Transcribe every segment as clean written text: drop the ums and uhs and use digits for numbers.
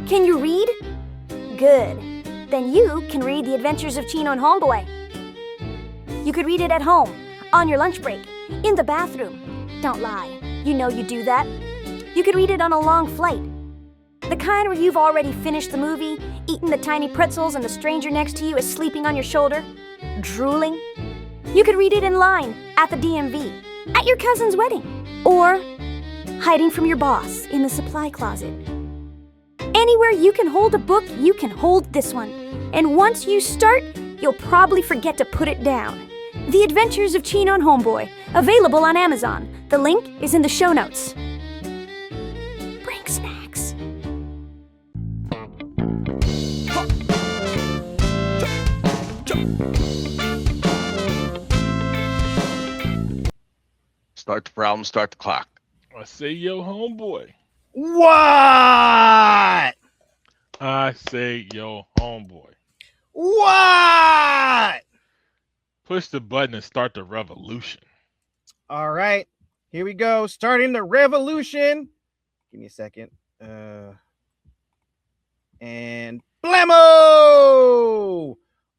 Can you read? Good. Then you can read The Adventures of Chino and Homeboy. You could read it at home, on your lunch break, in the bathroom. Don't lie. You know you do that. You could read it on a long flight. The kind where you've already finished the movie, eaten the tiny pretzels, and the stranger next to you is sleeping on your shoulder, drooling. You could read it in line, at the DMV, at your cousin's wedding, or hiding from your boss in the supply closet. Anywhere you can hold a book, you can hold this one. And once you start, you'll probably forget to put it down. The Adventures of Chino and Homeboy, available on Amazon. The link is in the show notes. Bring snacks. Start the problem, start the clock. I say yo homeboy. What? I say yo homeboy. What? Push the button and start the revolution. All right, here we go. Starting the revolution. Give me a second. And blammo!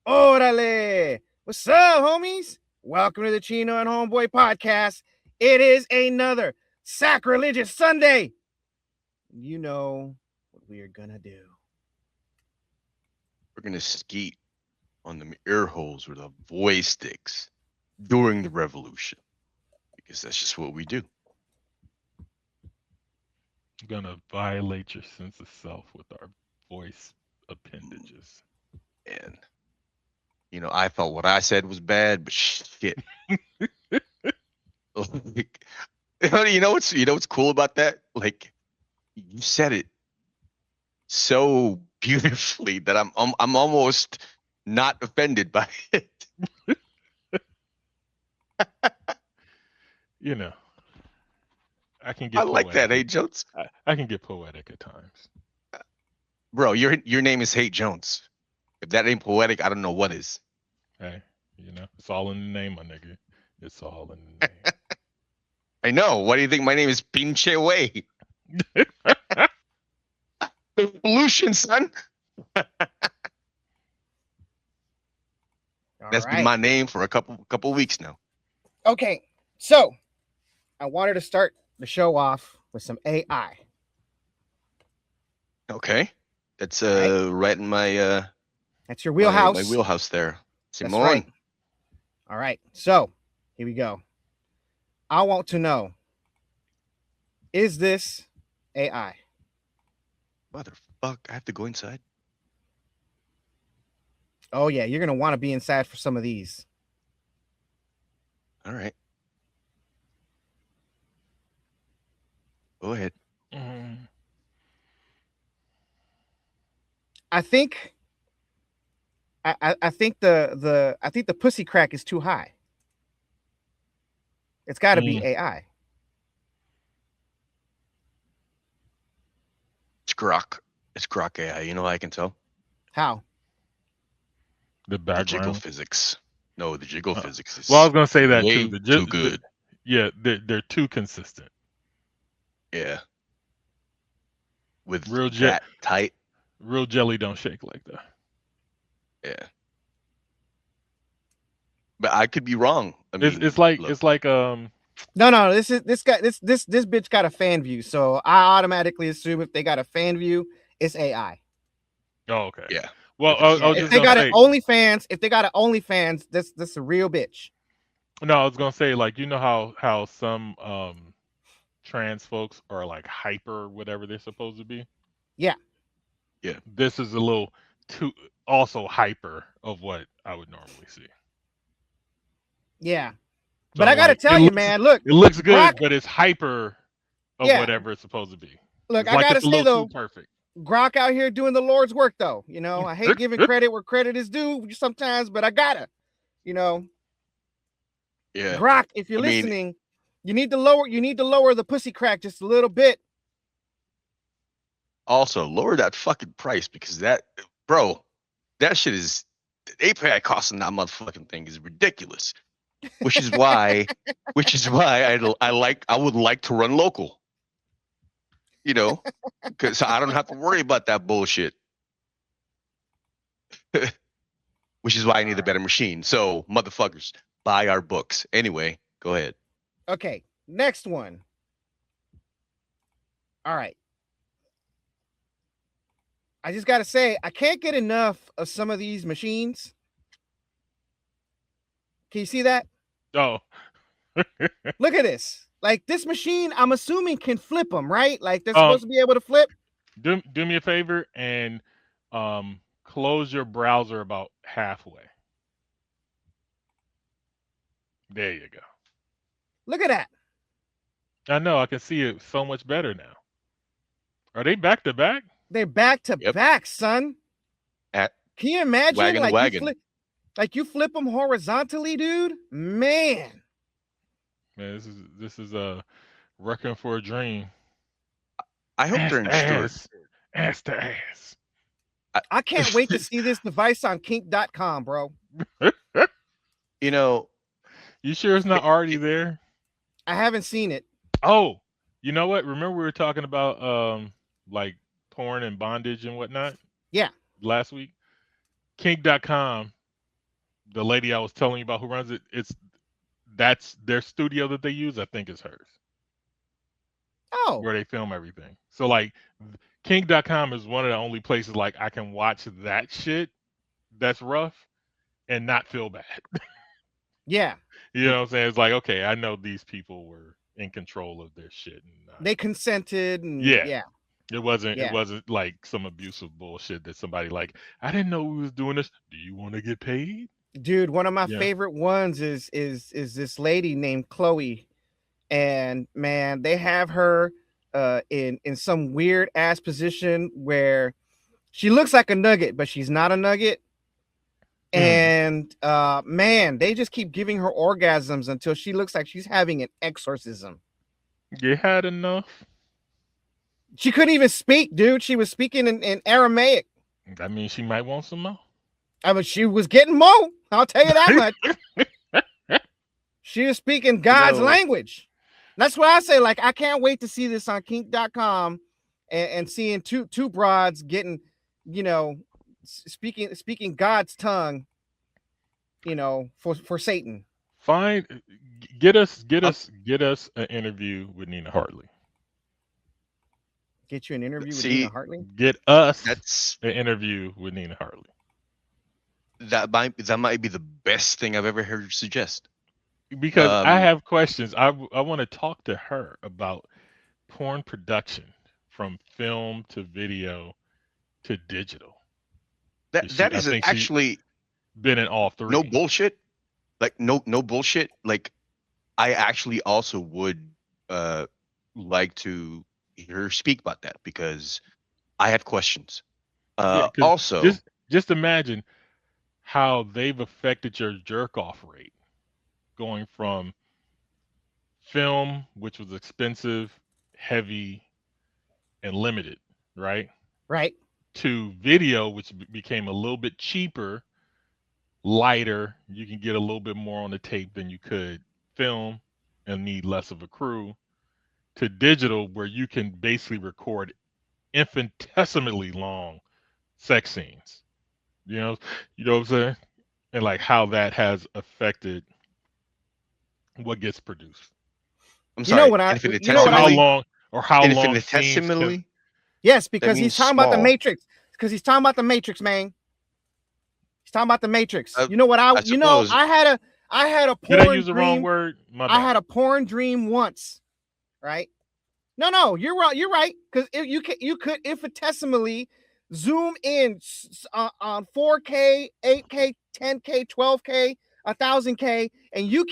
Orale! What's up, homies? Welcome to the Chino and Homeboy podcast. It is another sacrilegious Sunday. You know what we are gonna do. We're going to skeet on the ear holes with our voice sticks during the revolution. Because that's just what we do. I'm gonna violate your sense of self with our voice appendages. And, you know, I thought what I said was bad, but shit. Like, you know what's cool about that? Like, you said it so beautifully that I'm almost not offended by it. You know, I can get. I like that, hey Jones. I can get poetic at times. Bro, your name is Hate Jones. If that ain't poetic, I don't know what is. Hey, you know, it's all in the name, my nigga. It's all in the name. I know. Why do you think my name is Pinche Way? Revolution, son. That's been my name for a couple weeks now. Okay, so I wanted to start the show off with some AI. Okay, that's right in my that's your wheelhouse. My wheelhouse there. That's Simone. right. All right, so here we go. I want to know, is this AI? Motherfuck, I have to go inside. Oh yeah, you're gonna want to be inside for some of these. All right. Go ahead. I think I think the pussy crack is too high. It's got to be AI. It's Grok. It's Grok AI. You know how I can tell? How? The The background. jiggle physics. No, the jiggle physics is Well, I was gonna say that way too. too good. Yeah, they're too consistent. Yeah. With Real that tight. Real jelly don't shake like that. Yeah. But I could be wrong. I mean, It's like look, No, this bitch got a fan view, so I automatically assume if they got a fan view, it's AI. Oh, okay. yeah. Well, If they got an OnlyFans, that's a real bitch. No, I was gonna say, like, you know how some trans folks are like hyper whatever they're supposed to be. Yeah. Yeah. This is a little too also hyper of what I would normally see. Yeah. So, But I gotta like, tell you, man, look, it looks good, Grok- but it's hyper of Yeah. whatever it's supposed to be. look, It's I like gotta it's a say little though, too perfect. Grok out here doing the Lord's work though. You know, I hate giving credit where credit is due sometimes, but I gotta, you know, Yeah. Grok, if you're I mean- listening, you need to lower the pussy crack just a little bit. Also, lower that fucking price because that shit is the API cost on that motherfucking thing is ridiculous. Which is why I would like to run local. You know, because I don't have to worry about that bullshit. Which is why I need a better machine. So, motherfuckers, buy our books. Anyway, go ahead. Okay, next one. All right. I just got to say, I can't get enough of some of these machines. Can you see that? Oh, Look at this. Like this machine, I'm assuming can flip them, right? Like they're supposed to be able to flip. do me a favor and close your browser about halfway. There you go. Look at that. I know, I can see it so much better now. Are they back to back? They're back to Yep. back, son. At Can you imagine? wagon to wagon. You flip them horizontally, dude. Man, Man, this is a record for a dream. I hope they're in stores. Ass to ass. I can't wait to see this device on kink.com, bro. You know, You sure it's not already there? I haven't seen it. Oh, you know what? Remember we were talking about like porn and bondage and whatnot? Yeah. Last week? Kink.com, the lady I was telling you about who runs it, that's their studio that they use, I think is hers. Oh, Where they film everything. So like Kink.com is one of the only places like I can watch that shit that's rough and not feel bad. yeah. You know what I'm saying? It's like, okay, I know these people were in control of their shit. And, They consented. And yeah. It wasn't Yeah. it wasn't like some abusive bullshit that somebody like, I didn't know we was doing this. Do you want to get paid? Dude, one of my Yeah. favorite ones is this lady named Chloe, and man, they have her in some weird ass position where she looks like a nugget, but she's not a nugget. And man, they just keep giving her orgasms until she looks like she's having an exorcism. You had enough? She couldn't even speak, dude. She was speaking in Aramaic. I mean, she might want some more. I mean, she was getting more. I'll tell you that much. She was speaking God's language. That's why I say, like, I can't wait to see this on kink.com and seeing two broads getting, you know, speaking God's tongue, you know, for Satan. Get us an interview with Nina Hartley. Get you an interview with See, Nina Hartley? Get us that's an interview with Nina Hartley. that might be the best thing I've ever heard you suggest. Because I have questions. I want to talk to her about porn production from film to video to digital. That is actually been in all three. no bullshit. Like no bullshit. Like I actually also would like to hear her speak about that because I have questions. Yeah, 'cause Also, just imagine how they've affected your jerk off rate, going from film, which was expensive, heavy, and limited, right? Right. To video, which became a little bit cheaper, lighter. You can get a little bit more on the tape than you could film and need less of a crew. To digital, where you can basically record infinitesimally long sex scenes. You know what I'm saying? And like how that has affected what gets produced. I'm You sorry. know what I- you know what I- How long scenes Infinitesimally. Yes, because he's means talking about the small. Matrix. Because he's talking about the Matrix, man. He's talking about the Matrix. You know what I suppose. I had a porn Did I use the dream. wrong word? My I bad. had a porn dream once, right? No, you're right. You're right, because you could infinitesimally zoom in on 4K, 8K, 10K, 12K, 1000K, and you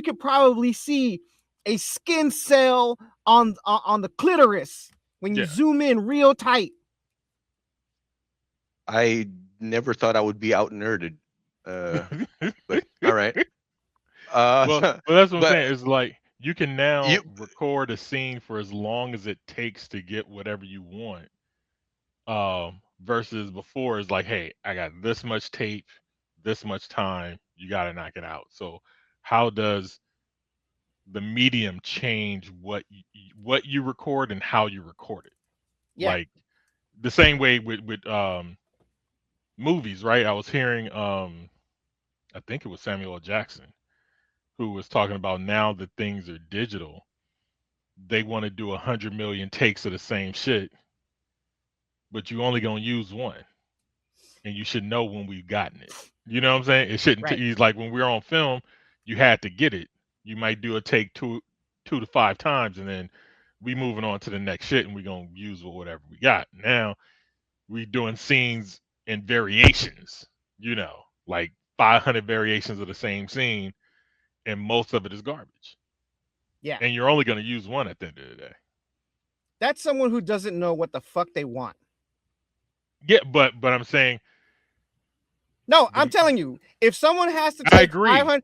can probably see a skin cell on the clitoris when you zoom in real tight. I never thought I would be out nerded. But all right. Well, that's what I'm but- saying. It's like you can now record a scene for as long as it takes to get whatever you want. Versus before, it's like, hey, I got this much tape, this much time, you got to knock it out. So how does the medium change what you record and how you record it. Yeah. Like the same way with movies, right? I was hearing I think it was Samuel L. Jackson who was talking about now that things are digital, they want to do 100 million takes of the same shit, but you only gonna use one, and you should know when we've gotten it. You know what I'm saying? It shouldn't. Right. He's like, when we're on film, you had to get it. You might do a take two to 5 times, and then we moving on to the next shit, and we gonna use whatever we got. Now we doing scenes and variations. You know, like 500 variations of the same scene, and most of it is garbage. Yeah. And you're only gonna use one at the end of the day. That's someone who doesn't know what the fuck they want. Yeah, but I'm saying. No, I'm telling you, if someone has to take I agree. 500,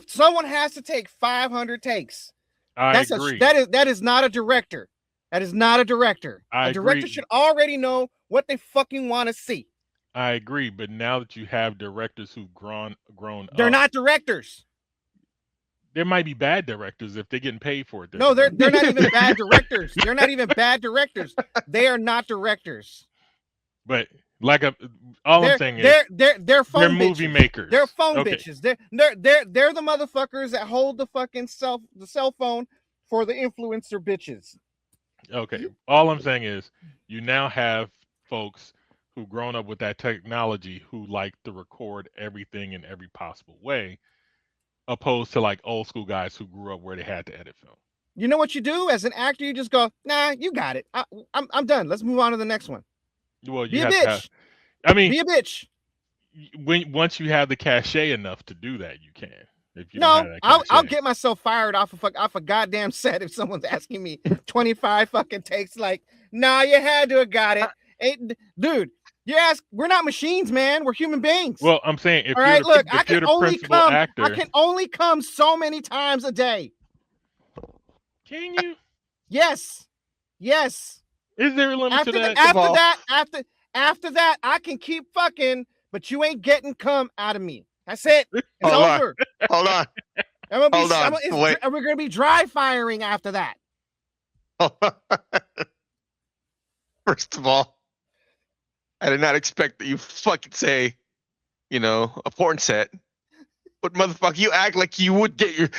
someone has to take 500 takes. I agree. That is not a director. That is not a director. I A director agree. should already know what they fucking want to see. I agree, but now that you have directors who've grown They're up, not directors. there might be bad directors if they're getting paid for it. No, they're not even bad directors. They're not even bad directors. They are not directors. But like I'm saying is they're phone they're movie bitches. makers. They're phone Okay. bitches. They're the motherfuckers that hold the fucking cell phone for the influencer bitches. Okay. All I'm saying is you now have folks who've grown up with that technology who like to record everything in every possible way, opposed to like old school guys who grew up where they had to edit film. You know what you do as an actor? You just go, nah, you got it. I'm done. Let's move on to the next one. Well, you Be a have bitch. to have, I mean, Be a bitch. once you have the cachet enough to do that, you can. If you don't have No, that I'll cachet. get myself fired off a goddamn set if someone's asking me 25 fucking takes. Like, nah, you had to have got it. Dude, we're not machines, man. We're human beings. Well, I'm saying if all you're right, the, look, if I you're can the only principal come. actor, I can only come so many times a day. Can you? Yes. Is there a limit to that? After that, I can keep fucking, but you ain't getting cum out of me. That's it. It's Hold over. Hold on. We're gonna be dry firing after that. First of all, I did not expect that you fucking say, a porn set. But motherfucker, you act like you would don't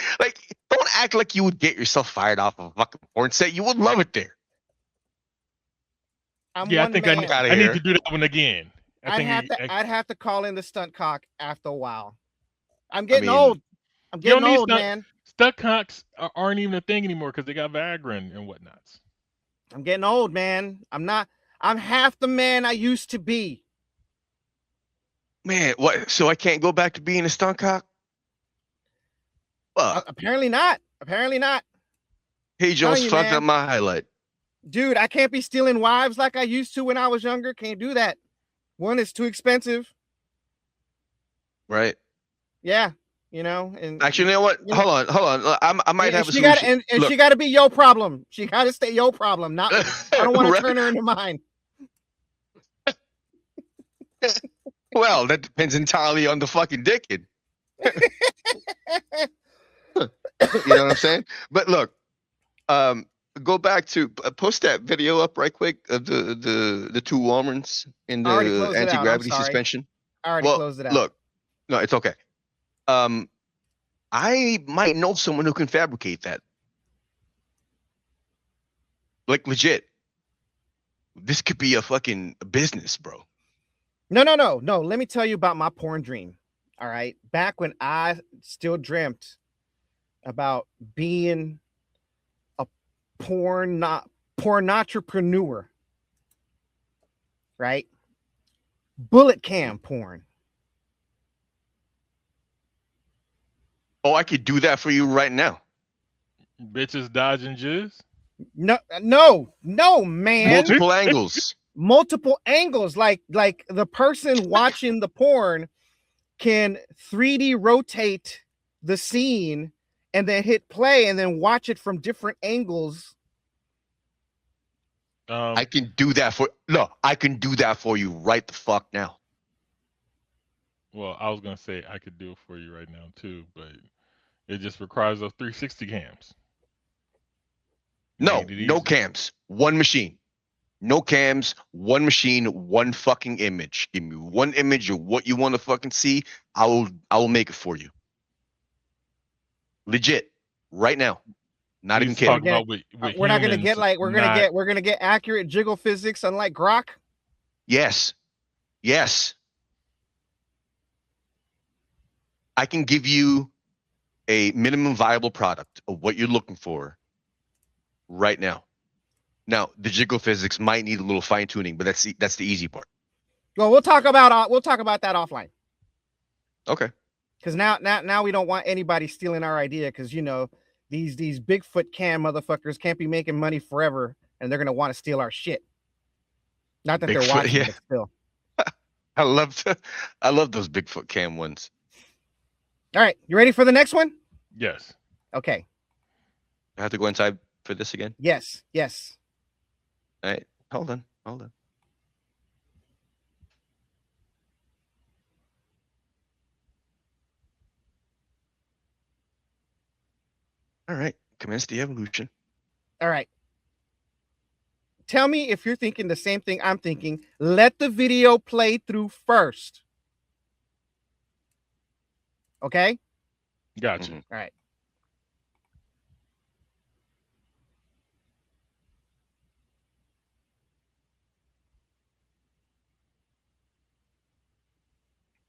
act like you would get yourself fired off of a fucking porn set. You would love it there. I think I need to do that one again. I'd have to call in the stunt cock after a while. I'm getting old. I'm getting old, man. Stunt cocks aren't even a thing anymore because they got Viagra and whatnots. I'm getting old, man. I'm half the man I used to be. Man, what? So I can't go back to being a stunt cock? Apparently not. Hey, Jones fucked up my highlight. Dude, I can't be stealing wives like I used to when I was younger. Can't do that. One, it's too expensive. Right. Yeah. And actually, you know what? Hold on. I might have a solution. She got to be your problem. She got to stay your problem. Not. I don't want to turn her into mine. Well, that depends entirely on the fucking dickhead. You know what I'm saying? But look, go back to post that video up right quick of the two Walmarns in the anti-gravity suspension. I already closed it out. Look, no, it's okay. I might know someone who can fabricate that. Like legit. This could be a fucking business, bro. No. Let me tell you about my porn dream. All right. Back when I still dreamt about being a porn entrepreneur. Right? Bullet cam porn. Oh, I could do that for you right now. Bitches dodging jizz? No, man. Multiple Like angles. the person watching the porn can 3D rotate the scene and then hit play and then watch it from different angles. I can do that for you right the fuck now. Well, I was gonna say I could do it for you right now too, but It just requires those 360 cams. No, Made it no easy. cams. One machine. No cams, one machine, one fucking image. Give me one image of what you want to fucking see. I will make it for you. Legit. Right now. Not even He's talking kidding. about with We're not gonna humans, get like we're gonna get accurate jiggle physics unlike Grok. Yes. Yes. I can give you a minimum viable product of what you're looking for right now. Now, the jiggle physics might need a little fine tuning, but that's the easy part. Well, we'll talk about that offline. Okay. Because now we don't want anybody stealing our idea. Because these Bigfoot cam motherfuckers can't be making money forever, and they're gonna want to steal our shit. Not that they're Bigfoot, watching, yeah. but still. I love those Bigfoot cam ones. All right, you ready for the next one? yes. Okay. I have to go inside for this again. Yes. All right. Hold on. All right. Commence the evolution. All right. Tell me if you're thinking the same thing I'm thinking. Let the video play through first. Okay? Gotcha. Mhm. All right.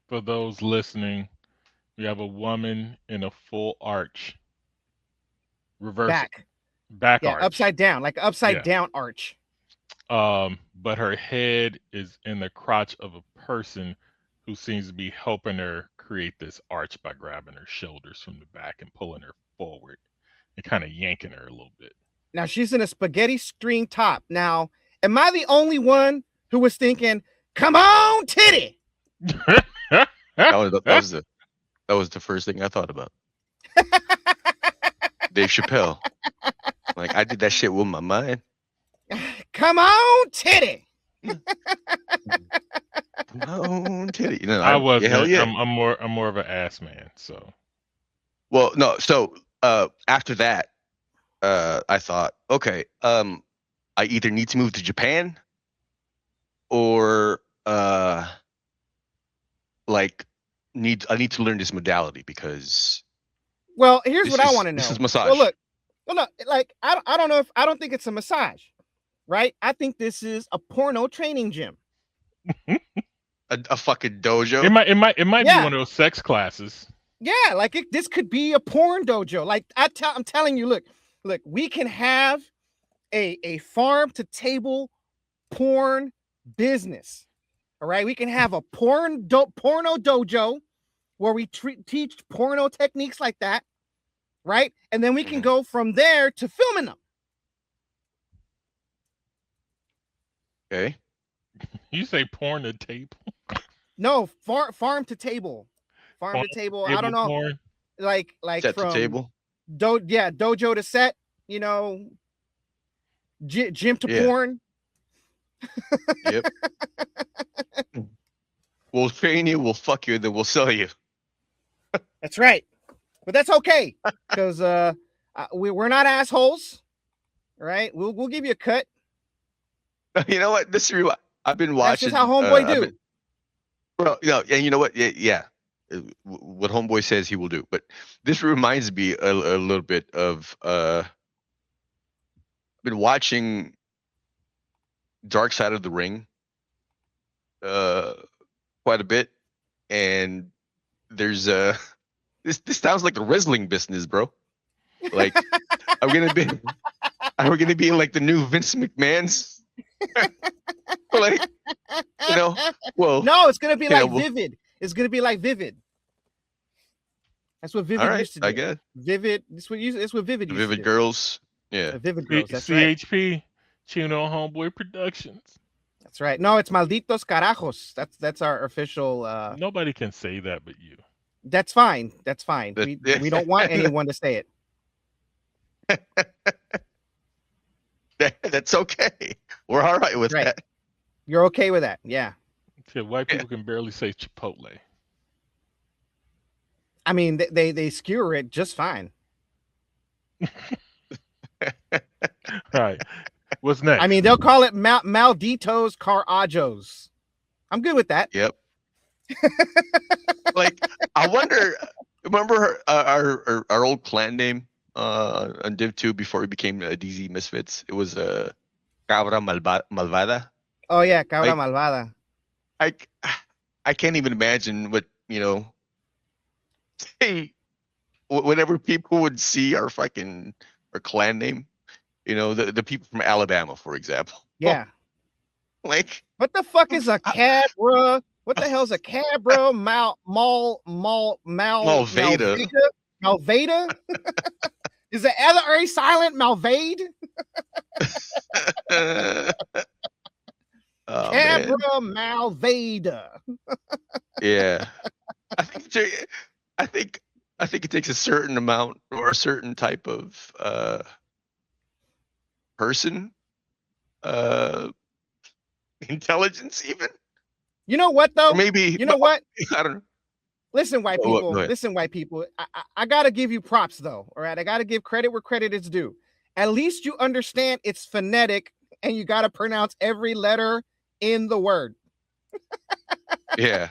For those listening, we have a woman in a full arch. Reverse back Yeah, arch. upside down, like upside Yeah. down arch. But her head is in the crotch of a person who seems to be helping her create this arch by grabbing her shoulders from the back and pulling her forward and kind of yanking her a little bit. Now she's in a spaghetti string top. Now, am I the only one who was thinking, "Come on, titty"? That was the first thing I thought about. Dave Chappelle. Like, I did that shit with my mind. Come on, titty. Come on, titty. You know, I wasn't. Hell yeah. I'm more of an ass man. So Well, no. So after that, I thought, okay, I either need to move to Japan or like I need to learn this modality because Well, here's this what I is- want to know. this is massage. Well, look, like I don't think it's a massage, right? I think this is a porno training gym. a fucking dojo. it might be Yeah. one of those sex classes. Yeah, like this could be a porn dojo. Like I'm telling you, look, we can have a farm to table porn business. All right, we can have a porno dojo where we teach porno techniques like that, right? And then we can go from there to filming them. Okay. You say porn to tape? No, farm to table. Farm to table. I don't know. Porn? Like Set from the table. dojo to set, gym to Yeah. porn. Yep. We'll train you, we'll fuck you, then we'll sell you. That's right. But that's okay because we're not assholes. All right, we'll give you a cut. You know what? I've been watching. That's just how homeboy do. Well, and you know what? Yeah. What homeboy says he will do. But this reminds me a little bit of I've been watching Dark Side of the Ring quite a bit, and there's this sounds like the wrestling business, bro. Like I'm gonna be in like the new Vince McMahon's. Like, well, no, it's gonna be like well, Vivid. It's gonna be like Vivid. That's what Vivid all right, used to do. I guess Vivid. It's what Vivid used Vivid to do. Girls. Yeah. The Vivid Girls. That's right. CHP, Chino Homeboy Productions. That's right. No, it's Malditos Carajos. That's our official. Nobody can say that but you. That's fine. That's fine. That- We don't want anyone to say it. That's okay. We're all right with Right. that. You're okay with that? Yeah. White people can barely say Chipotle. I mean, they skewer it just fine. All right. What's next? I mean, they'll call it malditos carajos. I'm good with that. Yep. Like, I wonder. Remember our old clan name on Div 2 before we became DZ Misfits? It was Cabra Malvada. Oh yeah, cabra Like- malvada. I can't even imagine what, say, whenever people would see our clan name, the people from Alabama, for example. Yeah. Like, What the fuck is a cabra? What the hell's a cabra? Malvada. Malvada? Is the other A silent? Malvade? Oh, Cabra man. Malvada. Yeah. I think it takes a certain amount or a certain type of person, intelligence even. You know what though? Or maybe You know what? I don't know. Listen, white Go people. ahead. Listen, white people. I gotta give you props though. All right, I gotta give credit where credit is due. At least you understand it's phonetic, and you gotta pronounce every letter in the word. Yeah.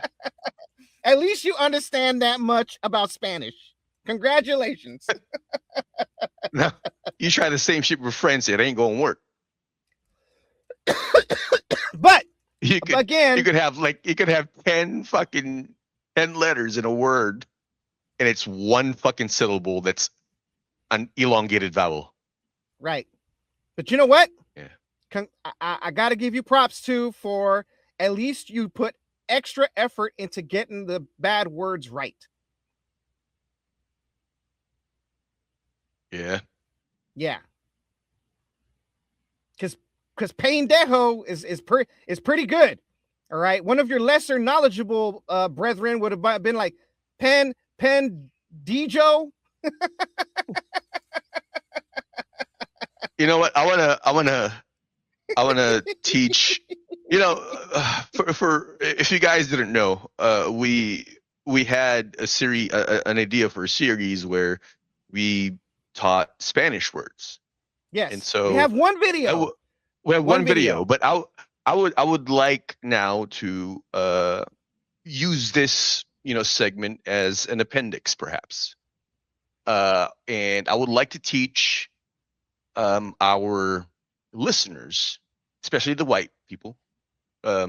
At least you understand that much about Spanish. Congratulations. Now, you try the same shit with French, it ain't gonna work. But You could again, you could have 10 letters in a word, and it's one fucking syllable that's an elongated vowel. right. But you know what? Yeah. I got to give you props too for at least you put extra effort into getting the bad words right. Yeah. Yeah. Because pendejo is pretty good. All right. One of your lesser knowledgeable brethren would have been like pendijo. You know what? I wanna teach. For if you guys didn't know, we had a series, an idea for a series where we taught Spanish words. Yes. And so we have one video. We have One one video, but I would like now to use this segment as an appendix, perhaps. And I would like to teach our listeners, especially the white people, a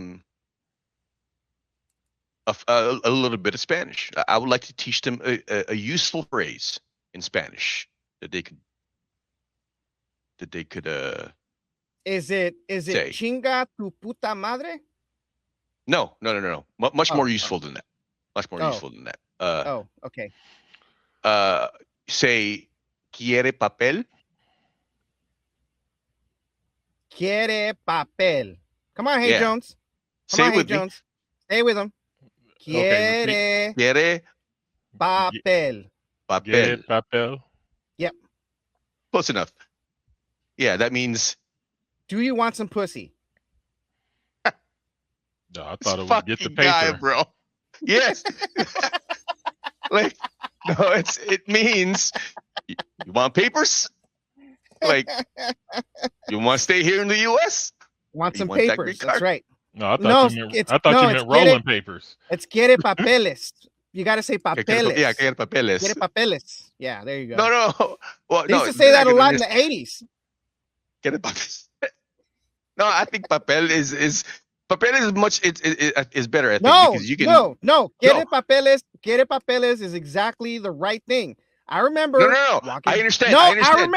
little bit of Spanish. I would like to teach them a useful phrase in Spanish that they could Is it say. chinga tu puta madre? No. Much Oh, more useful than that. Much more Oh. useful than that. Oh, okay. Say, quiere papel? Quiere papel. Come on, Hey Yeah. Jones. Come Say on, it Hey with me. Jones. Stay with him. Okay, Quiere Quiere papel. papel. Get it, papel. Close enough. Yeah, that means Do you want some pussy? No, I this thought it was get the fucking guy, paper. bro. Yes. Like, no, it means you want papers? Like, you want to stay here in the U.S.? Want You some want that papers? green That's card? right. No, I thought No, you meant it's- I thought no, you it's meant get it. rolling papers. It's quiere papeles. You got to say papeles. Yeah, quiere papeles. Quiere papeles. Yeah, there you go. No. Well, They no. used to say they're that a not lot gonna in the 80s. Quiere papeles. No, I think papel is much. It's better. I think No, because you can. no. Quiere papeles is exactly the right thing. I remember. No. walking- I understand. No, I understand.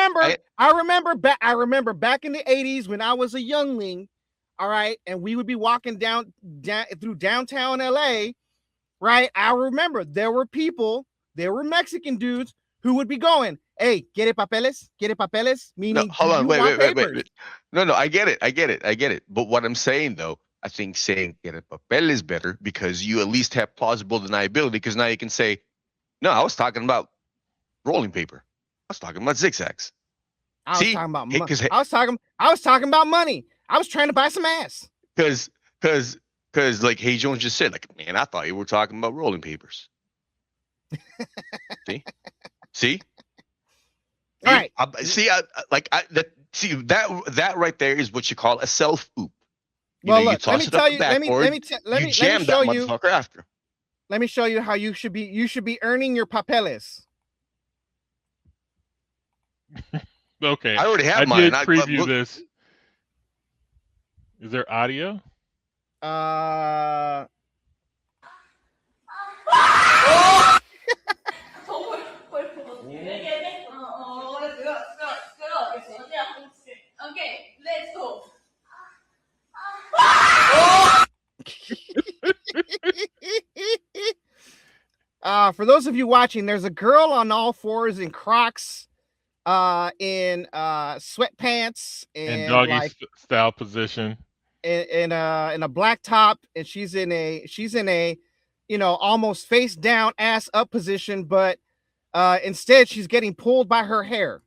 I remember back in the 80s when I was a youngling. All right, and we would be walking down through downtown LA. Right, I remember there were Mexican dudes who would be going, "Hey, quiere papeles," meaning No, hold do on. you Wait. want papers? No. I get it. But what I'm saying though, I think saying quiere papel is better because you at least have plausible deniability. Because now you can say, no, I was talking about rolling paper. I was talking about zigzags. I was See? talking about Hey, money. 'cause- I was talking about money. I was trying to buy some ass. Because like Hey Jones just said, like, man, I thought you were talking about rolling papers. See? All right. That right there is what you call a self oop. Well, You look, let toss me it up tell the you. Let me backboard. You jam show that you. motherfucker after. Let me show you how you should be earning your papeles. Okay. I already have I mine. did preview this. Is there audio? Okay, let's go. For those of you watching, there's a girl on all fours in Crocs, in sweatpants And and doggy like style position. in a black top, and she's in a almost face down, ass up position, but instead she's getting pulled by her hair.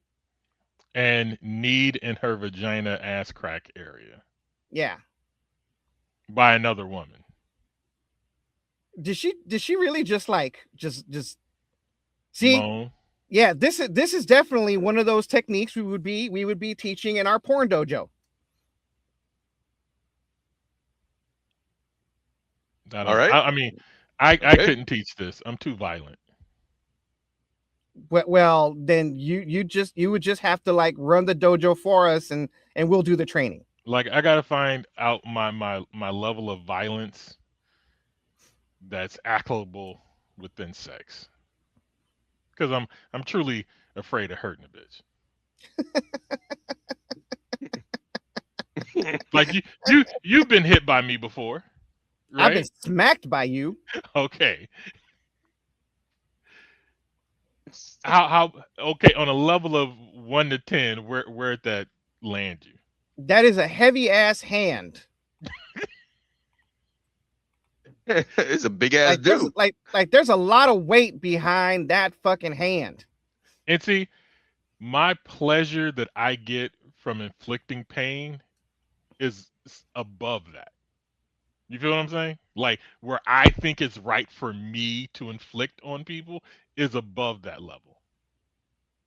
And need in her vagina ass crack area Yeah. by another woman. Did she really just see? Moan. Yeah, this is definitely one of those techniques we would be teaching in our porn dojo. All right. I mean, I couldn't teach this. I'm too violent. Well, then you would just have to like run the dojo for us, and we'll do the training. Like, I gotta find out my level of violence that's acceptable within sex, because I'm truly afraid of hurting a bitch. Like you've been hit by me before, right? I've been smacked by you. Okay. How okay, on a level of 1 to 10, where'd that land you? That is a heavy ass hand. It's a big ass dude. There's a lot of weight behind that fucking hand. And see, my pleasure that I get from inflicting pain is above that. You feel what I'm saying? Like, where I think it's right for me to inflict on people is above that level.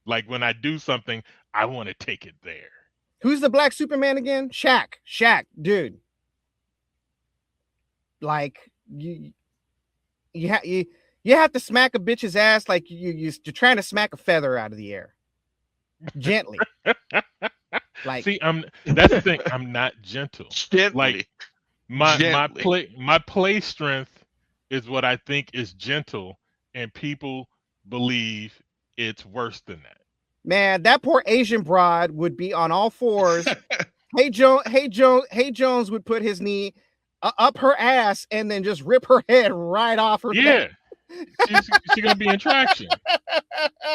Like, when I do something, I want to take it there. Who's the black Superman again? Shaq, dude. Like you have to smack a bitch's ass like you're trying to smack a feather out of the air, gently. Like, see, that's the thing. I'm not gentle. Gently. Like my play strength is what I think is gentle, and people believe it's worse than that. Man, that poor Asian broad would be on all fours. Hey Jones would put his knee up her ass and then just rip her head right off her. Yeah, she's gonna be in traction.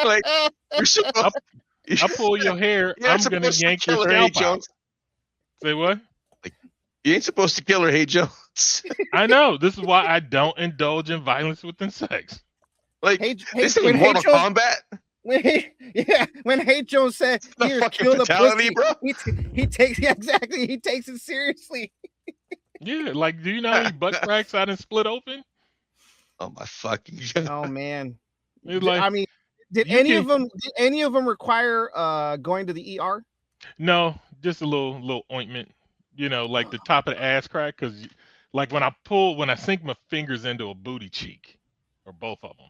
Like, you're supposed, I pull your hair. I'm gonna yank your scalp out. Say what? Like, you ain't supposed to kill her, Hey Jones. I know. This is why I don't indulge in violence within sex. Like, this ain't Mortal Kombat. When Hey Jones said, "Here, kill the pussy," bro. He takes it seriously. Yeah, like, do you know how many butt cracks I done split open? Oh my fucking God. Oh man. Like, I mean, did any of them require going to the ER? No, just a little ointment. You know, like the top of the ass crack, because like when I sink my fingers into a booty cheek, or both of them,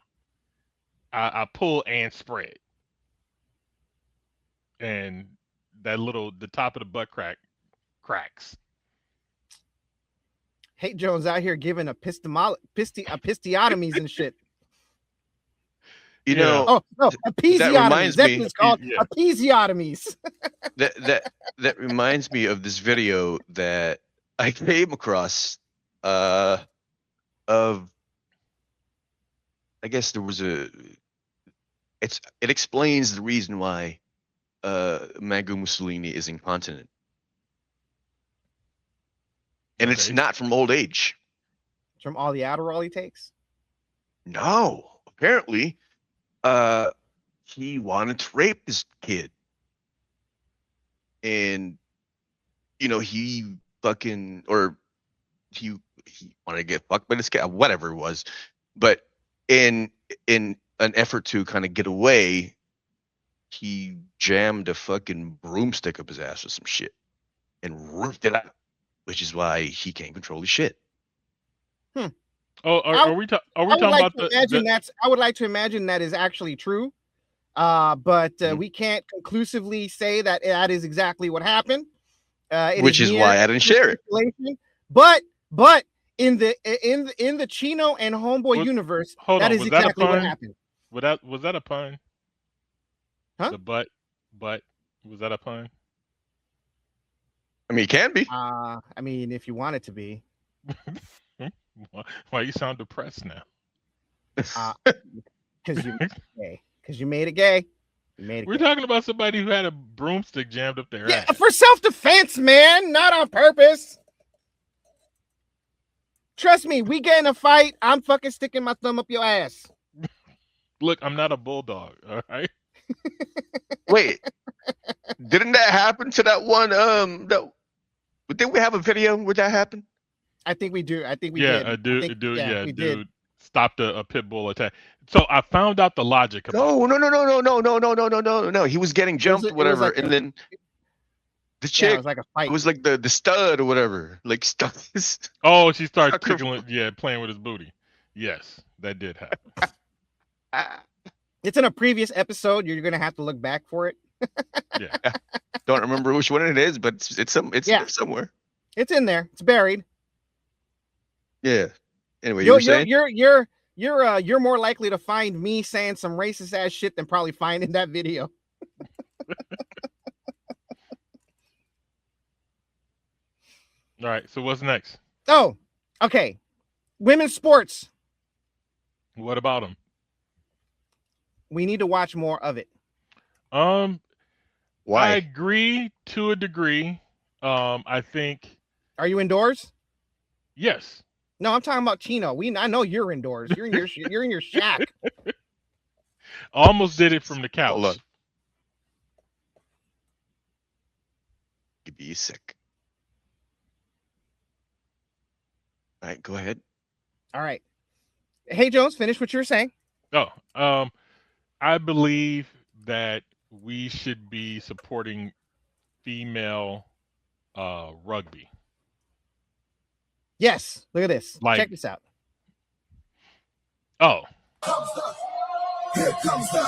I pull and spread, and the top of the butt crack cracks. Hey Jones out here giving episiotomies and shit. You know, oh no, episiotomies. That's what it's called. Yeah. Episiotomies. that reminds me of this video that I came across. Of, I guess there was it explains the reason why Mango Mussolini is incontinent. And it's not from old age. It's from all the Adderall he takes? No. Apparently, he wanted to rape this kid. And, you know, he wanted to get fucked by this guy, whatever it was. But, and in an effort to kind of get away, he jammed a fucking broomstick up his ass or some shit and ripped it out, which is why he can't control his shit. Oh, are we talking about I would like to imagine that is actually true, but we can't conclusively say that that is exactly what happened. Which is why I didn't share it. But in the Chino and Homeboy universe, that is exactly what happened. Was that a pun? Huh? The butt was that a pun? I mean, it can be. I mean, if you want it to be. Why you sound depressed now? Because you gay. Because you made it gay. We're talking about somebody who had a broomstick jammed up their ass. For self-defense, man, not on purpose. Trust me, we get in a fight, I'm fucking sticking my thumb up your ass. Look, I'm not a bulldog, all right? Wait, didn't that happen to that one? Didn't we have a video where that happened? I think we do. I think we did. A dude stopped a pit bull attack. So I found out the logic about No. He was getting jumped, whatever, and then the chick, it was like a fight. It was like the stud or whatever, like stud. Oh, she started tickling, playing with his booty. Yes, that did happen. It's in a previous episode. You're gonna have to look back for it. Yeah, don't remember which one it is, but it's there somewhere. It's in there. It's buried. Yeah. Anyway, you're more likely to find me saying some racist ass shit than probably finding that video. All right. So what's next? Oh, okay. Women's sports. What about them? We need to watch more of it. Why? I agree to a degree. I think. Are you indoors? Yes. No, I'm talking about Chino. I know you're indoors. You're in your shack. Almost did it from the couch. Hold on. Give me a sec. All right, go ahead. All right. Hey, Jones, finish what you were saying. Oh, I believe that we should be supporting female rugby. Yes. Look at this. Check this out. Oh. Here comes the.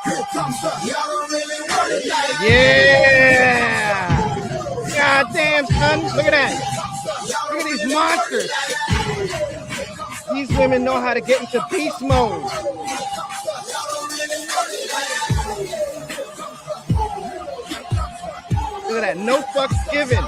Y'all don't really want it like yeah. God damn, son. Look at that. Look at these monsters. These women know how to get into beast mode. Look at that. No fucks given.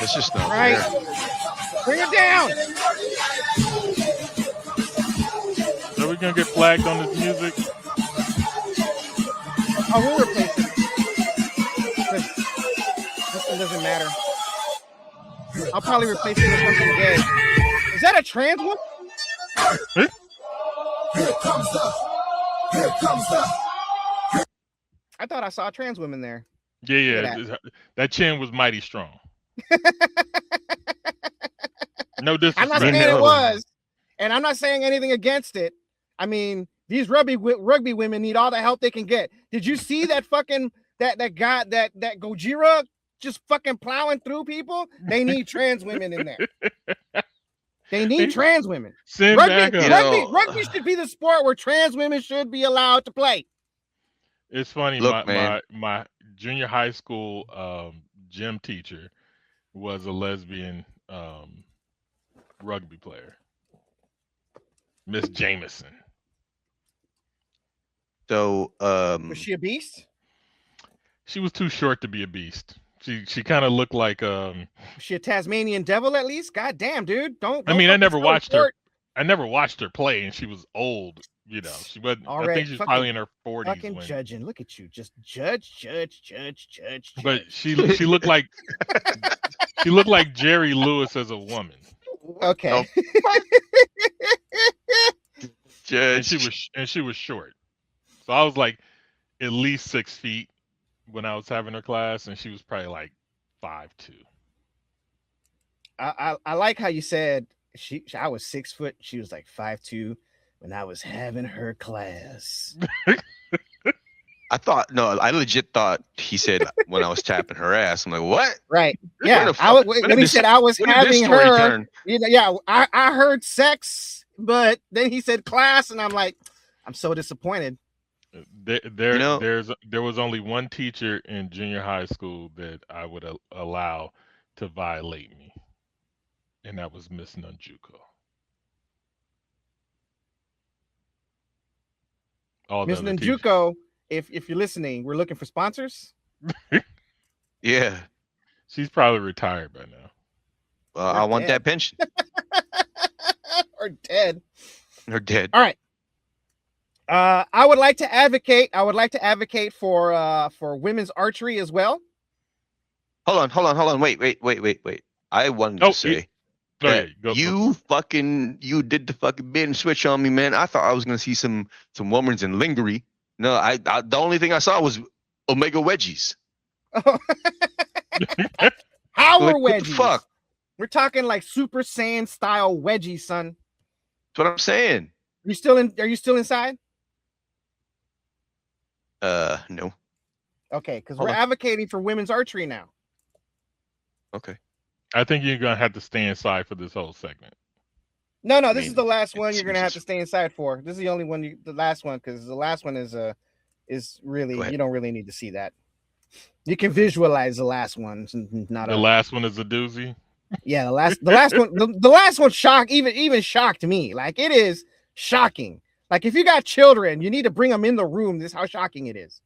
It's just not right. fair. Bring it down. Are we gonna get flagged on this music? Oh, we'll replace it. This one doesn't matter. I'll probably replace it with something gay. Is that a trans one? Huh? I thought I saw a trans woman there. Yeah. That chin was mighty strong. No disrespect. I'm not saying it was, and I'm not saying anything against it. I mean, these rugby women need all the help they can get. Did you see that fucking that guy that Gojira just fucking plowing through people? They need trans women in there. They need trans women. Rugby should be the sport where trans women should be allowed to play. It's funny. Look, my junior high school gym teacher was a lesbian rugby player, Miss Jameson. So, was she a beast? She was too short to be a beast. She kind of looked like Was she a Tasmanian devil at least? God damn, dude! Don't I mean, I never watched her. I never watched her play, and she was old. You know, she was. Right. I think she's probably in her 40s. Fucking judging. Look at you, just judge. But she looked like she looked like Jerry Lewis as a woman. Okay. and she was short. So I was like at least 6 feet when I was having her class, and she was probably like 5'2". I like how you said I was 6 foot. She was like 5'2" when I was having her class. I legit thought he said when I was tapping her ass. I'm like, what? Right. Yeah. When he said I was having her, I heard sex, but then he said class, and I'm like, I'm so disappointed. There was only one teacher in junior high school that I would allow to violate me, and that was Miss Nunjuko. Miss Nunjuko, if you're listening, we're looking for sponsors. Yeah. She's probably retired by now. I want that pension. Or dead. Or dead. All right. I would like to advocate. For women's archery as well. Hold on. Wait. I wanted to say that you did the fucking bait and switch on me, man. I thought I was gonna see some women's in lingerie. No, I the only thing I saw was Omega wedgies. Power wedgies. What the fuck? We're talking like Super Saiyan style wedgies, son. That's what I'm saying. Are you still inside? No. Okay, because we're advocating for women's archery now. Okay. I think you're gonna have to stay inside for this whole segment. No, this is the last one you're gonna have to stay inside for. This is the only one, the last one, because the last one is really, you don't really need to see that. You can visualize the last one. Last one is a doozy. Yeah, the last one, the last one even shocked me. Like, it is shocking. Like, if you got children, you need to bring them in the room. This is how shocking it is.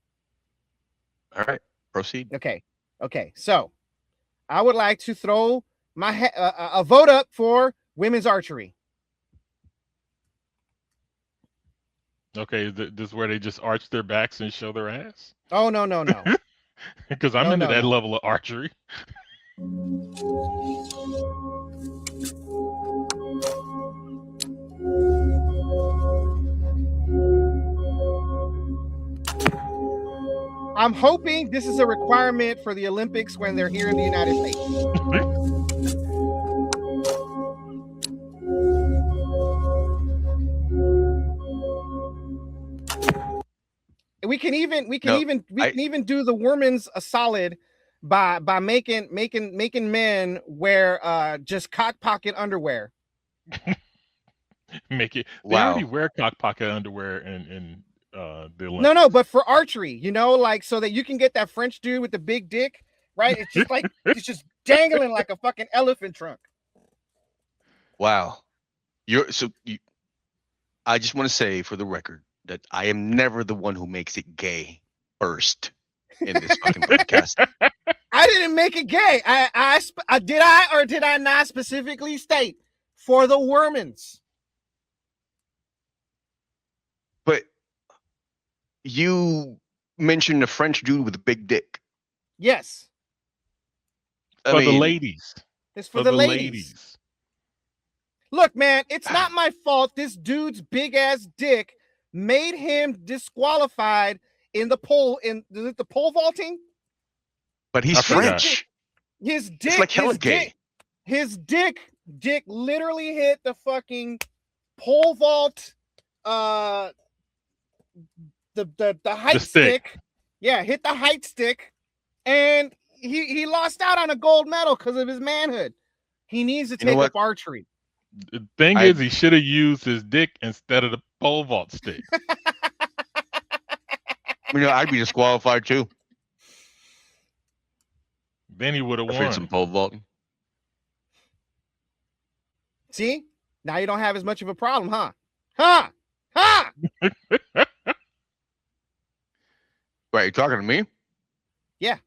All right, proceed. Okay. So, I would like to throw my a vote up for women's archery. Okay, this is where they just arch their backs and show their ass? Oh, no. Because I'm into that level of archery. I'm hoping this is a requirement for the Olympics when they're here in the United States. We can even do the women's a solid by making men wear just cock pocket underwear. Make it. They already wear cock pocket underwear in the Olympics. No, but for archery, like, so that you can get that French dude with the big dick, right? It's just like it's just dangling like a fucking elephant trunk. Wow. I just want to say for the record that I am never the one who makes it gay first in this fucking podcast. I didn't make it gay. Did I not specifically state for the women's? But you mentioned a French dude with a big dick. Yes. For the ladies. It's for the ladies. Look, man, it's not my fault this dude's big ass dick made him disqualified in the pole the pole vaulting. But he's French. His dick, it's like hella gay. His dick literally hit the fucking pole vault. The height stick. Yeah, hit the height stick, and he lost out on a gold medal because of his manhood. He needs to take up archery. The thing is, he should have used his dick instead of the pole vault stick. I'd be disqualified too. Then he would have won. Some pole vaulting. See, now you don't have as much of a problem, huh? Right, you talking to me? Yeah.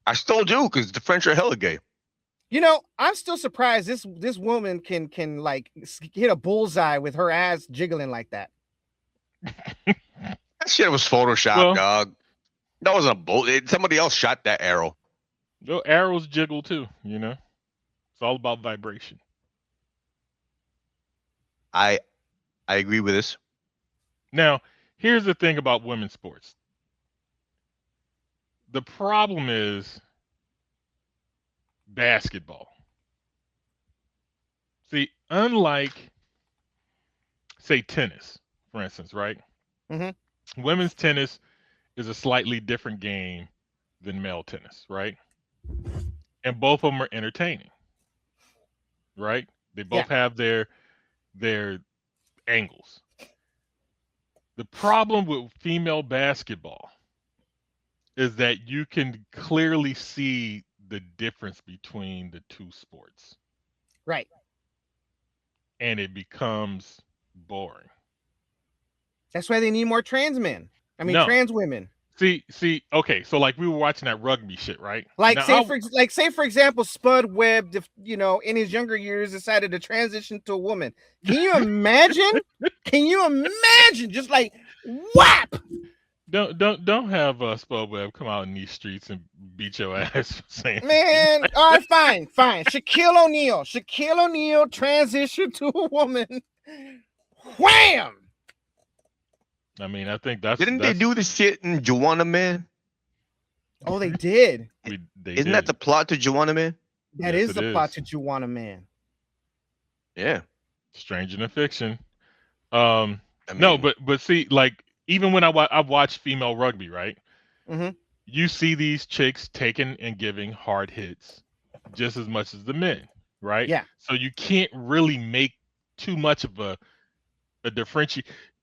I still do, because the French are hella gay. I'm still surprised this woman can like hit a bullseye with her ass jiggling like that. That shit was Photoshop, dog. That wasn't a bullet. Somebody else shot that arrow. Arrows jiggle too, It's all about vibration. I I agree with this. Now, here's the thing about women's sports. The problem is basketball. See, unlike, say, tennis, for instance, right? Mhm. Women's tennis is a slightly different game than male tennis, right? And both of them are entertaining, right? They Yeah. both have their angles. The problem with female basketball is that you can clearly see the difference between the two sports, Right. and it becomes boring. That's why they need more trans men. I mean, No. trans women. See, okay, so like we were watching that rugby shit, right? Like Now, say for example, Spud Webb, in his younger years decided to transition to a woman. Can you imagine? Can you imagine? Just like whap! don't have Spud Webb come out in these streets and beat your ass for saying. Man, all right, fine. Shaquille O'Neal transitioned to a woman. Wham! I mean, I think that's Didn't they do this shit in Joanna Man? Oh, they did. They Isn't did. that the plot to Joanna Man? That Yes, is it the plot is. to Juwanna Man. Yeah. Stranger than fiction? I No, mean, but see, like even when I've watched female rugby, right? Mhm. You see these chicks taking and giving hard hits just as much as the men, right? Yeah. So you can't really make too much of a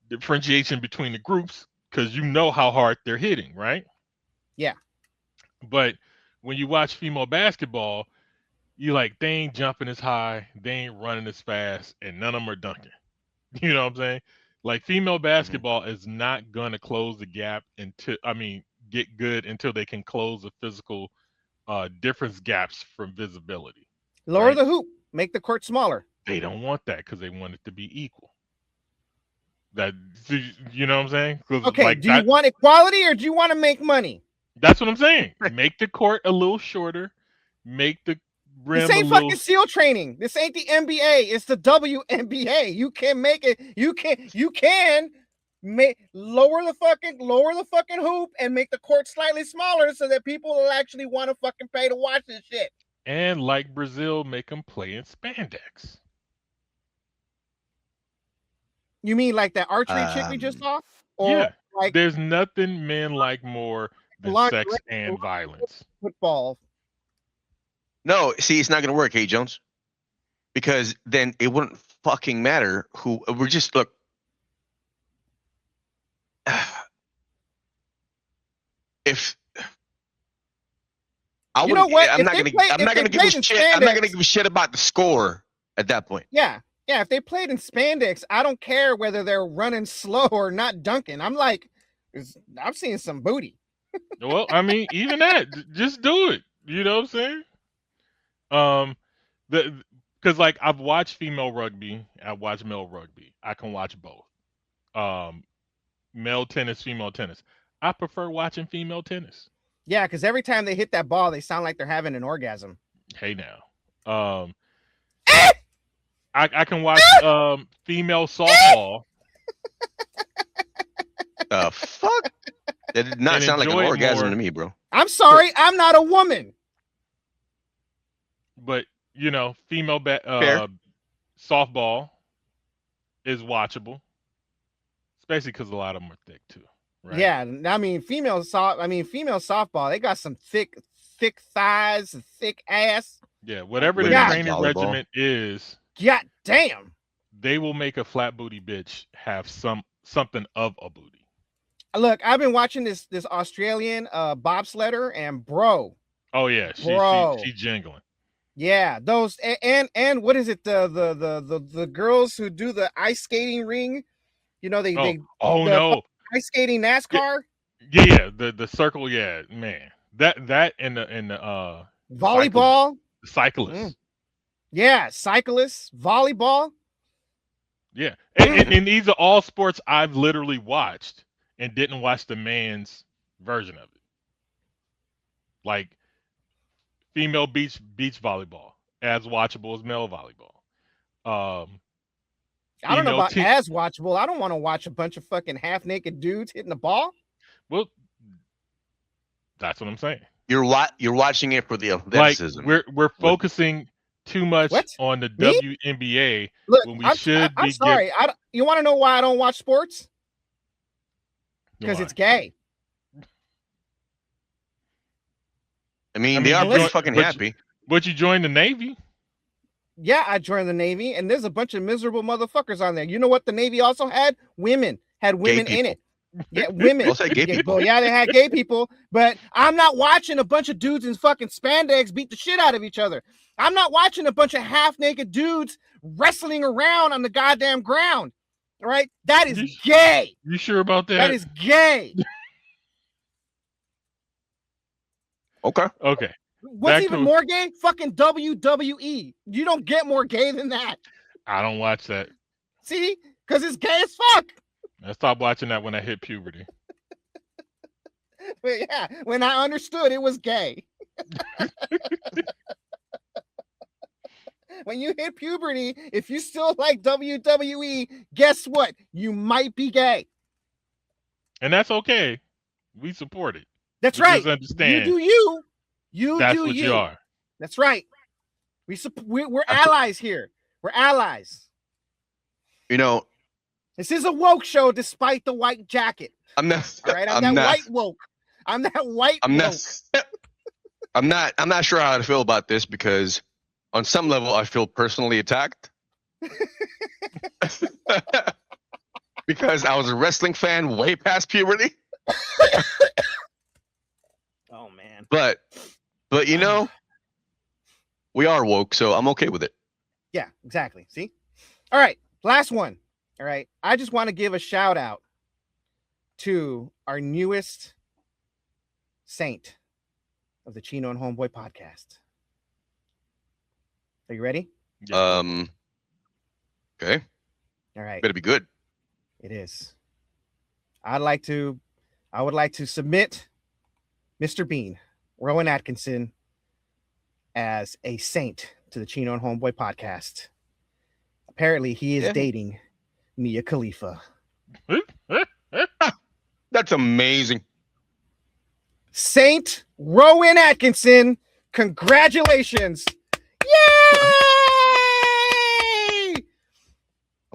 differentiation between the groups because you know how hard they're hitting, right? Yeah. But when you watch female basketball, you like they ain't jumping as high, they ain't running as fast, and none of them are dunking. You know what I'm saying? Like female basketball is not gonna close the gap until get good until they can close the physical difference gaps from visibility. Lower Right? the hoop, make the court smaller. They don't want that because they want it to be equal. That you know what I'm saying? 'Cause, Okay, like do you want equality or do you want to make money? that's what I'm saying. Make the court a little shorter, make the This rim a ain't little. fucking SEAL training. This ain't the NBA. It's the WNBA. You can make it. You can lower the fucking hoop and make the court slightly smaller so that people will actually want to fucking pay to watch this shit. And like Brazil, make them play in spandex. You mean like that archery chick we just saw? Or Yeah, like there's nothing men like more than sex and violence. football? no, see, it's not gonna work, hey Jones. Because then it wouldn't fucking matter who we're just look. If I You know would, what? I'm If not they gonna, play- I'm if not they gonna give a played in shit. I'm not gonna spandex- give a shit about the score at that point. Yeah. Yeah, if they played in spandex, I don't care whether they're running slow or not dunking. I'm like, I'm seeing some booty. Well, I mean, even that, just do it. You know what I'm saying? Um, because like I've watched female rugby, I watch male rugby. I can watch both. Male tennis, female tennis. I prefer watching female tennis. Yeah, because every time they hit that ball, they sound like they're having an orgasm. Hey now, I can watch female softball The fuck? That did not and sound like an enjoy it orgasm more. to me, bro. I'm sorry, I'm not a woman. But you know, female Fair. softball is watchable, especially because a lot of them are thick too. Right? Yeah, I mean female softball, they got some thick thighs, thick ass. Yeah, whatever their Women's training volleyball. regimen is, God damn. they will make a flat booty bitch have something of a booty. Look, I've been watching this Australian bobsledder, and bro, Oh yeah, Bro. she jingling. yeah, those and what is it? The girls who do the ice skating ring, they Oh the no, ice skating NASCAR, yeah, the circle, yeah, man, that and the volleyball, cyclists. yeah, cyclists, volleyball. Yeah, and these are all sports I've literally watched and didn't watch the man's version of it. Like female beach volleyball, as watchable as male volleyball. I don't know Female about teen- as watchable. I don't want to watch a bunch of fucking half naked dudes hitting the ball. Well, that's what I'm saying. You're watching it for the Like athleticism. we're focusing too much What? on the Me? WNBA Look, when we I'm should be sorry. You want to know why I don't watch sports? Because Why? it's gay. I mean, I they mean, are you pretty join- fucking but you- happy. But you joined the Navy. Yeah, I joined the Navy, and there's a bunch of miserable motherfuckers on there. You know what the Navy also had? Women. Had women in it. Yeah, women. I'll say gay people. Well, yeah, they had gay people, but I'm not watching a bunch of dudes in fucking spandex beat the shit out of each other. I'm not watching a bunch of half-naked dudes wrestling around on the goddamn ground. All right? That is gay. You sure about that? That is gay. Okay. Okay. What's Back even to- more gay? Fucking WWE. You don't get more gay than that. I don't watch that. See? Because it's gay as fuck. I stopped watching that when I hit puberty. But yeah, when I understood it was gay. When you hit puberty, if you still like WWE, guess what? You might be gay. And that's okay. We support it. That's We right. just understand You do you. You That's do what you are. That's right. We're allies here. We're allies. You know, This is a woke show despite the white jacket. I'm not. All right, I'm that white woke. I'm that white I'm woke. not. I'm not sure how to feel about this because, on some level, I feel personally attacked. Because I was a wrestling fan way past puberty. Oh man. But you know, we are woke, so I'm okay with it. Yeah, exactly. See? All right, last one. All right. I just want to give a shout out to our newest saint of the Chino and Homeboy podcast. Are you ready? Okay, All right. better be good. It is. I would like to submit Mr. Bean, Rowan Atkinson, as a saint to the Chino and Homeboy podcast. Apparently, he is dating Mia Khalifa. That's amazing. Saint Rowan Atkinson, congratulations. Yay!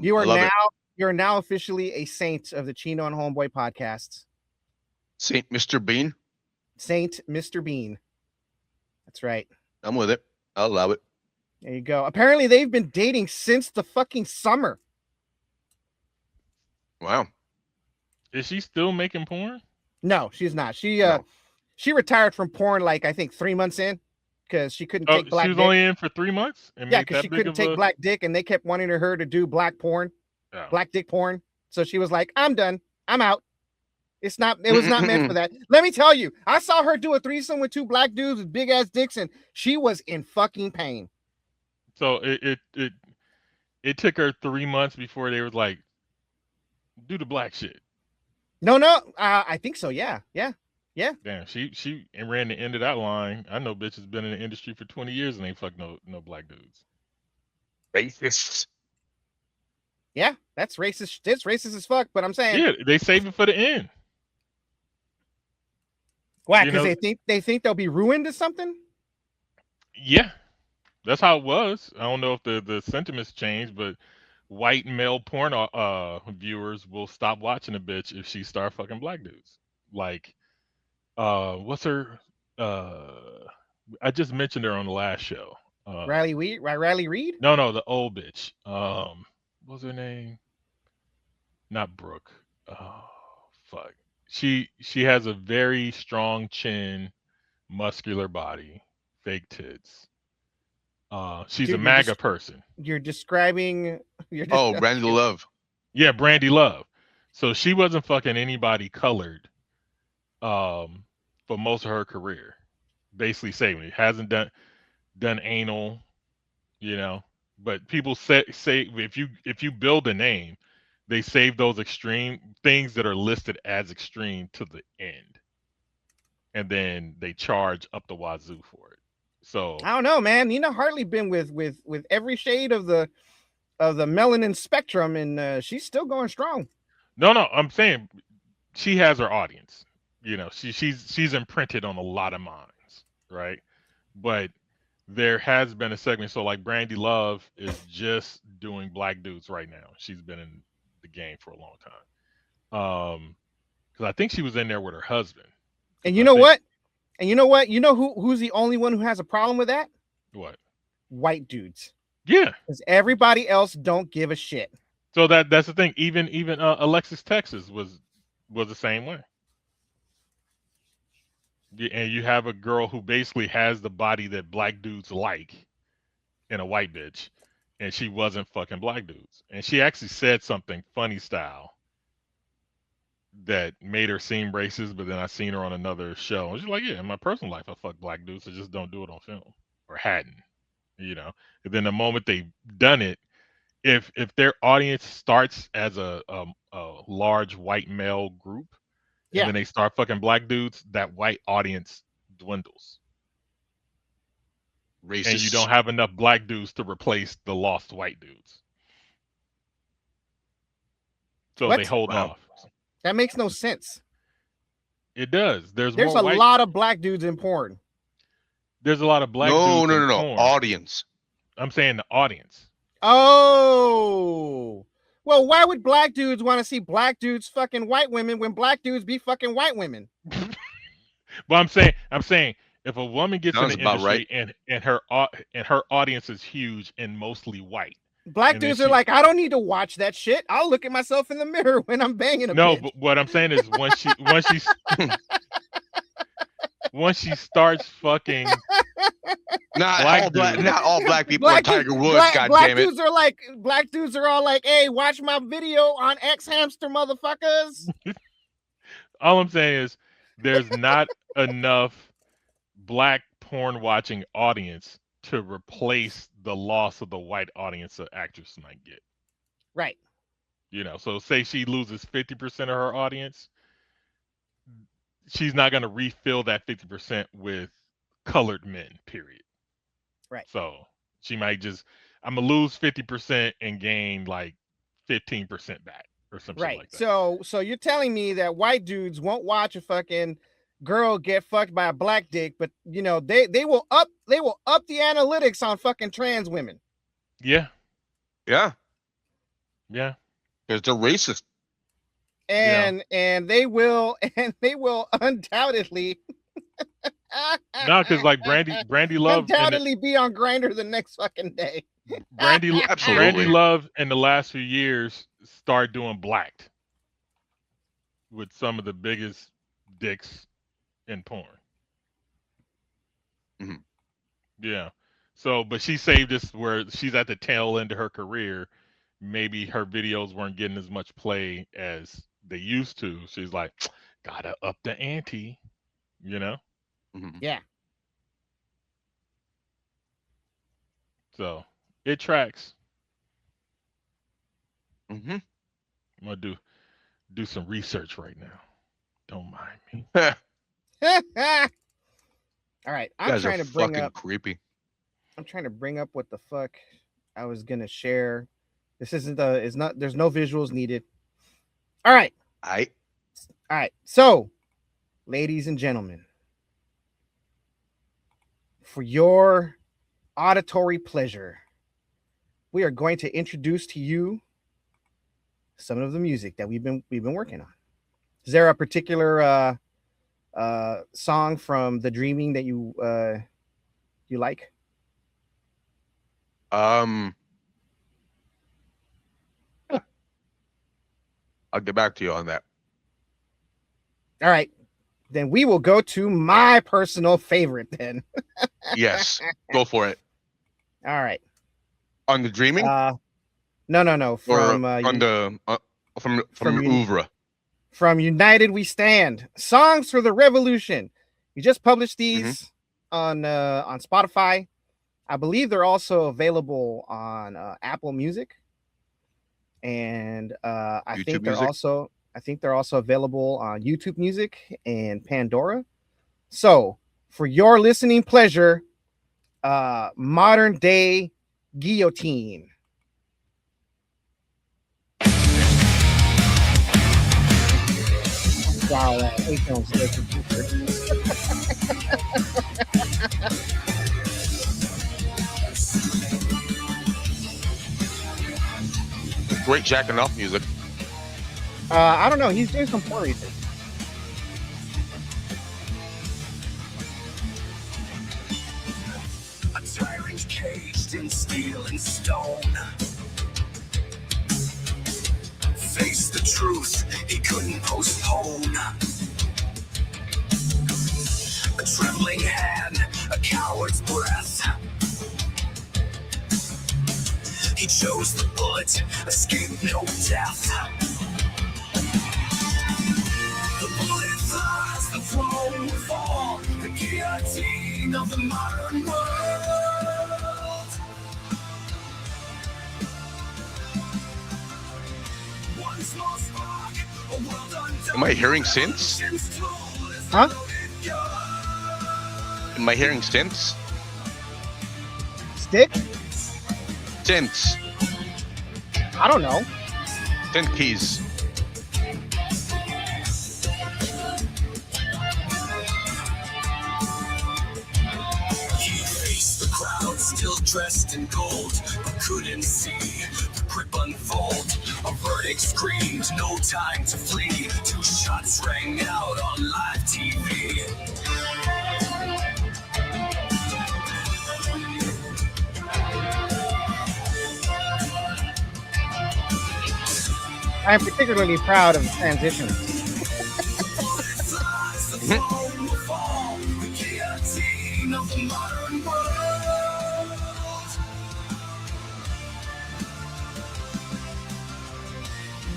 You are I love it. you're now officially a saint of the Chino and Homeboy podcast. Saint Mr. Bean. Saint Mr. Bean. That's right. I'm with it. I'll allow it. There you go. Apparently they've been dating since the fucking summer. Wow. Is she still making porn? No, she's not. She No. she retired from porn like I think 3 months in because she couldn't Oh, take black she was dick. only in for 3 months? And Yeah, made because that she big couldn't of take a- black dick and they kept wanting her to do black porn, Oh. black dick porn. So she was like, I'm done. I'm out. It was not meant for that. Let me tell you, I saw her do a threesome with 2 black dudes with big ass dicks, and she was in fucking pain. So it took her 3 months before they was like, do the black shit. No, I think so. Yeah. Damn, she ran the end of that line. I know bitches been in the industry for 20 years and ain't fuck no black dudes. Racist. Yeah, that's racist. It's racist as fuck. But I'm saying, Yeah, they save it for the end. why? you Because know- they think they'll be ruined or something. Yeah, that's how it was. I don't know if the sentiments changed, but white male porn viewers will stop watching a bitch if she start fucking black dudes. Like, what's her? I just mentioned her on the last show. Riley Reed. No, the old bitch. What's her name? Not Brooke. Oh, fuck. She has a very strong chin, muscular body, fake tits. She's Dude, a you're MAGA just- person. You're describing. Oh, Brandy Love. Yeah, Brandy Love. So she wasn't fucking anybody colored for most of her career. Basically saving it. Hasn't done anal, you know. But people say if you build a name, they save those extreme things that are listed as extreme to the end. And then they charge up the wazoo for it. So I don't know, man. Nina Hartley been with every shade of the melanin spectrum, and she's still going strong. No, I'm saying she has her audience. You know, she's imprinted on a lot of minds, right? But there has been a segment. So like Brandy Love is just doing black dudes right now. She's been in the game for a long time. Because I think she was in there with her husband. And you know what? And you know what? You know who's the only one who has a problem with that? What? White dudes. Yeah. Because everybody else don't give a shit. So that's the thing. Even Alexis Texas was the same way. And you have a girl who basically has the body that black dudes like in a white bitch, and she wasn't fucking black dudes. And she actually said something funny style that made her seem racist, but then I seen her on another show. And she's like, yeah, in my personal life, I fuck black dudes. I just don't do it on film or hadn't, you know? And then the moment they've done it, if their audience starts as a large white male group, and then they start fucking black dudes, that white audience dwindles. Racist. And you don't have enough black dudes to replace the lost white dudes. So they hold off. That makes no sense. It does. There's a lot of black dudes in porn. There's a lot of black dudes in porn. Audience. I'm saying the audience. Oh. Well, why would black dudes want to see black dudes fucking white women when black dudes be fucking white women? But I'm saying if a woman gets in the industry and her audience is huge and mostly white. Black dudes are like, I don't need to watch that shit. I'll look at myself in the mirror when I'm banging a bitch. But what I'm saying is once she starts fucking not all black people are Tiger Woods, goddammit. Black dudes are all like, hey, watch my video on X Hamster, motherfuckers. All I'm saying is there's not enough black porn watching audience to replace the loss of the white audience an actress might get. Right. You know, so say she loses 50% of her audience, she's not going to refill that 50% with colored men, period. Right. So she might I'm going to lose 50% and gain like 15% back or something like that. So you're telling me that white dudes won't watch a fucking girl get fucked by a black dick, but you know, they will up the analytics on fucking trans women. Yeah. Yeah. Yeah. Because they're racist. And they will undoubtedly no, because like Brandy Love undoubtedly be on Grindr the next fucking day. Brandy Love in the last few years started doing blacked with some of the biggest dicks in porn. Mm-hmm. Yeah. So, but she saved this where she's at the tail end of her career. Maybe her videos weren't getting as much play as they used to. She's like, gotta up the ante, you know? Mm-hmm. Yeah. So it tracks. Mm-hmm. I'm gonna do some research right now. Don't mind me. All right. I'm trying to bring up creepy. I'm trying to bring up what the fuck I was gonna share. This isn't there's no visuals needed. All right. All right. So, ladies and gentlemen, for your auditory pleasure, we are going to introduce to you some of the music that we've been working on. Is there a particular song from The Dreaming that you like? I'll get back to you on that. All right. Then we will go to my personal favorite then. Yes. Go for it. All right. On The Dreaming? No. From Oeuvre. From United We Stand. Songs for the Revolution. We just published these on Spotify. I believe they're also available on Apple Music. And I think they're also available on YouTube Music and Pandora. So for your listening pleasure, Modern Day Guillotine. swallow that. Please don't stick it. Great jacking off music. I don't know. He's doing some porn research. A tyrant caged in steel and stone. Face the truth he couldn't postpone. A trembling hand, a coward's breath. He chose the bullet, escaped no death. The bullet flies, the throne will fall. The guillotine of the modern world. One small spark, a world undone. Am I hearing synths? Huh? Am I hearing synths? Stick? Synths. I don't know. Synth keys. He faced the crowd, still dressed in gold, but couldn't see the grip unfold. A verdict screamed, no time to flee. 2 shots rang out on live TV. I'm particularly proud of the transition.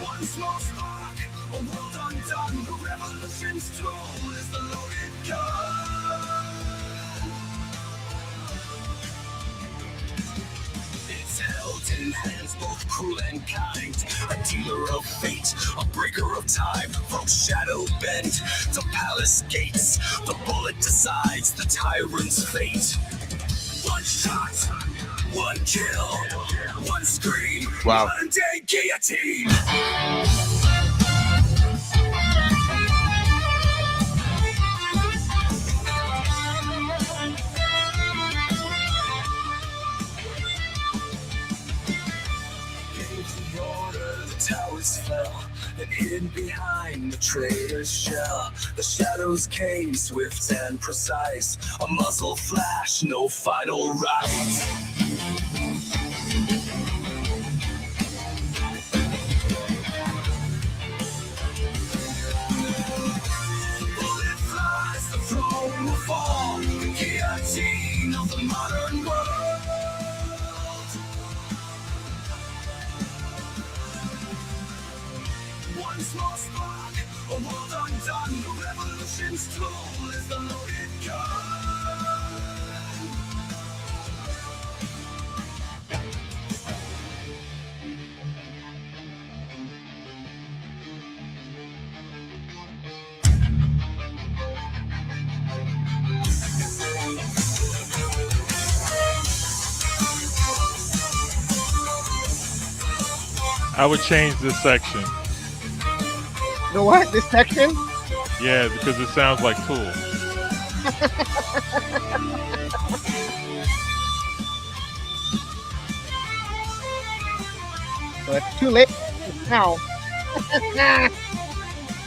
One small spark, a world undone. The revolution's tool is the loaded gun. It's held in hands both cruel and kind. A dealer of fate, a breaker of time. From shadow bend to palace gates, the bullet decides the tyrant's fate. One shot, one kill, one scream. Wow. Modern day guillotine. Towers fell and hid behind the traitor's shell. The shadows came swift and precise. A muzzle flash, no final right. Bullet flies, the throne will fall. The guillotine of the modern world. One small spark, a world undone. The revolution's tool is the loaded gun. I would change this section. The what? This section? Yeah, because it sounds like Tool. So it's too late now.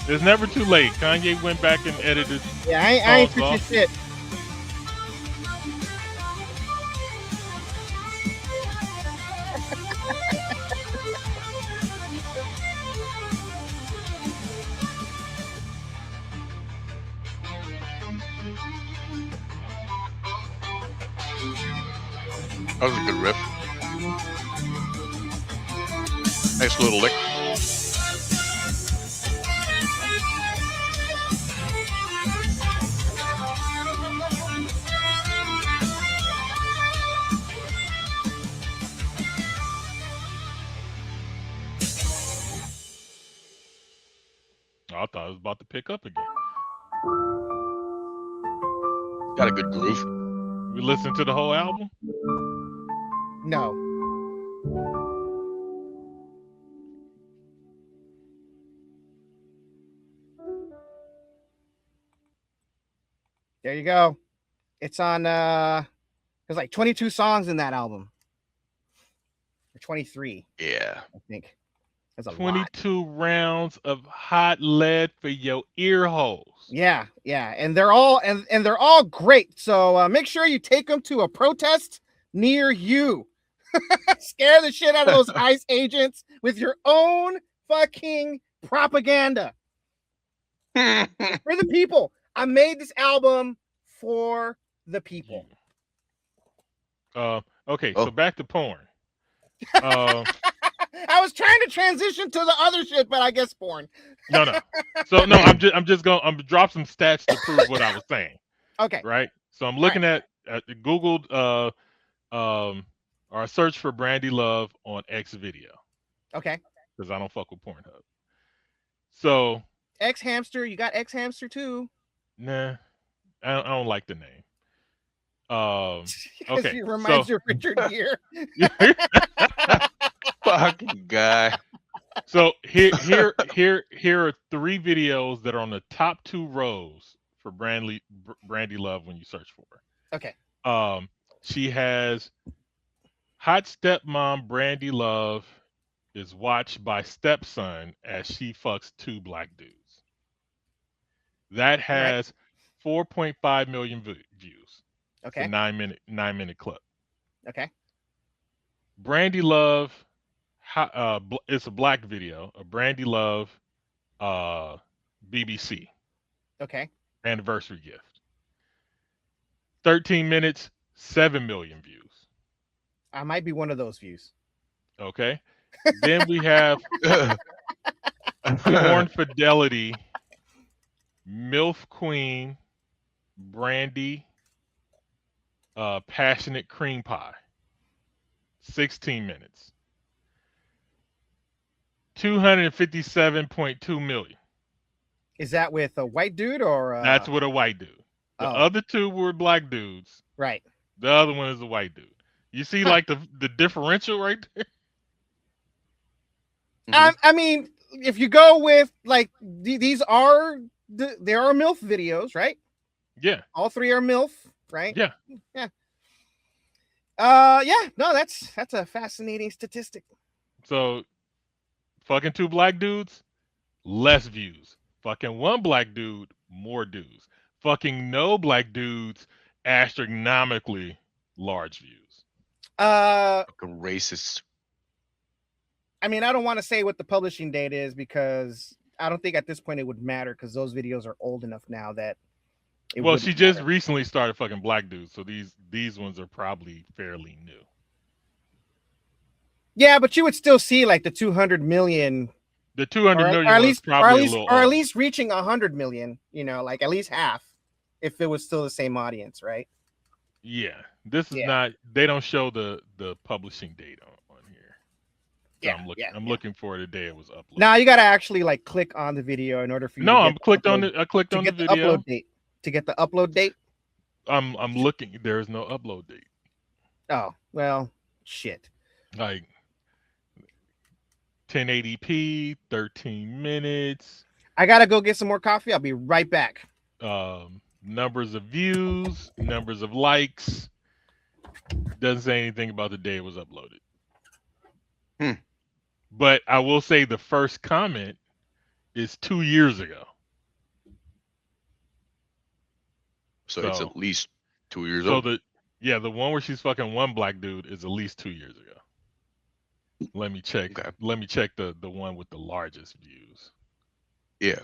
It's never too late. Kanye went back and edited. Yeah, I ain't songs switching shit. That was a good riff. Nice little lick. I thought it was about to pick up again. Got a good groove. We listened to the whole album? No. There you go. It's on. There's like 22 songs in that album. Or 23, Yeah. I think. That's a lot. 22 rounds of hot lead for your ear holes. Yeah, and they're all and they're all great. So make sure you take them to a protest near you. Scare the shit out of those ICE agents with your own fucking propaganda for the people. I made this album for the people. Okay, Oh. so back to porn. I was trying to transition to the other shit, but I guess porn. No. So no, I'm just gonna drop some stats to prove what I was saying. Okay. Right. So I'm looking at Googled or search for Brandy Love on X video Okay. because I don't fuck with Pornhub. So X Hamster, you got X Hamster too. nah, I don't like the name. Because Okay, it reminds you of Richard Gere. Fucking guy. So here are 3 videos that are on the top 2 rows for Brandy Love when you search for her. Okay. She has hot stepmom Brandy Love is watched by stepson as she fucks 2 black dudes. That has 4.5 million views. Okay. It's a 9-minute clip. Okay. Brandy Love, it's a black video. A Brandy Love, BBC Okay. anniversary gift. 13 minutes, 7 million views. I might be one of those views. Okay. Then we have Porn Fidelity, MILF Queen, Brandy, Passionate Cream Pie. 16 minutes. 257.2 million. Is that with a white dude or That's with a white dude. The other 2 were black dudes. right? The other one is a white dude. You see like the differential right there? I mean, if you go with like these are there are MILF videos, right? Yeah. All 3 are MILF, right? Yeah. Yeah. No, that's a fascinating statistic. So fucking 2 black dudes, less views. Fucking 1 black dude, more dudes. Fucking no black dudes, astronomically large views. Fucking racist. I mean, I don't want to say what the publishing date is because I don't think at this point it would matter because those videos are old enough now that Well, she just recently started fucking black dudes, so these ones are probably fairly new. Yeah, but you would still see like the 200 million. The 200 million or at was least, probably a little or at old. least reaching 100 million. You know, like at least half, if it was still the same audience, right? Yeah, this is Yeah. not. They don't show the publishing date on here. So Yeah, I'm looking for the day it was uploaded. Now you gotta actually like click on the video in order for you. No, to I get clicked the on upload- it. I clicked to on the get the video. upload date. To get the upload date. I'm looking. There is no upload date. Oh well, shit. Like 1080p, 13 minutes. I gotta go get some more coffee. I'll be right back. Numbers of views, numbers of likes. Doesn't say anything about the day it was uploaded. But I will say the first comment is 2 years ago. So it's at least 2 years old. So the one where she's fucking 1 black dude is at least 2 years ago. Let me check. Okay. Let me check the one with the largest views. Yeah.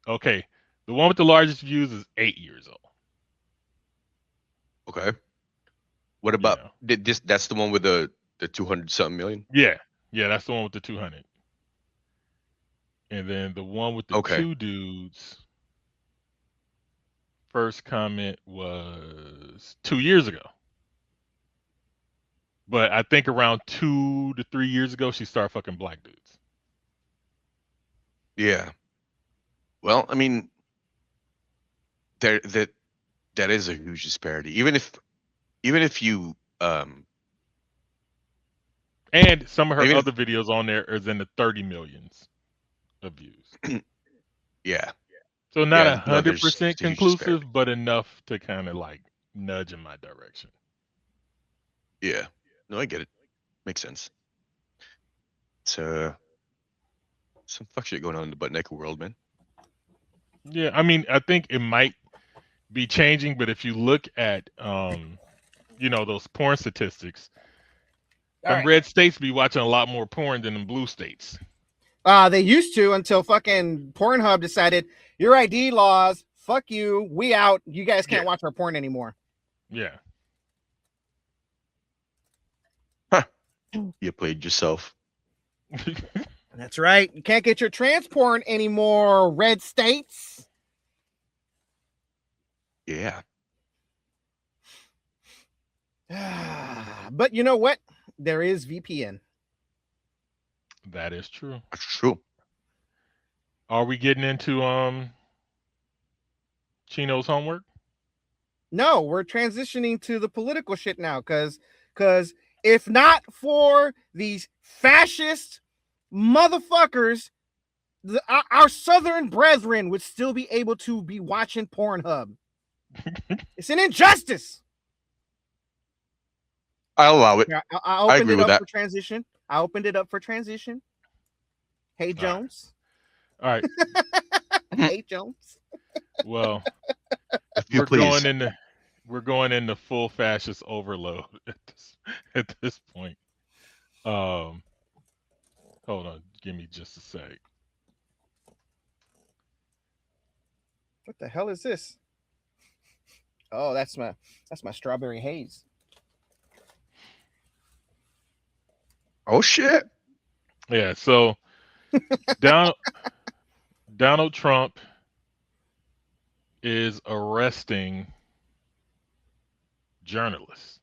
Okay. The one with the largest views is 8 years old. Okay. What about that's the one with the 200 something million? Yeah, that's the one with the 200. And then the one with the 2 dudes, first comment was 2 years ago. But I think around 2 to 3 years ago, she started fucking black dudes. Yeah. Well, I mean, that is a huge disparity. Even if you and some of her other videos on there is in the 30 millions of views. Yeah. So not Yeah, no, there's 100% a huge disparity. conclusive, but enough to kind of like nudge in my direction. Yeah. No, I get it. Makes sense. It's some fuck shit going on in the butt naked world, man. Yeah, I mean, I think it might be changing, but if you look at those porn statistics, All them right. red states be watching a lot more porn than them blue states. They used to until fucking Pornhub decided your ID laws. Fuck you. We out. You guys can't Yeah. watch our porn anymore. Yeah. You played yourself. That's right. You can't get your trans porn anymore, red states. Yeah. But you know what? There is VPN. That is true. That's true. Are we getting into Chino's homework? No, we're transitioning to the political shit now, because if not for these fascist motherfuckers, our southern brethren would still be able to be watching Pornhub. It's an injustice. I'll allow it. Yeah, I opened agree it with up that. for transition. I opened it up for transition. Hey, Jones. All right. Hey, Jones. Well, If you we're please. going into full fascist overload at this point. Hold on, give me just a sec. What the hell is this? Oh, that's my strawberry haze. Oh shit. Yeah, so Donald Trump is arresting journalists,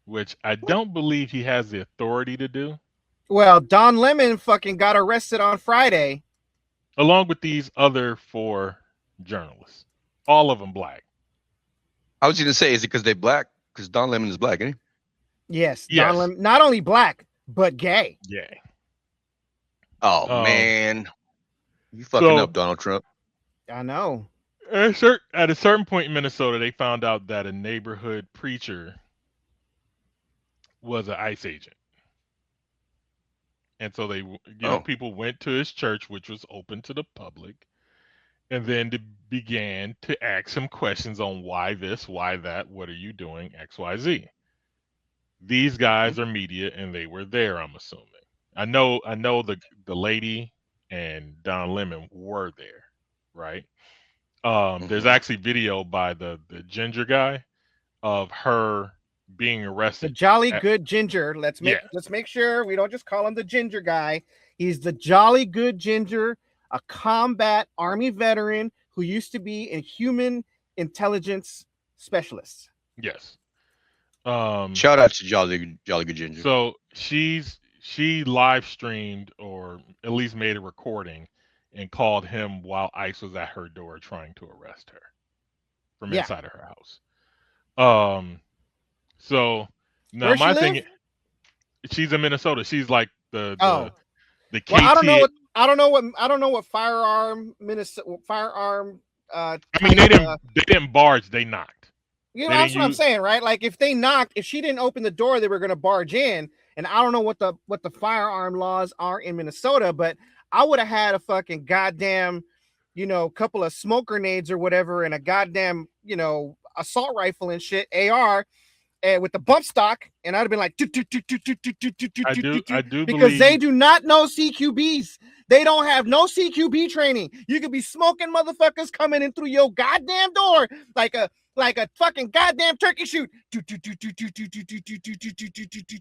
which I don't believe he has the authority to do, Well, Don Lemon fucking got arrested on Friday. along with these other 4 journalists, all of them black. I was gonna say, is it because they black? Because Don Lemon is black, ain't he? Yes, Yes. Don Lemon, not only black but gay. Yeah. Oh man. You fucking so- up, Donald Trump. I know. At a certain point in Minnesota, they found out that a neighborhood preacher was an ICE agent. And so people went to his church, which was open to the public, and then began to ask him questions on why this, why that, what are you doing, X, Y, Z. These guys are media, and they were there, I'm assuming. I know the lady and Don Lemon were there, right? There's actually video by the ginger guy of her being The arrested. jolly good ginger. Let's make sure we don't just call him the ginger guy. He's the jolly good ginger, a combat army veteran who used to be a human intelligence specialist. Yes. Shout out to Jolly Good Ginger. So she live streamed, or at least made a recording, and called him while ICE was at her door trying to arrest her from inside of her house. So now Where's my she thing, live? she's in Minnesota. She's like the KT. Well, I don't know what firearm Minnesota firearm. I mean, they didn't barge. They knocked. You know, They that's didn't what I'm use- saying, right? Like if they knocked, if she didn't open the door, they were going to barge in. And I don't know what the firearm laws are in Minnesota, but I would have had a fucking goddamn, couple of smoke grenades or whatever, and a goddamn, assault rifle and shit, AR, and with the bump stock, and I'd have been like, I do because believe they do not know CQBs. They don't have no CQB training. You could be smoking motherfuckers coming in through your goddamn door like a fucking goddamn turkey shoot.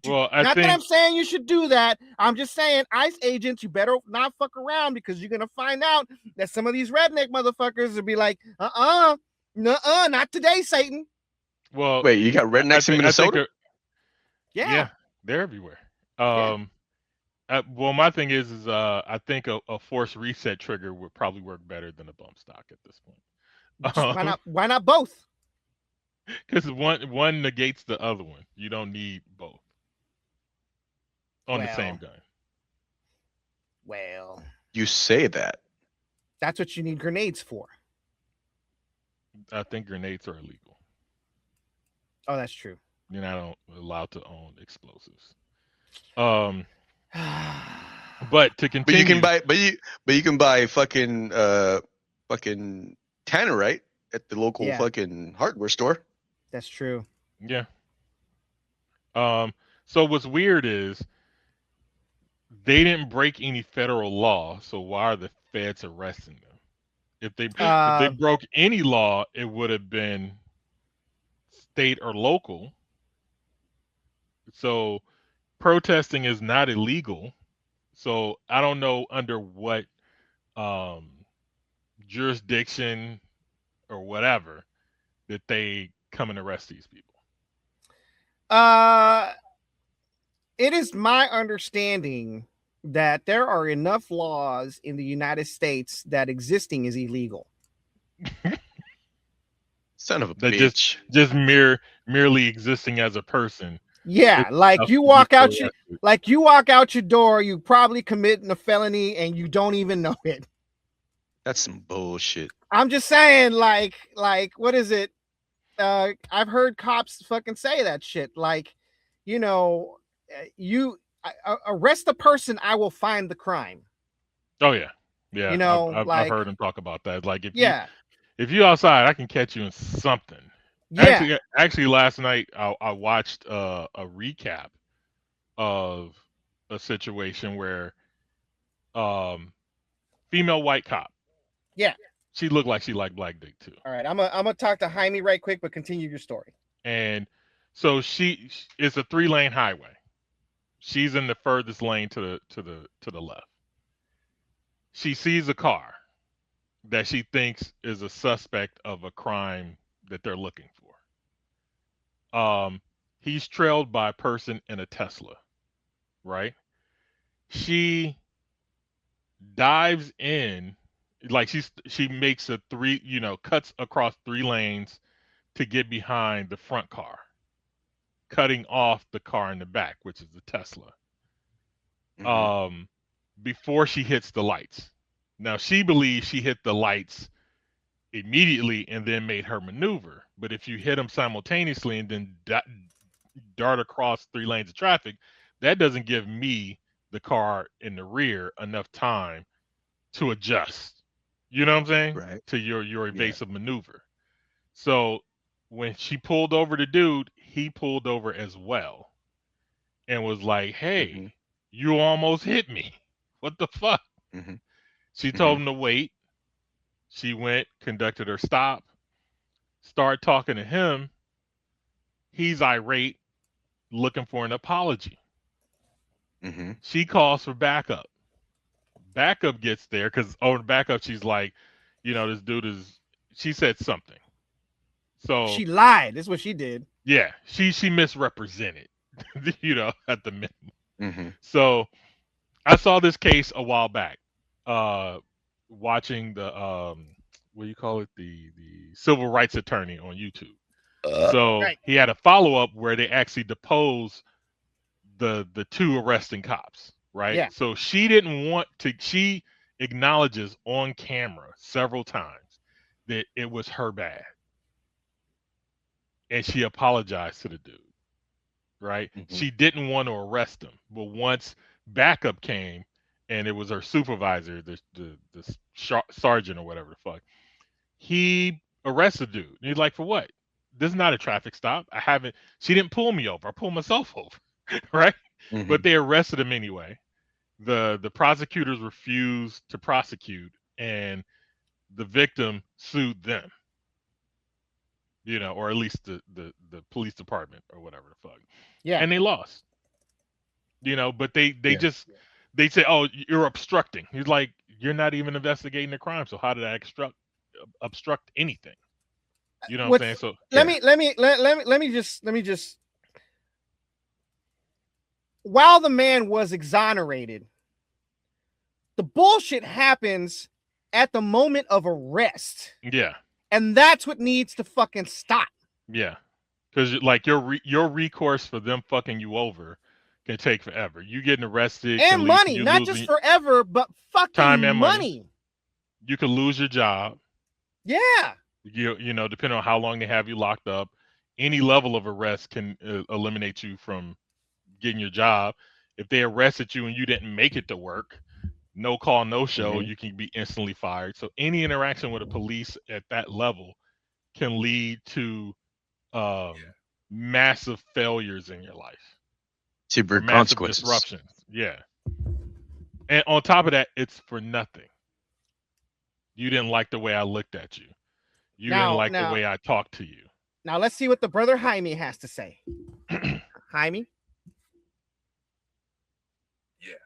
Well, Not that I'm saying you should do that. I'm just saying, ICE agents, you better not fuck around, because you're gonna find out that some of these redneck motherfuckers will be like, not today, Satan. Well, Wait, you got rednecks in Minnesota? Yeah. They're everywhere. Yeah. Well, my thing is I think a force reset trigger would probably work better than a bump stock at this point. Why not both? Because one negates the other one. You don't need both on the same gun. Well, You say that. That's what you need grenades for. I think grenades are illegal. Oh, that's true. You're not allowed to own explosives. But to But you can continue, buy, but you can buy fucking tannerite at the local Yeah. fucking hardware store. That's true. yeah. So what's weird is they didn't break any federal law, so why are the feds arresting them? If they broke any law, it would have been state or local. So protesting is not illegal. So I don't know under what jurisdiction or whatever that they come and arrest these people. It is my understanding that there are enough laws in the United States that existing is illegal. Son of a That bitch. just merely existing as a person. Yeah, It's like enough you to walk be out arrested. you walk out your door, you probably committing a felony and you don't even know it. That's some bullshit. I'm just saying, like what is it? I've heard cops fucking say that shit. Like, you know, arrest the person, I will find the crime. Oh yeah, yeah. You know, I've heard him talk about that. Like if you you outside, I can catch you in something. Yeah. Actually, last night I watched a recap of a situation where female white cop. Yeah. She looked like she liked black dick too. All right, I'm gonna talk to Jaime right quick, but continue your story. And so it's a 3-lane highway. She's in the furthest lane to the left. She sees a car that she thinks is a suspect of a crime that they're looking for. He's trailed by a person in a Tesla, right? She dives in, like she makes a cuts across 3 lanes to get behind the front car, cutting off the car in the back, which is the Tesla. Mhm. Before she hits the lights. Now she believes she hit the lights immediately and then made her maneuver. But if you hit them simultaneously and then dart across 3 lanes of traffic, that doesn't give me, the car in the rear, enough time to adjust. You know what I'm saying? Right. To your evasive maneuver. So when she pulled over the dude, he pulled over as well and was like, "Hey, Mhm. you almost hit me. What the fuck?" Mhm. She told him to wait. She went, conducted her stop, started talking to him. He's irate, looking for an apology. Mhm. She calls for backup. Backup gets there because over backup, she's like, this dude is. She said something. So She lied. This is what she did. yeah, she misrepresented. At the minimum. Mhm. So I saw this case a while back. Watching the what do you call it, the civil rights attorney on YouTube. So Right. he had a follow-up where they actually deposed the 2 arresting cops, right? Yeah. So she didn't want to. She acknowledges on camera several times that it was her bad, and she apologized to the dude, right? Mhm. She didn't want to arrest him, but once backup came and it was her supervisor, the sergeant or whatever the fuck, he arrested the dude. And he's like, "For what? This is not a traffic stop. She didn't pull me over. I pulled myself over." Right? Mhm. But they arrested him anyway. The prosecutors refused to prosecute, and the victim sued them. Or at least the police department or whatever the fuck. Yeah. And they lost. But they they say, "Oh, you're obstructing." He's like, "You're not even investigating the crime, so how did I obstruct anything?" You know what I'm saying? So let me just while the man was exonerated, the bullshit happens at the moment of arrest. yeah. And that's what needs to fucking stop. Yeah. Because like your recourse for them fucking you over can take forever. You getting arrested And can lead to money, you not losing just forever, but fucking time and money. You could lose your job. Yeah. You know, depending on how long they have you locked up, any level of arrest can eliminate you from getting your job. If they arrested you and you didn't make it to work, no call, no show, you can be instantly fired. So any interaction with the police at that level can lead to massive failures in your life. Severe Massive consequences. disruptions. Yeah. And on top of that, it's for nothing. You didn't like the way I looked at you. You didn't like the way I talked to you. Now let's see what the brother Jaime has to say. Jaime? Yeah.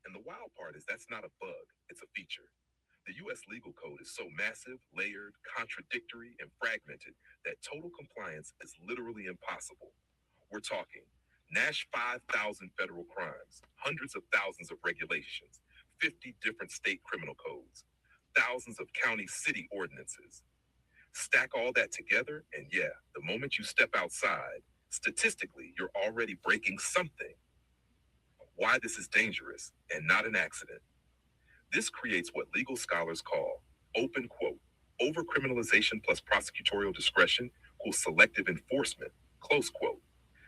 And the wild part is that's not a bug, it's a feature. The U.S. legal code is so massive, layered, contradictory, and fragmented that total compliance is literally impossible. We're talking Nash 5,000 federal crimes, hundreds of thousands of regulations, 50 different state criminal codes, thousands of county city ordinances. Stack all that together, and yeah, the moment you step outside, statistically, you're already breaking something. Why this is dangerous and not an accident. This creates what legal scholars call, open quote, overcriminalization plus prosecutorial discretion equals selective enforcement, close quote.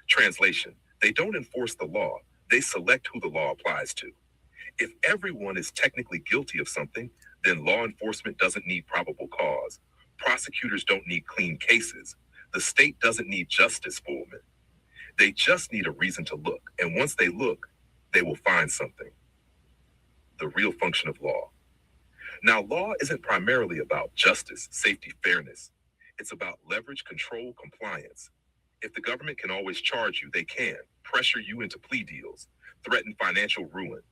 Translation, they don't enforce the law, they select who the law applies to. If everyone is technically guilty of something, then law enforcement doesn't need probable cause. Prosecutors don't need clean cases. The state doesn't need justice Foreman. They just need a reason to look, and once they look, they will find something. The real function of law. Now, law isn't primarily about justice, safety, fairness. It's about leverage, control, compliance. If the government can always charge you, they can pressure you into plea deals, threaten financial ruin,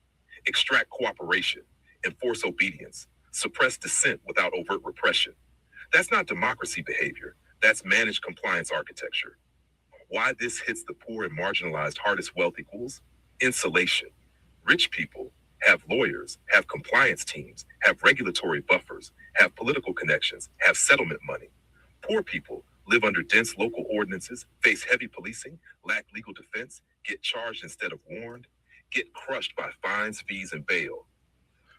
extract cooperation, enforce obedience, suppress dissent without overt repression. That's not democracy behavior. That's managed compliance architecture. Why this hits the poor and marginalized hardest wealth equals insulation. Rich people have lawyers, have compliance teams, have regulatory buffers, have political connections, have settlement money. Poor people live under dense local ordinances, face heavy policing, lack legal defense, get charged instead of warned, get crushed by fines, fees, and bail.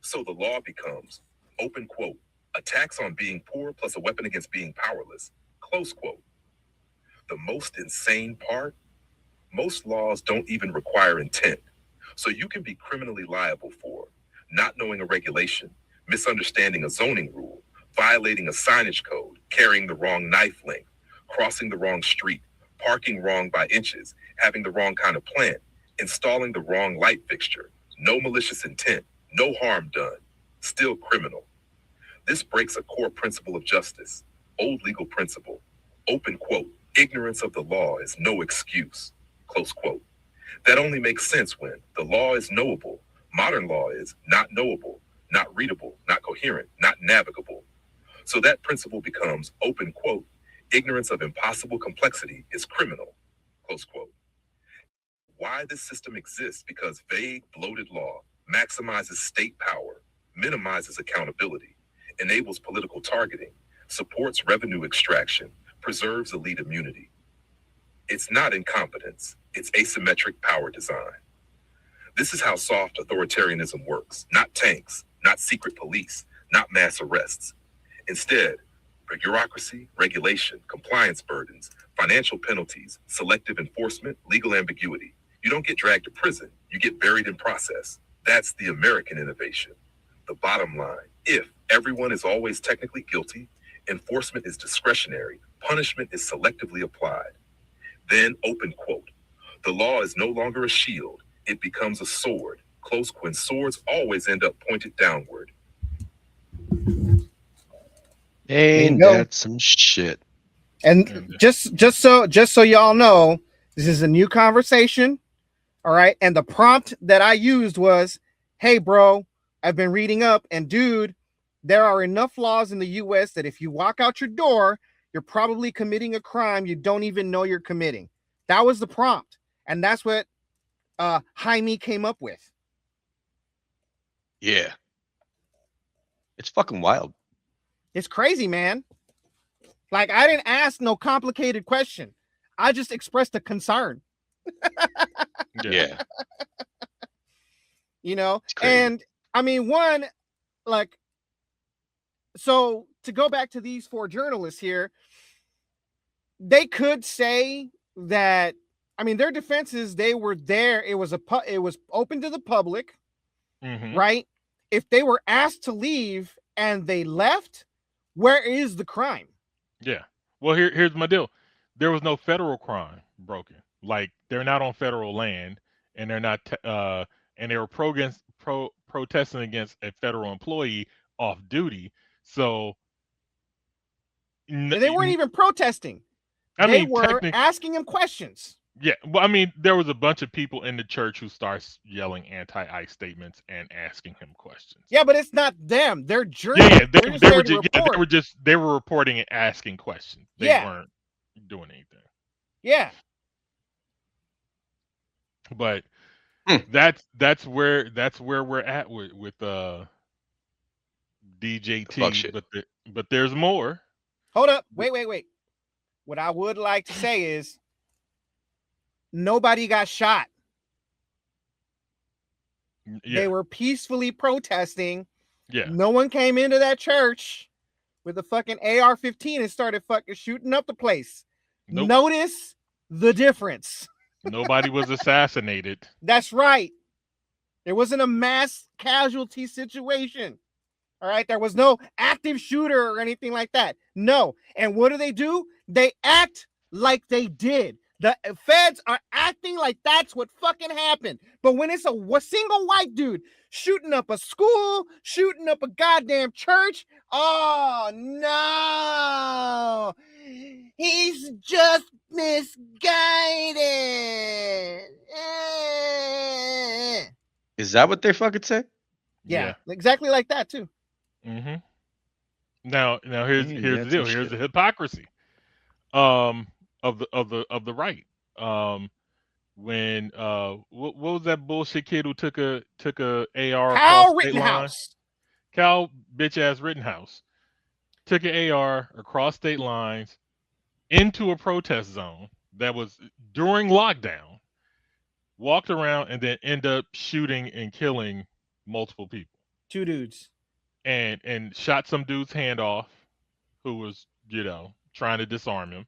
So the law becomes, open quote, a tax on being poor plus a weapon against being powerless, close quote. The most insane part, most laws don't even require intent. So you can be criminally liable for not knowing a regulation, misunderstanding a zoning rule, violating a signage code, carrying the wrong knife length, crossing the wrong street, parking wrong by inches, having the wrong kind of plant, installing the wrong light fixture, no malicious intent, no harm done, still criminal. This breaks a core principle of justice, old legal principle, open quote, ignorance of the law is no excuse, close quote. That only makes sense when the law is knowable. Modern law is not knowable, not readable, not coherent, not navigable. So that principle becomes, open quote, ignorance of impossible complexity is criminal, close quote. Why this system exists? Because vague, bloated law maximizes state power, minimizes accountability, enables political targeting, supports revenue extraction, preserves elite immunity. It's not incompetence, it's asymmetric power design. This is how soft authoritarianism works. Not tanks, not secret police, not mass arrests. Instead, bureaucracy, regulation, compliance burdens, financial penalties, selective enforcement, legal ambiguity. You don't get dragged to prison, you get buried in process. That's the American innovation. The bottom line, if everyone is always technically guilty, enforcement is discretionary, punishment is selectively applied, then open quote, the law is no longer a shield, it becomes a sword, close quote. Swords always end up pointed downward. Ain't that some shit? And just so y'all know, this is a new conversation. All right. And the prompt that I used was, hey, bro, I've been reading up, and dude, there are enough laws in the US that if you walk out your door, you're probably committing a crime you don't even know you're committing. That was the prompt. And that's what Jaime came up with. Yeah. It's fucking wild. It's crazy, man. Like, I didn't ask no complicated question. I just expressed a concern. Yeah. You know, It's crazy. and I mean, one, like, So to go back to these 4 journalists here, they could say that, I mean, their defense is they were there. It was open to the public, right? If they were asked to leave and they left, where is the crime? Yeah. Well, here's my deal. There was no federal crime broken. Like, they're not on federal land, and they're not and they were protesting against a federal employee off duty. So And they weren't even protesting. They were asking him questions. Yeah, well, I mean, there was a bunch of people in the church who starts yelling anti-ICE statements and asking him questions. Yeah, but it's not them. They're journalists. They were reporting and asking questions. They weren't doing anything. Yeah. But that's where we're at with DJT. But there's more. Hold up. Wait. What I would like to say is nobody got shot. They were peacefully protesting. Yeah. No one came into that church with a fucking AR-15 and started fucking shooting up the place. Nope. Notice the difference. Nobody was assassinated. That's right. There wasn't a mass casualty situation. All right. There was no active shooter or anything like that. No. And what do? They act like they did. The feds are acting like that's what fucking happened. But when it's a single white dude shooting up a school, shooting up a goddamn church, oh no, he's just misguided. Is that what they fucking say? Yeah, exactly like that too. Mm-hmm. Now here's the deal. Here's the hypocrisy of the right. When what was that bullshit kid who took a AR? Kyle Rittenhouse. Kyle bitch ass Rittenhouse took an AR across state lines into a protest zone that was during lockdown, walked around, and then end up shooting and killing multiple people. 2 dudes. And shot some dude's hand off who was, trying to disarm him.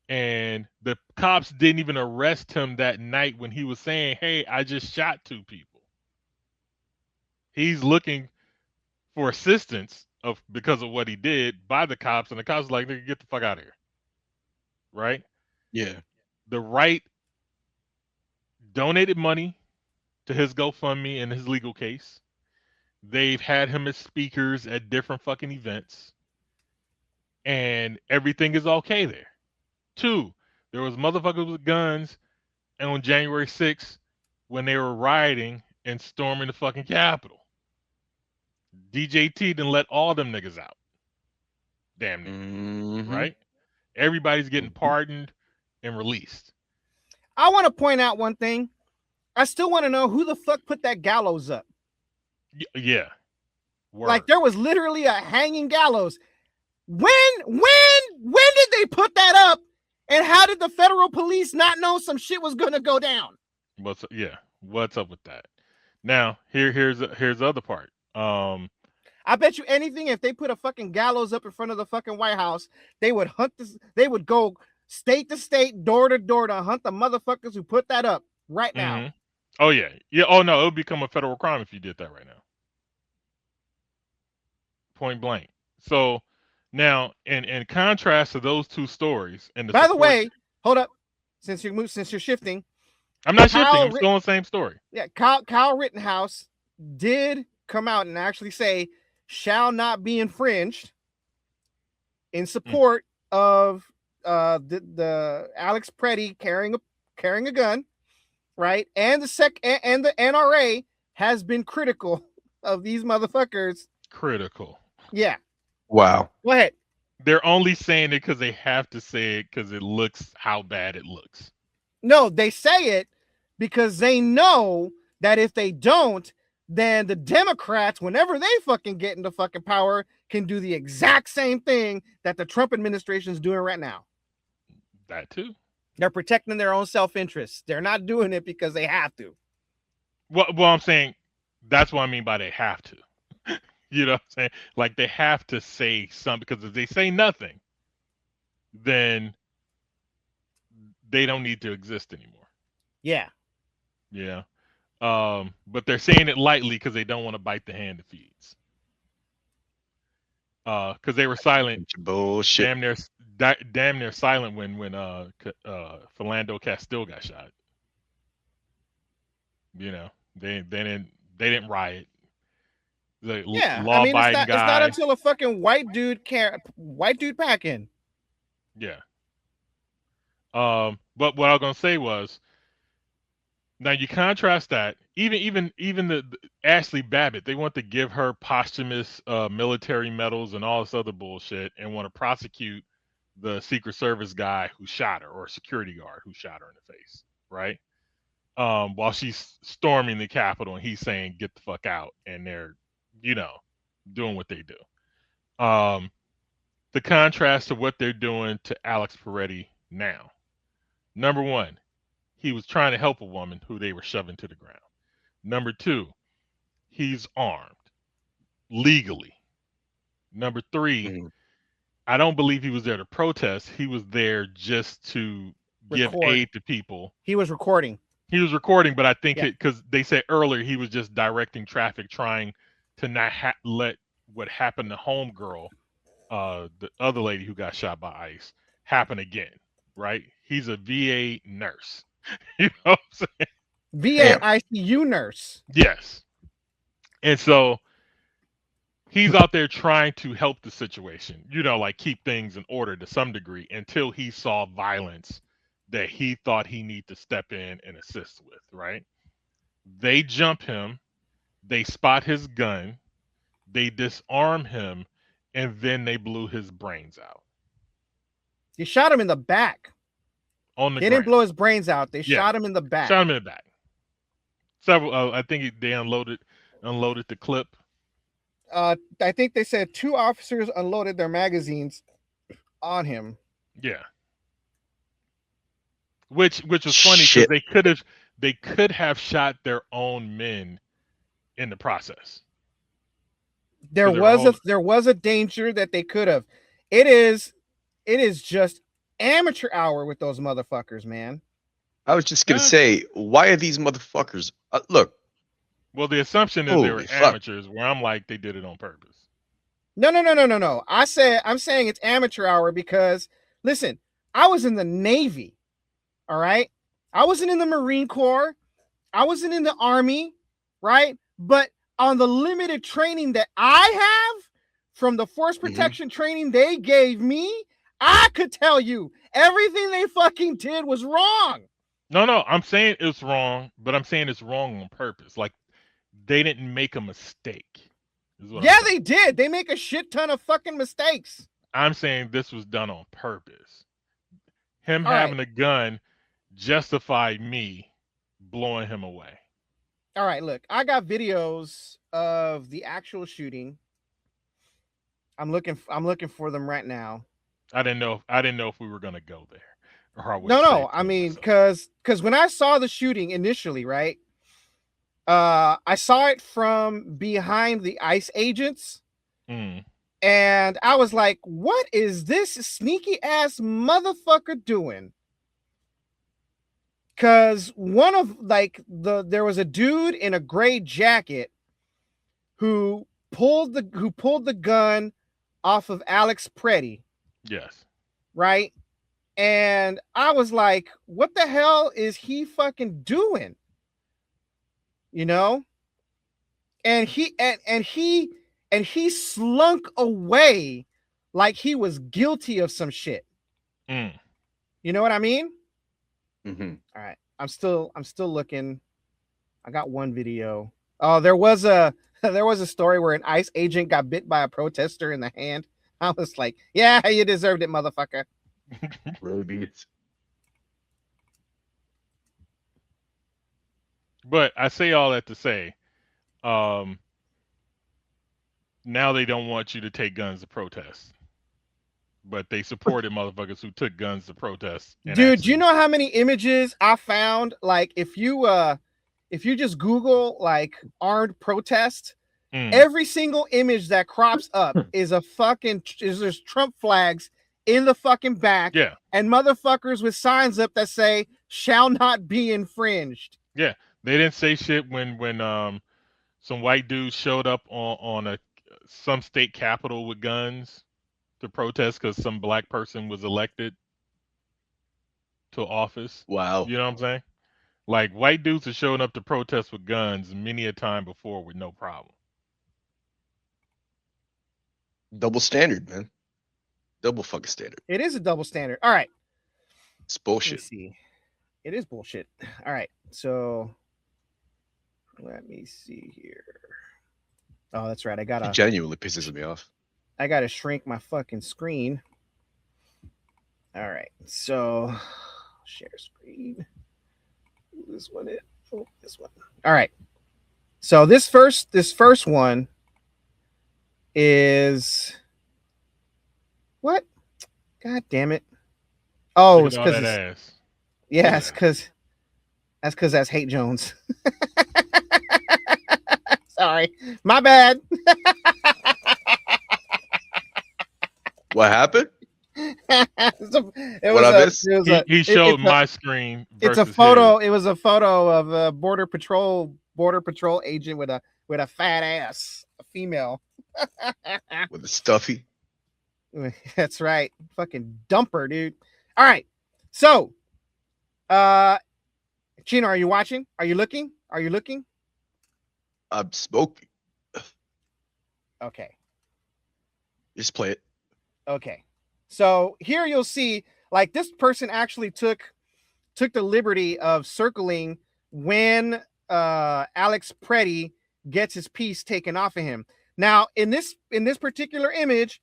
And the cops didn't even arrest him that night when he was saying, hey, I just shot 2 people. He's looking for assistance because of what he did by the cops, and the cops are like, nigga, get the fuck out of here. Right? Yeah. The right donated money to his GoFundMe and his legal case. They've had him as speakers at different fucking events. And everything is okay there. 2, there was motherfuckers with guns and on January 6th when they were rioting and storming the fucking Capitol. DJT didn't let all them niggas out. Damn near. Mm-hmm. Right? Everybody's getting pardoned and released. I want to point out one thing. I still want to know who the fuck put that gallows up. Yeah. Word. Like there was literally a hanging gallows. When did they put that up? And how did the federal police not know some shit was gonna go down? What's up with that? Now, here's the other part. I bet you anything if they put a fucking gallows up in front of the fucking White House, they would they would go state to state, door to door to hunt the motherfuckers who put that up right now. Mm-hmm. Oh yeah. Oh no, it would become a federal crime if you did that right now. Point blank. So now, in contrast to those 2 stories, and by the way, hold up, since you're shifting, I'm not shifting. I'm still on the same story. Yeah, Kyle Rittenhouse did come out and actually say, "Shall not be infringed," in support of the Alex Preddy carrying a gun, right? And the NRA has been critical of these motherfuckers. Critical. Yeah. Wow. Go ahead. They're only saying it because they have to say it because it looks how bad it looks. No, they say it because they know that if they don't, then the Democrats, whenever they fucking get into fucking power, can do the exact same thing that the Trump administration is doing right now. That too. They're protecting their own self-interest. They're not doing it because they have to. Well, I'm saying that's what I mean by they have to. You know what I'm saying? Like they have to say something, because if they say nothing, then they don't need to exist anymore. Yeah. Yeah. But they're saying it lightly because they don't want to bite the hand that feeds. Because they were silent, Bullshit. damn near silent when Philando Castile got shot. You know, they didn't riot. The Yeah. I mean, law-abiding it's not guy. until a fucking white dude pack in. Yeah. But what I was gonna say was, now you contrast that, even the Ashley Babbitt, they want to give her posthumous military medals and all this other bullshit, and want to prosecute the Secret Service guy who shot her, or security guard who shot her in the face, right? While she's storming the Capitol and he's saying get the fuck out, and they're, you know, doing what they do. The contrast to what they're doing to Alex Peretti now. Number one, he was trying to help a woman who they were shoving to the ground. Number two, he's armed legally. Number three, I don't believe he was there to protest. He was there just to give aid to people. He was recording. He was recording, but I think because they said earlier he was just directing traffic, trying to not let what happened to Homegirl, the other lady who got shot by ICE, happen again. Right? He's a VA nurse. You know what I'm saying? VA ICU nurse. Yes. And so he's out there trying to help the situation, you know, like keep things in order to some degree, until he saw violence that he thought he needed to step in and assist with, right? They jump him, they spot his gun, they disarm him, and then they blew his brains out. They shot him in the back. On the They didn't blow his brains out. They shot him in the back. Shot him in the back. Several, I think they unloaded the clip. I think they said 2 officers unloaded their magazines on him. Yeah. Which was funny, because they could have shot their own men in the process. There was a danger that they could have. It is just amateur hour with those motherfuckers, man. I was just gonna say, why are these motherfuckers? Look. Well, the assumption is they were amateurs, where I'm like, they did it on purpose. No. I'm saying it's amateur hour because, listen, I was in the Navy. All right. I wasn't in the Marine Corps. I wasn't in the Army. Right. But on the limited training that I have from the force protection training they gave me, I could tell you everything they fucking did was wrong. No, I'm saying it's wrong, but I'm saying it's wrong on purpose. Like, they didn't make a mistake. Yeah, they did. They make a shit ton of fucking mistakes. I'm saying this was done on purpose. Him having a gun justified me blowing him away. All right, look, I got videos of the actual shooting. I'm looking for them right now. I didn't know if we were gonna go there. No. I mean, because when I saw the shooting initially, right? I saw it from behind the ICE agents. And I was like, what is this sneaky ass motherfucker doing? Because there was a dude in a gray jacket who pulled the gun off of Alex Peretti. Yes. Right? And I was like, what the hell is he fucking doing? You know? And he slunk away like he was guilty of some shit. You know what I mean? Mm-hmm. All right. I'm still looking. I got one video. Oh, there was a story where an ICE agent got bit by a protester in the hand. I was like, yeah, you deserved it, motherfucker. But I say all that to say, now they don't want you to take guns to protest, but they supported motherfuckers who took guns to protest. Dude, you know how many images I found? Like, if you just Google like armed protest, Every single image that crops up is there's Trump flags in the fucking back. Yeah. And motherfuckers with signs up that say shall not be infringed. Yeah. They didn't say shit when some white dudes showed up on some state capitol with guns to protest because some black person was elected to office. Wow. You know what I'm saying? Like, white dudes are showing up to protest with guns many a time before with no problem. Double standard, man. Double fucking standard. It is a double standard. All right. It's bullshit. Let's see. It is bullshit. All right. So let me see here. Oh, that's right. It genuinely pisses me off. I gotta shrink my fucking screen. All right. So share screen. This one is this one. All right. So this first one is what? God damn it. Oh, it's because ass. Yeah, it's because that's Hate Jones. Sorry, my bad. What happened? He showed my screen. It's a photo. It was a photo of a border patrol agent with a fat ass, a female. With a stuffy. That's right. Fucking dumper, dude. All right. So, Chino, are you watching? Are you looking? I'm smoking. Okay. Just play it. Okay. So here you'll see, like, this person actually took the liberty of circling when Alex Preddy gets his piece taken off of him. Now, in this particular image,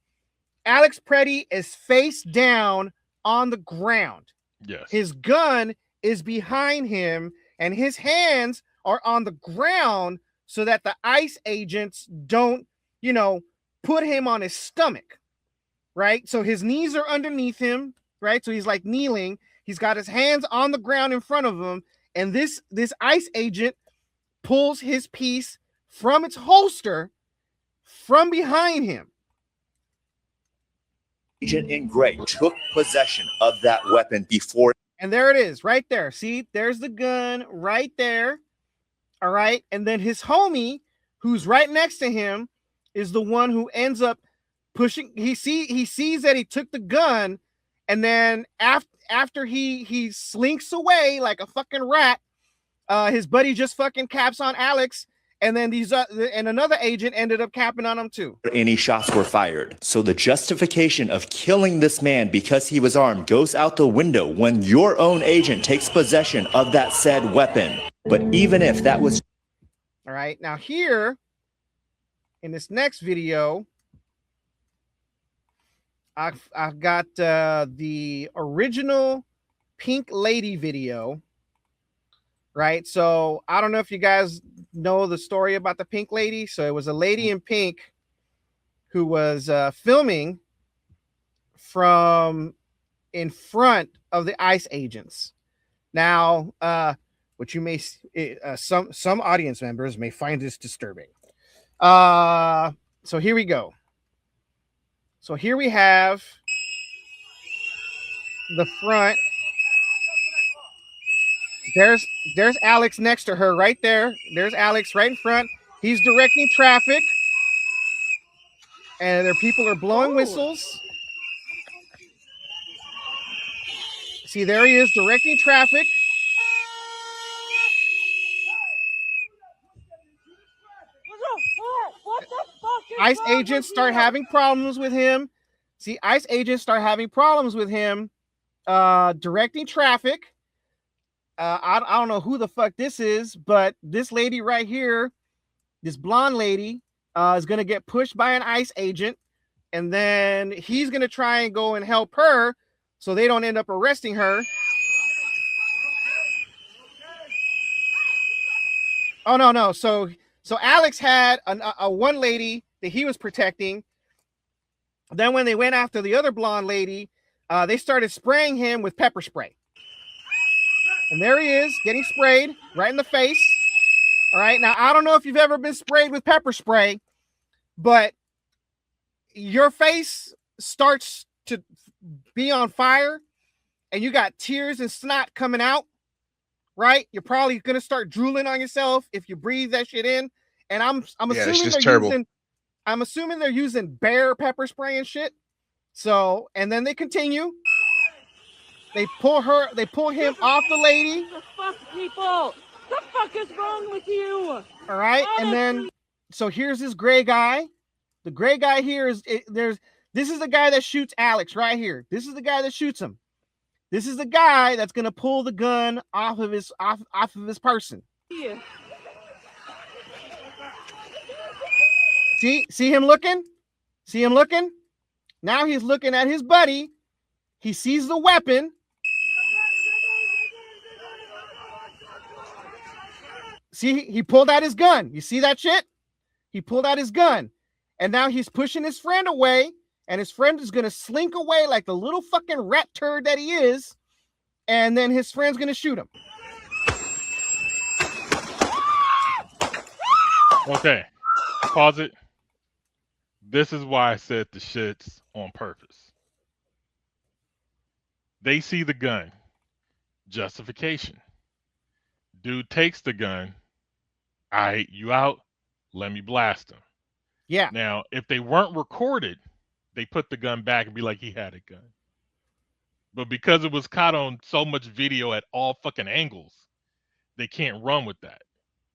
Alex Preddy is face down on the ground. Yes. His gun is behind him, and his hands are on the ground so that the ICE agents don't, put him on his stomach, right? So his knees are underneath him, right? So he's like kneeling. He's got his hands on the ground in front of him, and this ICE agent pulls his piece from its holster from behind him. Agent in gray took possession of that weapon before. And there it is, right there. See, there's the gun right there. All right. And then his homie, who's right next to him, is the one who ends up pushing. He sees that he took the gun, and then after he slinks away like a fucking rat, his buddy just fucking caps on Alex. And then and another agent ended up capping on him too. Any shots were fired. So the justification of killing this man because he was armed goes out the window when your own agent takes possession of that said weapon. But even if that was... All right. Now here, in this next video, I've got the original Pink Lady video. Right. So I don't know if you guys know the story about the Pink Lady. So it was a lady in pink who was filming from in front of the ICE agents. Now, what you may some audience members may find this disturbing. So here we go. So here we have the front. There's Alex next to her right there. There's Alex right in front. He's directing traffic. And their people are blowing whistles. See, there he is directing traffic. ICE agents start having problems with him. See, ICE agents start having problems with him directing traffic. I don't know who the fuck this is, but this lady right here, this blonde lady, is going to get pushed by an ICE agent, and then he's going to try and go and help her so they don't end up arresting her. Oh, no. So Alex had a one lady that he was protecting. Then when they went after the other blonde lady, they started spraying him with pepper spray. And there he is, getting sprayed right in the face. All right. Now, I don't know if you've ever been sprayed with pepper spray, but your face starts to be on fire and you got tears and snot coming out, right? You're probably going to start drooling on yourself if you breathe that shit in. And I'm Yeah, it's assuming just terrible. I'm assuming they're using bear pepper spray and shit. So, and then they continue. They pull him off the lady. The fuck, people? The fuck is wrong with you? All right. And then, so here's this gray guy. The gray guy here is this is the guy that shoots Alex right here. This is the guy that shoots him. This is the guy that's gonna pull the gun off of his person. Yeah. See him looking? See him looking? Now he's looking at his buddy. He sees the weapon. See, he pulled out his gun. You see that shit? He pulled out his gun. And now he's pushing his friend away. And his friend is going to slink away like the little fucking rat turd that he is. And then his friend's going to shoot him. Okay. Pause it. This is why I said the shit's on purpose. They see the gun. Justification. Dude takes the gun. All right, you out. Let me blast him. Yeah. Now, if they weren't recorded, they put the gun back and be like, he had a gun. But because it was caught on so much video at all fucking angles, they can't run with that.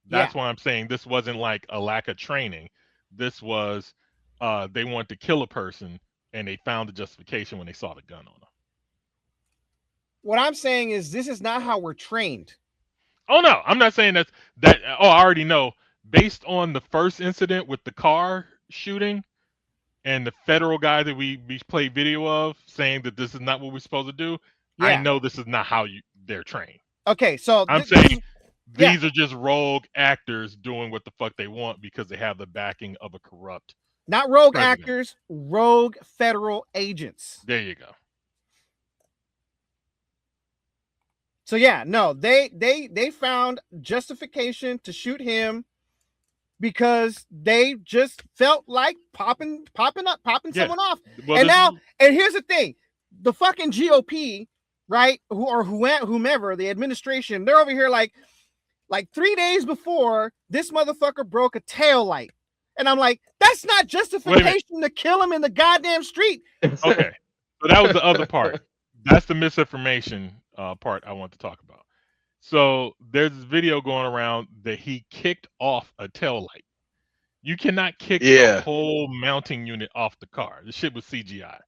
That's why I'm saying this wasn't like a lack of training. This was they wanted to kill a person and they found the justification when they saw the gun on them. What I'm saying is this is not how we're trained. Oh no, I'm not saying that. Oh, I already know. Based on the first incident with the car shooting and the federal guy that we played video of saying that this is not what we're supposed to do, I know this is not how they're trained. Okay, so I'm saying these are just rogue actors doing what the fuck they want because they have the backing of a corrupt. Not rogue president. actors, rogue federal agents. There you go. So yeah, no, they found justification to shoot him because they just felt like popping someone off. Well, and here's the thing, the fucking GOP, right, whomever the administration, they're over here like 3 days before this motherfucker broke a tail light, and I'm like, that's not justification to kill him in the goddamn street. Okay, so that was the other part. That's the misinformation part I want to talk about. So there's this video going around that he kicked off a tail light. You cannot kick the whole mounting unit off the car. The shit was CGI.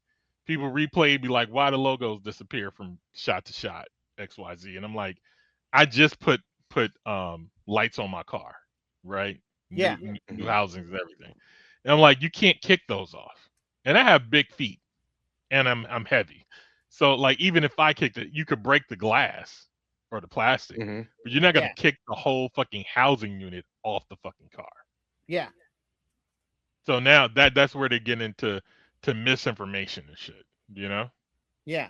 People replay, be like, why the logos disappear from shot to shot, XYZ. And I'm like, I just put lights on my car, right? Yeah. New housings and everything. And I'm like, you can't kick those off. And I have big feet and I'm heavy. So like, even if I kicked it, you could break the glass or the plastic, but you're not going to kick the whole fucking housing unit off the fucking car. Yeah. So now that's where they get into misinformation and shit, you know? Yeah.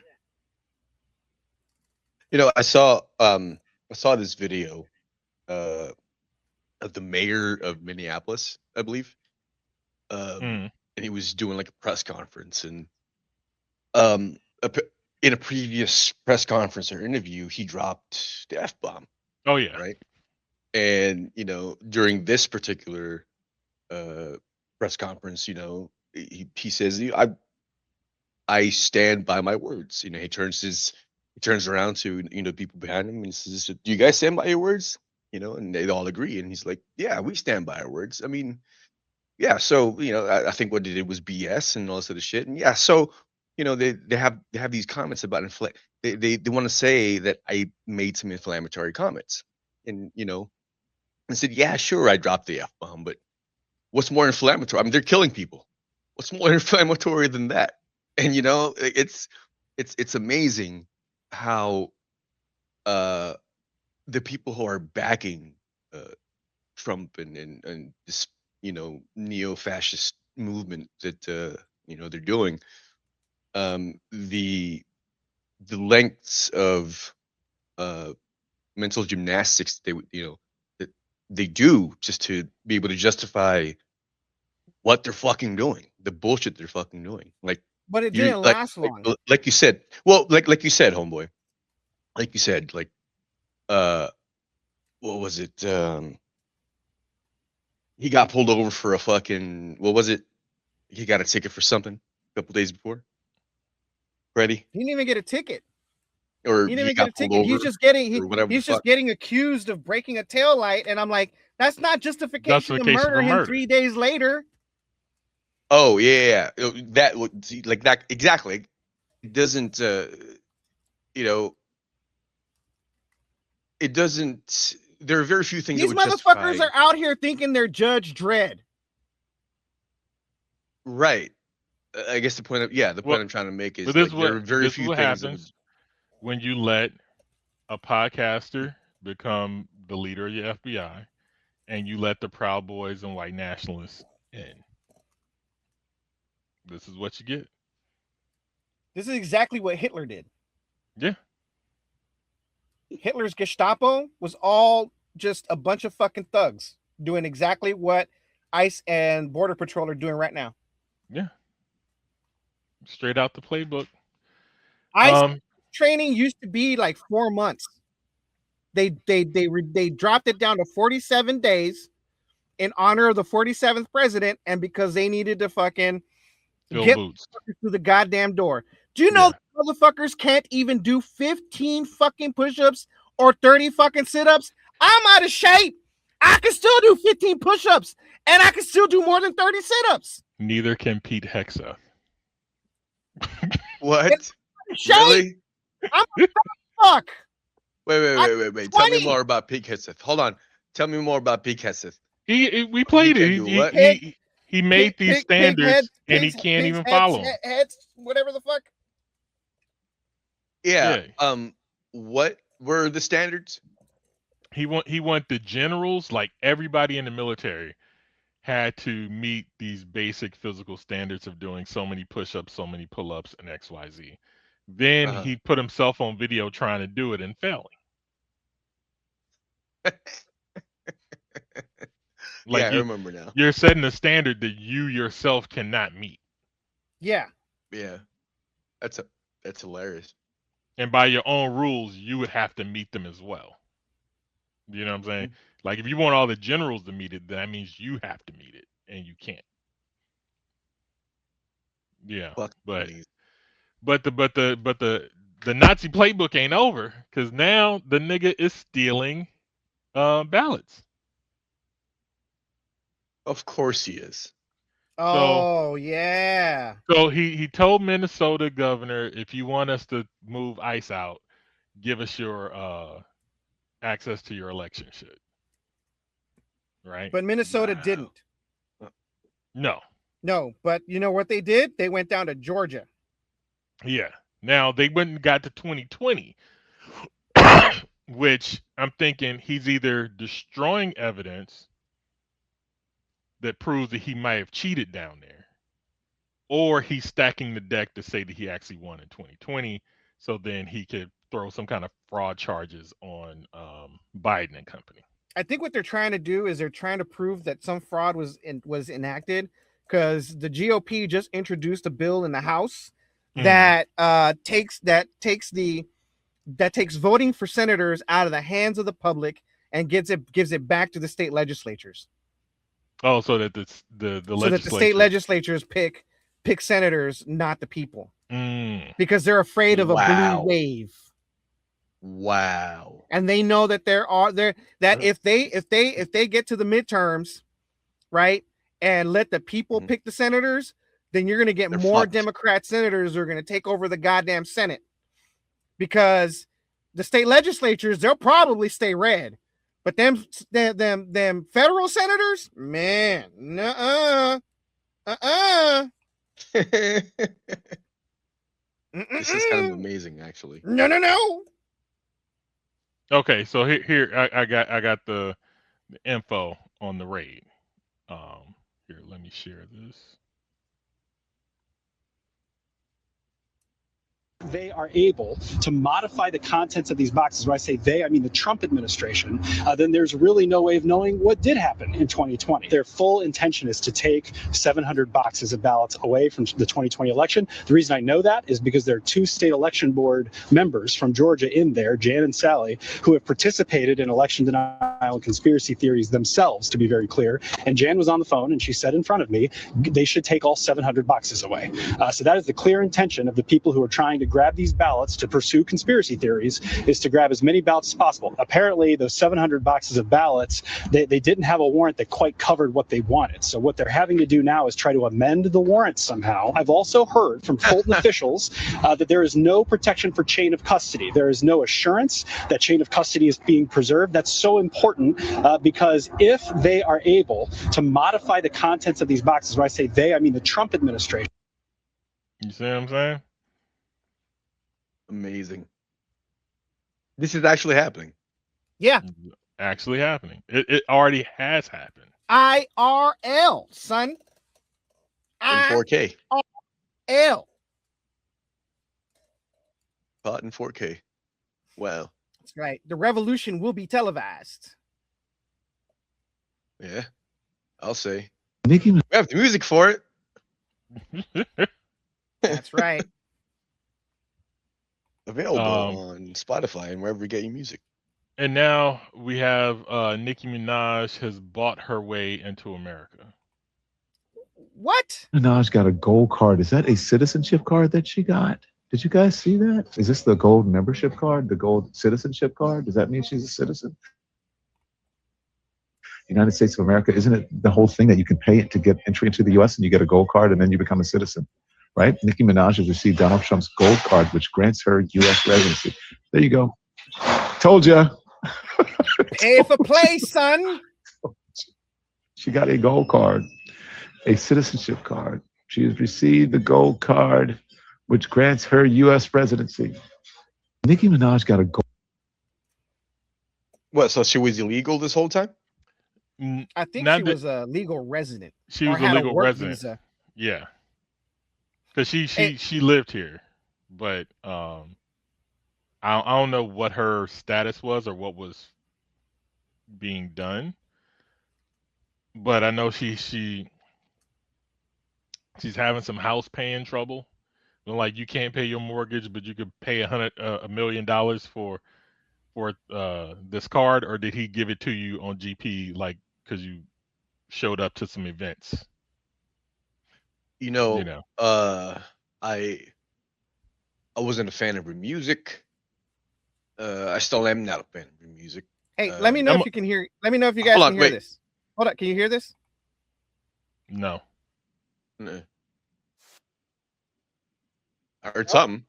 You know, I saw this video of the mayor of Minneapolis, I believe. And he was doing like a press conference, and in a previous press conference or interview, he dropped the F-bomb. Oh yeah. Right. And you know, during this particular press conference, you know, he says, I stand by my words. You know, he turns around to, you know, people behind him and he says, do you guys stand by your words? You know, and they all agree. And he's like, yeah, we stand by our words. I mean, yeah. So, you know, I think what they did was BS and all this other shit. And yeah, so, you know, they have these comments about they want to say that I made some inflammatory comments. And, you know, I said, yeah, sure, I dropped the F-bomb, but what's more inflammatory? I mean, they're killing people. What's more inflammatory than that? And, you know, it's amazing how the people who are backing Trump and this, you know, neo-fascist movement that you know, they're doing, the lengths of mental gymnastics they, you know, that they do just to be able to justify what they're fucking doing, the bullshit they're fucking doing. Like But it you didn't last long. like you said. Well, like you said, homeboy. Like you said, like what was it? He got pulled over for a fucking what was it? He got a ticket for something a couple days before. Freddie? He didn't even get a ticket. Or He didn't he even get a got pulled ticket. He's over just getting or whatever the he's just fuck. getting accused of breaking a tail light, and I'm like, that's not justification to Justification murder for him murder. 3 days later. Oh yeah. That would see, like that exactly. It doesn't you know, it doesn't there are very few things These that would justify motherfuckers are out here thinking they're Judge Dredd. right. I guess the point Well, I'm trying to make is But this like is there are what very this is few what things that would happens when you let a podcaster become the leader of your FBI, and you let the Proud Boys and white nationalists in. This is what you get. This is exactly what Hitler did. Yeah. Hitler's Gestapo was all just a bunch of fucking thugs doing exactly what ICE and Border Patrol are doing right now. Yeah. Straight out the playbook. ICE training used to be like 4 months. They dropped it down to 47 days in honor of the 47th president, and because they needed to fucking Fill get boots. through the goddamn door. Do you know motherfuckers can't even do 15 fucking push-ups or 30 fucking sit-ups? I'm out of shape. I can still do 15 push-ups, and I can still do more than 30 sit-ups. Neither can Pete Hexa. what? Shape. Really? I'm a fuck. Wait. Tell me more about Pete Hegseth. Hold on. Tell me more about Pete Hegseth. We played He it. can do what? He made these standards and he can't even follow them. Heads, whatever the fuck. Yeah. What were the standards? He want the generals, like everybody in the military, had to meet these basic physical standards of doing so many push-ups, so many pull-ups, and XYZ. Then he put himself on video trying to do it and failing. Like I remember now. You're setting a standard that you yourself cannot meet. Yeah. Yeah. That's hilarious. And by your own rules, you would have to meet them as well. You know what I'm saying? Like if you want all the generals to meet it, then that means you have to meet it, and you can't. Yeah, but the Nazi playbook ain't over, because now the nigga is stealing ballots. Of course he is. Oh yeah. So he told Minnesota governor, if you want us to move ICE out, give us your access to your election shit. Right? But Minnesota didn't. No, but you know what they did? They went down to Georgia. Yeah. Now they went and got to 2020, which I'm thinking he's either destroying evidence that proves that he might have cheated down there, or he's stacking the deck to say that he actually won in 2020, so then he could throw some kind of fraud charges on Biden and company. I think what they're trying to do is they're trying to prove that some fraud was enacted, because the GOP just introduced a bill in the House that takes voting for senators out of the hands of the public and gives it back to the state legislatures. Oh, so that that the state legislatures pick senators, not the people, because they're afraid of a blue wave. Wow. And they know that if they get to the midterms, right, and let the people pick the senators, then you're going to get more Democrat senators who are going to take over the goddamn Senate, because the state legislatures, they'll probably stay red, but them federal senators, man, This is kind of amazing, actually. No. Okay, so here I got the info on the raid. Here, let me share this. they are able to modify the contents of these boxes, when I say they, I mean the Trump administration, then there's really no way of knowing what did happen in 2020. Their full intention is to take 700 boxes of ballots away from the 2020 election. The reason I know that is because there are 2 state election board members from Georgia in there, Jan and Sally, who have participated in election denial and conspiracy theories themselves, to be very clear. And Jan was on the phone and she said in front of me, they should take all 700 boxes away. So that is the clear intention of the people who are trying to grab these ballots to pursue conspiracy theories, is to grab as many ballots as possible. Apparently, those 700 boxes of ballots, they didn't have a warrant that quite covered what they wanted. So what they're having to do now is try to amend the warrant somehow. I've also heard from Fulton officials that there is no protection for chain of custody. There is no assurance that chain of custody is being preserved. That's so important because if they are able to modify the contents of these boxes, when I say they, I mean the Trump administration. You see what I'm saying? Amazing. This is actually happening. Yeah. Actually happening. It already has happened. IRL, son. In 4K. IRL. Caught in 4K. Wow. That's right. The revolution will be televised. Yeah. I'll say. Nicki, We have the music for it. That's right. Available on Spotify and wherever you get your music. And now we have Nicki Minaj has bought her way into America. What? Minaj got a gold card. Is that a citizenship card that she got? Did you guys see that? Is this the gold membership card, the gold citizenship card? Does that mean she's a citizen? United States of America, isn't it the whole thing that you can pay it to get entry into the U.S. and you get a gold card and then you become a citizen? Right? Nicki Minaj has received Donald Trump's gold card, which grants her U.S. residency. There you go. Told ya. Pay for play, son. She got a gold card, a citizenship card. She has received the gold card, which grants her U.S. residency. Nicki Minaj got a gold. What? So she was illegal this whole time? I think Not she that- was a legal resident. She or was a had legal work resident. visa. Yeah. Because she lived here, but I don't know what her status was or what was being done, but I know she's having some house paying trouble. Like you can't pay your mortgage, but you could pay $1 million for this card, or did he give it to you on GP like because you showed up to some events? I wasn't a fan of her music. I still am not a fan of her music. Hey, let me know if you can hear. Let me know if you guys can hear this. Hold up, can you hear this? No. No. I heard something.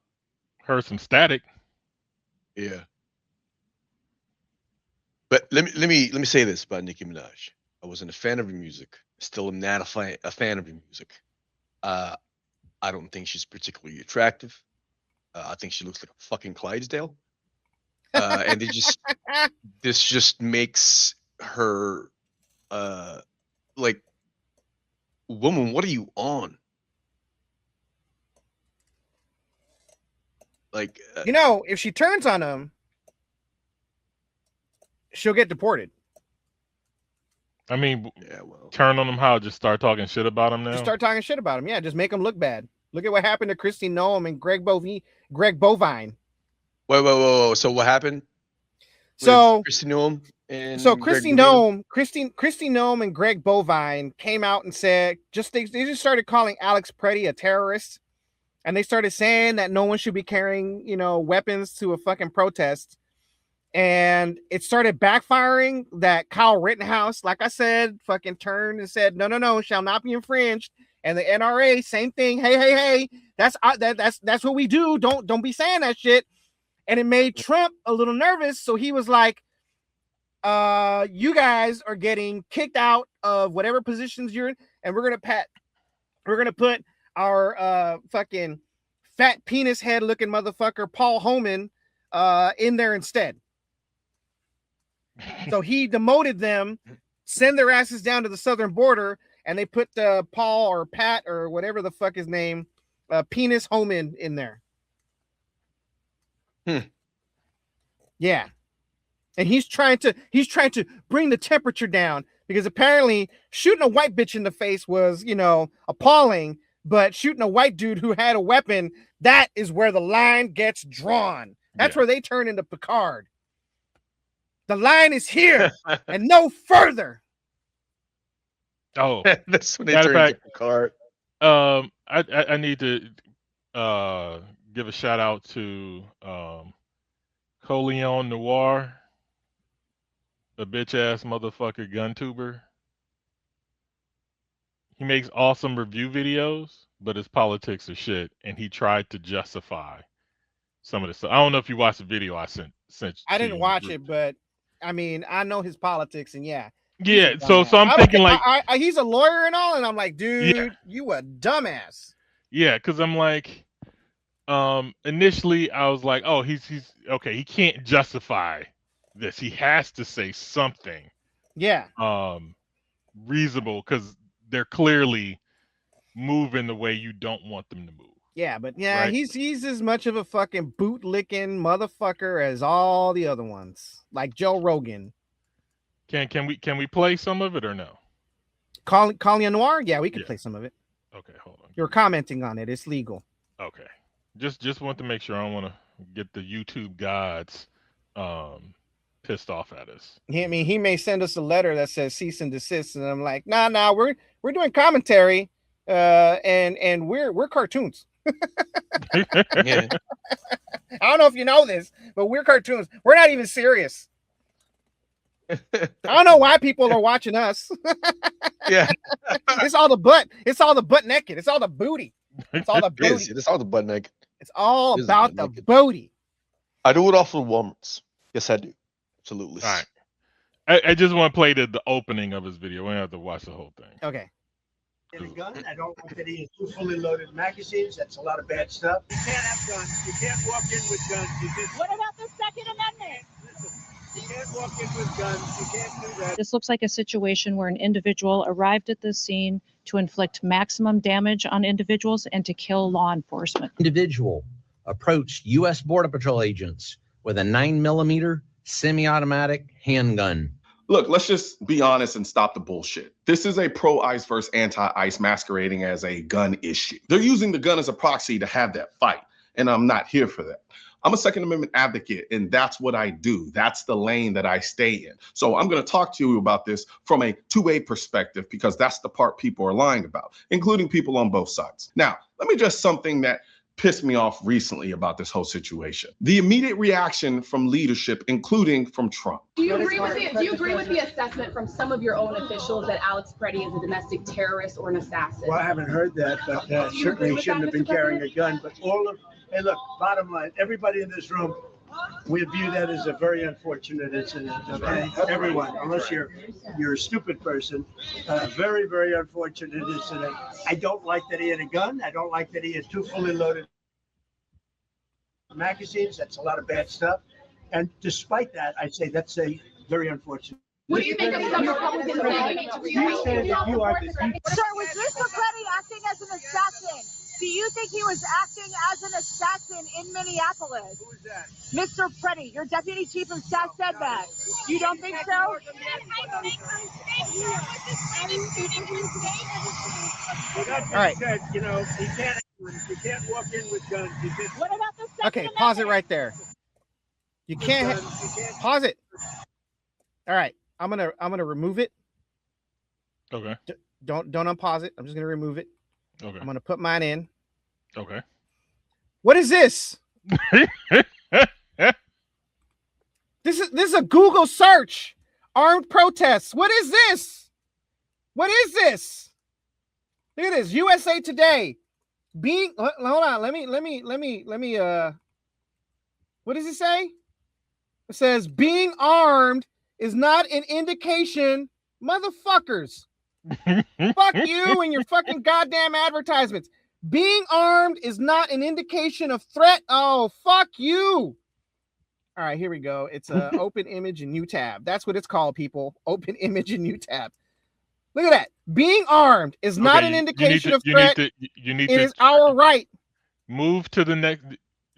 Heard some static. Yeah. But let me say this about Nicki Minaj. I wasn't a fan of her music. Still am not a fan of her music. I don't think she's particularly attractive. I think she looks like a fucking Clydesdale. And this just makes her like, woman, what are you on? Like, if she turns on him, she'll get deported. I mean, yeah, well, turn on him how? Just start talking shit about him now? Just start talking shit about him. Yeah, just make him look bad. Look at what happened to Kristi Noem and Greg Bovine. Whoa. So what happened? So Kristi Noem and Kristi Noem and Greg Bovine came out and said they just started calling Alex Preddy a terrorist, and they started saying that no one should be carrying weapons to a fucking protest. And it started backfiring that Kyle Rittenhouse, like I said, fucking turned and said, no, shall not be infringed. And the NRA, same thing. Hey, that's what we do. Don't be saying that shit. And it made Trump a little nervous. So he was like, you guys are getting kicked out of whatever positions you're in. And we're going to put our fucking fat penis head looking motherfucker, Paul Homan, in there instead. So he demoted them, send their asses down to the southern border, and they put Paul or Pat or whatever the fuck his name, Penis Homan in there. Yeah. And he's trying to bring the temperature down because apparently shooting a white bitch in the face was, appalling, but shooting a white dude who had a weapon, that is where the line gets drawn. That's where they turn into Picard. The line is here and no further. Oh, that's when they turn into Picard. I need to give a shout out to Coleon Noir, a bitch ass motherfucker gun tuber. He makes awesome review videos, but his politics are shit, and he tried to justify some of the stuff. I don't know if you watched the video I sent. I didn't watch it, but I mean, I know his politics, and yeah. So I'm thinking like he's a lawyer and all, and I'm like, dude, you a dumbass. Yeah, because I'm like, initially I was like, oh, he's okay. He can't justify this. He has to say something. Yeah. Reasonable, because they're clearly moving the way you don't want them to move. Yeah, but yeah, right? he's as much of a fucking boot licking motherfucker as all the other ones, like Joe Rogan. Can we play some of it or no? Coleon Noir? Yeah, we can play some of it. Okay, hold on. You're commenting on it. It's legal. Okay. Just want to make sure I don't want to get the YouTube gods pissed off at us. I mean, he may send us a letter that says cease and desist, and I'm like, nah, we're doing commentary, and we're cartoons. Yeah. I don't know if you know this, but we're cartoons. We're not even serious. I don't know why people are watching us. Yeah. It's all the butt. It's all the butt naked. It's all the booty. It's all the booty. It's all the butt naked. It's all about the booty. I do it off of Walmart's. Yes, I do. Absolutely. All right. I just want to play the opening of his video. We don't have to watch the whole thing. Okay. In a gun, I don't like that he has 2 fully loaded magazines. That's a lot of bad stuff. You can't have guns. You can't walk in with guns. What about the Second Amendment? Listen, you can't walk in with guns. You can't do that. This looks like a situation where an individual arrived at the scene to inflict maximum damage on individuals and to kill law enforcement. Individual approached U.S. Border Patrol agents with a 9mm semi-automatic handgun. Look, let's just be honest and stop the bullshit. This is a pro-ICE versus anti-ICE masquerading as a gun issue. They're using the gun as a proxy to have that fight, and I'm not here for that. I'm a Second Amendment advocate, and that's what I do. That's the lane that I stay in. So I'm going to talk to you about this from a two-way perspective, because that's the part people are lying about, including people on both sides. Now, let me address something that pissed me off recently about this whole situation. The immediate reaction from leadership, including from Trump. Do you agree with the assessment from some of your own officials that Alex Preddy is a domestic terrorist or an assassin? Well, I haven't heard that, but certainly he shouldn't have been carrying a gun. But hey, look, bottom line, everybody in this room, we view that as a very unfortunate incident. Okay, everyone, unless you're a stupid person, very, very unfortunate incident. I don't like that he had a gun. I don't like that he had 2 fully loaded magazines. That's a lot of bad stuff. And despite that, I say that's a very unfortunate. What do you think of some Republicans saying? You say that you are the... Sir, was Mr. Preddy acting as an assassin? Do you think he was acting as an assassin in Minneapolis? Who is that? Mr. Preddy, your deputy chief of staff said that. You don't think so? All right. Said, you can't walk in with guns. What about the Second Okay, pause it right there. You can't pause it. All right, I'm gonna remove it. Okay. Don't unpause it. I'm just gonna remove it. Okay. I'm gonna put mine in. Okay. What is this? This is a Google search. Armed protests. What is this? What is this? Look at this. USA Today. Hold on. Let me. What does it say? It says being armed is not an indication, motherfuckers. Fuck you and your fucking goddamn advertisements. Being armed is not an indication of threat. Oh, fuck you. All right, here we go. It's a open image and new tab. That's what it's called, people. Open image and new tab. Look at that. Being armed is not an indication of threat. It is our right. Move to the next.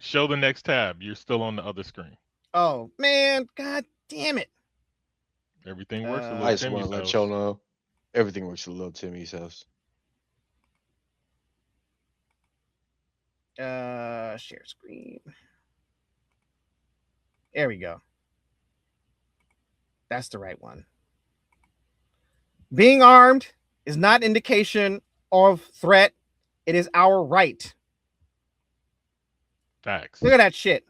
Show the next tab. You're still on the other screen. Oh man, god damn it! Everything works a I little just want Timmy's to let house. y'all know everything works a little Timmy's house. Share screen. There we go. That's the right one. Being armed is not indication of threat. It is our right. Facts. Look at that shit.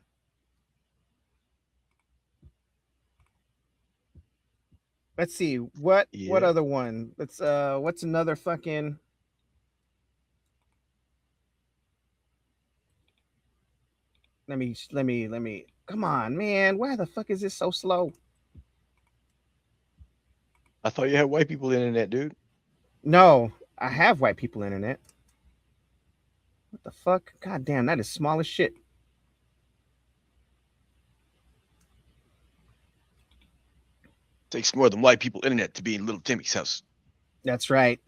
Let's see what other one. Let's what's another fucking. Let me. Come on, man. Why the fuck is this so slow? I thought you had white people internet, dude. No, I have white people internet. What the fuck? God damn, that is small as shit. Takes more than white people internet to be in little Timmy's house. That's right.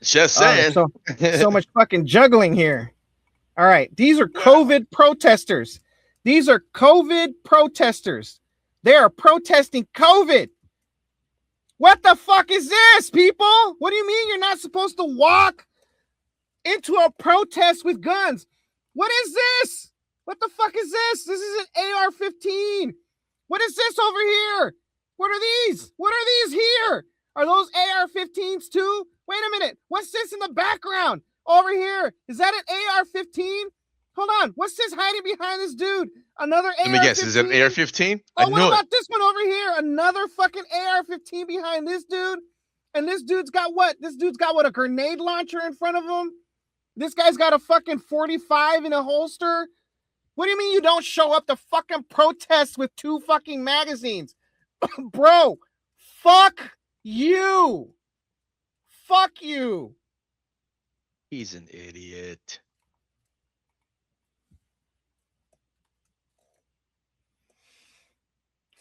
Just saying. So much fucking juggling here. All right. These are COVID protesters. These are COVID protesters. They are protesting COVID. What the fuck is this, people? What do you mean you're not supposed to walk into a protest with guns? What is this? What the fuck is this? This is an AR-15. What is this over here? What are these? What are these here? Are those AR-15s too? Wait a minute. What's this in the background over here? Is that an AR-15? Hold on. What's this hiding behind this dude? Another AR-15? Let me guess. Is it an AR-15? Oh, what about this one over here? Another fucking AR-15 behind this dude. And this dude's got what? This dude's got what? A grenade launcher in front of him? This guy's got a fucking 45 in a holster? What do you mean you don't show up to fucking protest with 2 fucking magazines? Bro, fuck you. Fuck you. He's an idiot.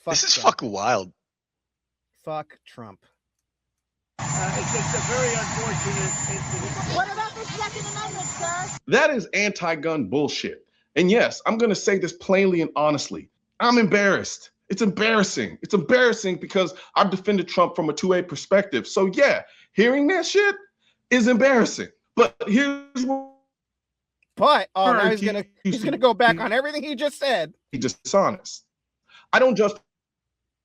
This is fucking wild. Fuck Trump. It's just a very unfortunate incident. What about the Second Amendment, sir? That is anti-gun bullshit. And yes, I'm going to say this plainly and honestly. I'm embarrassed. It's embarrassing. It's embarrassing because I've defended Trump from a 2A perspective. So yeah, hearing that shit is embarrassing. But here's what. But now he's gonna go back on everything he just said. He's just dishonest. I don't judge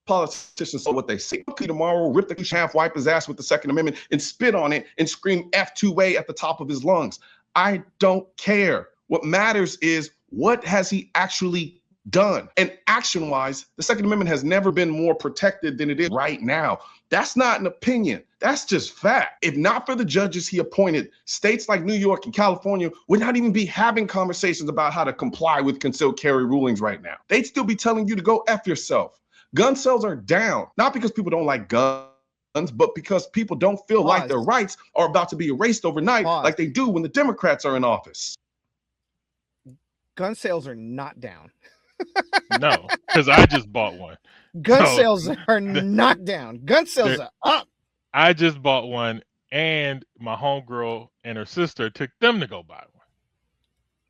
politicians for what they say. Tomorrow, rip the half, wipe his ass with the Second Amendment, and spit on it and scream F2A at the top of his lungs. I don't care. What matters is what has he actually done? And action-wise, the Second Amendment has never been more protected than it is right now. That's not an opinion. That's just fact. If not for the judges he appointed, states like New York and California would not even be having conversations about how to comply with concealed carry rulings right now. They'd still be telling you to go F yourself. Gun sales are down, not because people don't like guns, but because people don't feel like their rights are about to be erased overnight like they do when the Democrats are in office. Gun sales are not down. No, because I just bought one. Gun sales are not down. Gun sales are up. I just bought one, and my homegirl and her sister took them to go buy one.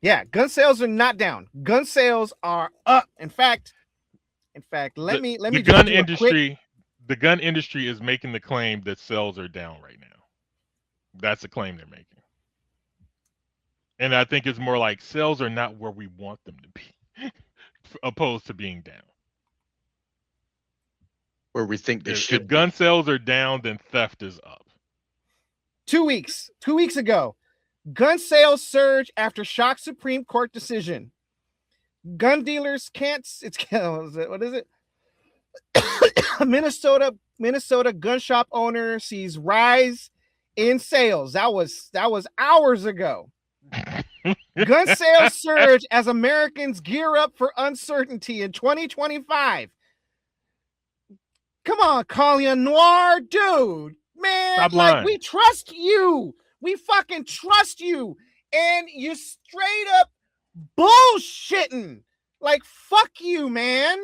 Yeah, gun sales are not down. Gun sales are up. In fact, let me the gun industry. The gun industry is making the claim that sales are down right now. That's the claim they're making. And I think it's more like sales are not where we want them to be, opposed to being down. Where we think they should. If gun sales are down, then theft is up. 2 weeks ago, gun sales surge after shock Supreme Court decision. Gun dealers can't. What is it? Minnesota gun shop owner sees rise in sales. That was hours ago. Gun sales surge as Americans gear up for uncertainty in 2025. Come on, Collier Noir, dude, man. Stop lying. We trust you. We fucking trust you, and you straight up bullshitting. Like, fuck you, man.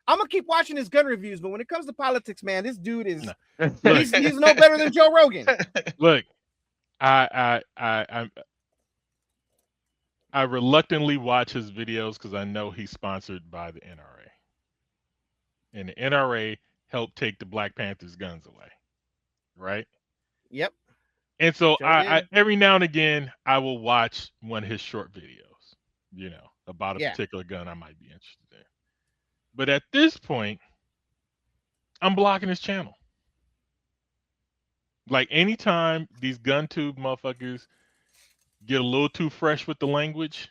I'm gonna keep watching his gun reviews, but when it comes to politics, man, this dude is he's no better than Joe Rogan. Look, I reluctantly watch his videos because I know he's sponsored by the NRA, and the NRA helped take the Black Panthers' guns away, right? Yep. And so Sure I did. every now and again I will watch one of his short videos, about a Yeah. particular gun I might be interested in. But at this point, I'm blocking his channel. Like anytime these gun tube motherfuckers get a little too fresh with the language,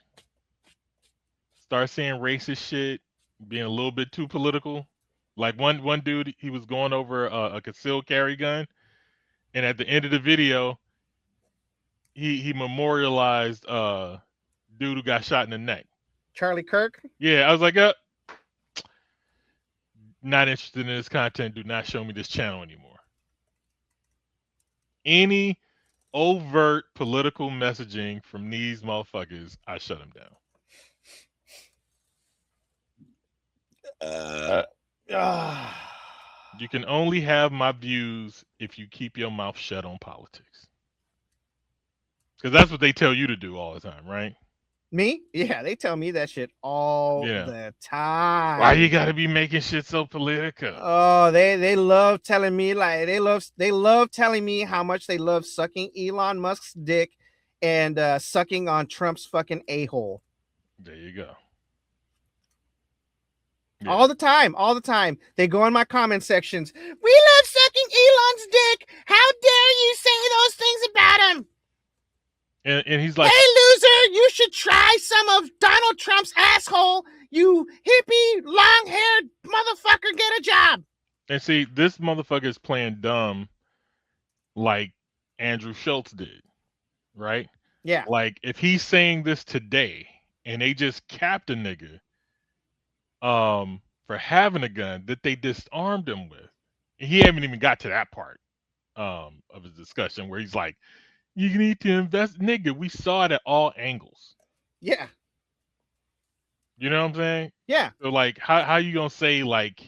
start saying racist shit, being a little bit too political. Like one dude, he was going over a concealed carry gun, and at the end of the video, he memorialized dude who got shot in the neck. Charlie Kirk. Yeah, I was like, not interested in this content. Do not show me this channel anymore. Any overt political messaging from these motherfuckers, I shut them down. You can only have my views if you keep your mouth shut on politics. Because that's what they tell you to do all the time, right? Me? Yeah, they tell me that shit all the time. Why you gotta be making shit so political? Oh, they love telling me they love telling me how much they love sucking Elon Musk's dick and sucking on Trump's fucking a-hole. There you go. Yeah. All the time. They go in my comment sections. We love sucking Elon's dick. How dare you say those things about him? And he's like, hey, loser, you should try some of Donald Trump's asshole. You hippie, long-haired motherfucker, get a job. And see, this motherfucker is playing dumb like Andrew Schultz did, right? Yeah. Like, if he's saying this today and they just capped a nigga for having a gun that they disarmed him with, he haven't even got to that part of his discussion where he's like, you need to invest, nigga. We saw it at all angles. Yeah. You know what I'm saying? Yeah. So like, how you gonna say like,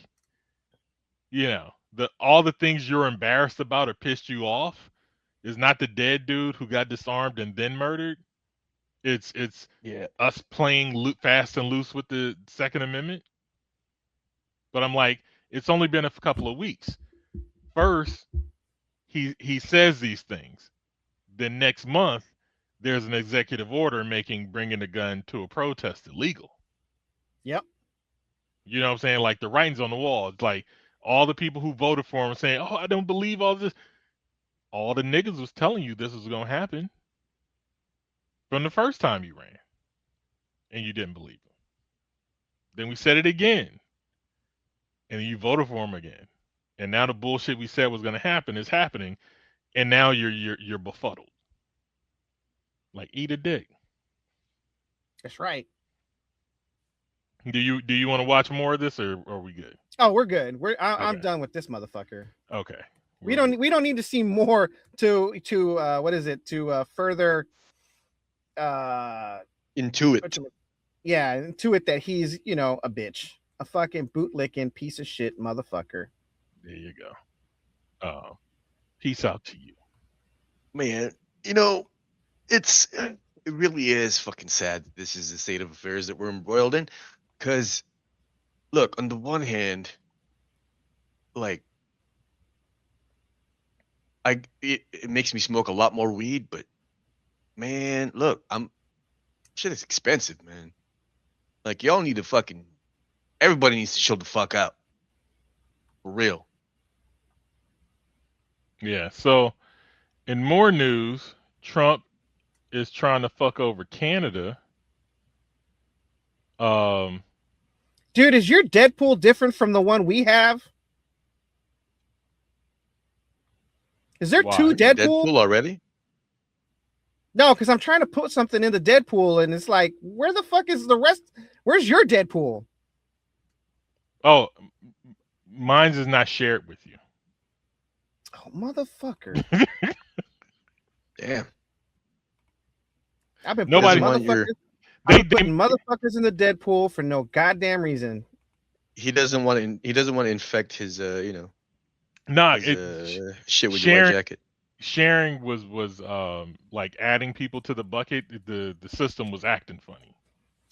all the things you're embarrassed about or pissed you off is not the dead dude who got disarmed and then murdered. It's us playing fast and loose with the Second Amendment. But I'm like, it's only been a couple of weeks. First, he says these things. Then next month, there's an executive order making bringing a gun to a protest illegal. Yep. You know what I'm saying? Like the writing's on the wall. It's like all the people who voted for him saying, "Oh, I don't believe all this." All the niggas was telling you this was gonna happen from the first time you ran, and you didn't believe them. Then we said it again, and you voted for him again. And now the bullshit we said was gonna happen is happening. And now you're befuddled. Like, eat a dick. That's right. Do you want to watch more of this, or are we good? Oh, we're good. I'm done with this motherfucker. Okay. We don't need to see more to what is it, to further intuit. Yeah, intuit that he's a bitch, a fucking bootlicking piece of shit motherfucker. There you go. Peace out to you. Man, it really is fucking sad that this is the state of affairs that we're embroiled in. Because, look, on the one hand, like, it makes me smoke a lot more weed, but man, look, shit is expensive, man. Like, y'all need to everybody needs to show the fuck out. For real. Yeah, so in more news, Trump is trying to fuck over Canada. Dude, is your Deadpool different from the one we have? Is there two Deadpool? Deadpool already? No, because I'm trying to put something in the Deadpool, and it's like, where the fuck is the rest? Where's your Deadpool? Oh, mine's is not shared with you. Oh, motherfucker. Damn. I've been Nobody putting motherfuckers in the Deadpool for no goddamn reason. He doesn't want to infect his Nah, shit with your white jacket. sharing was like adding people to the bucket. The system was acting funny.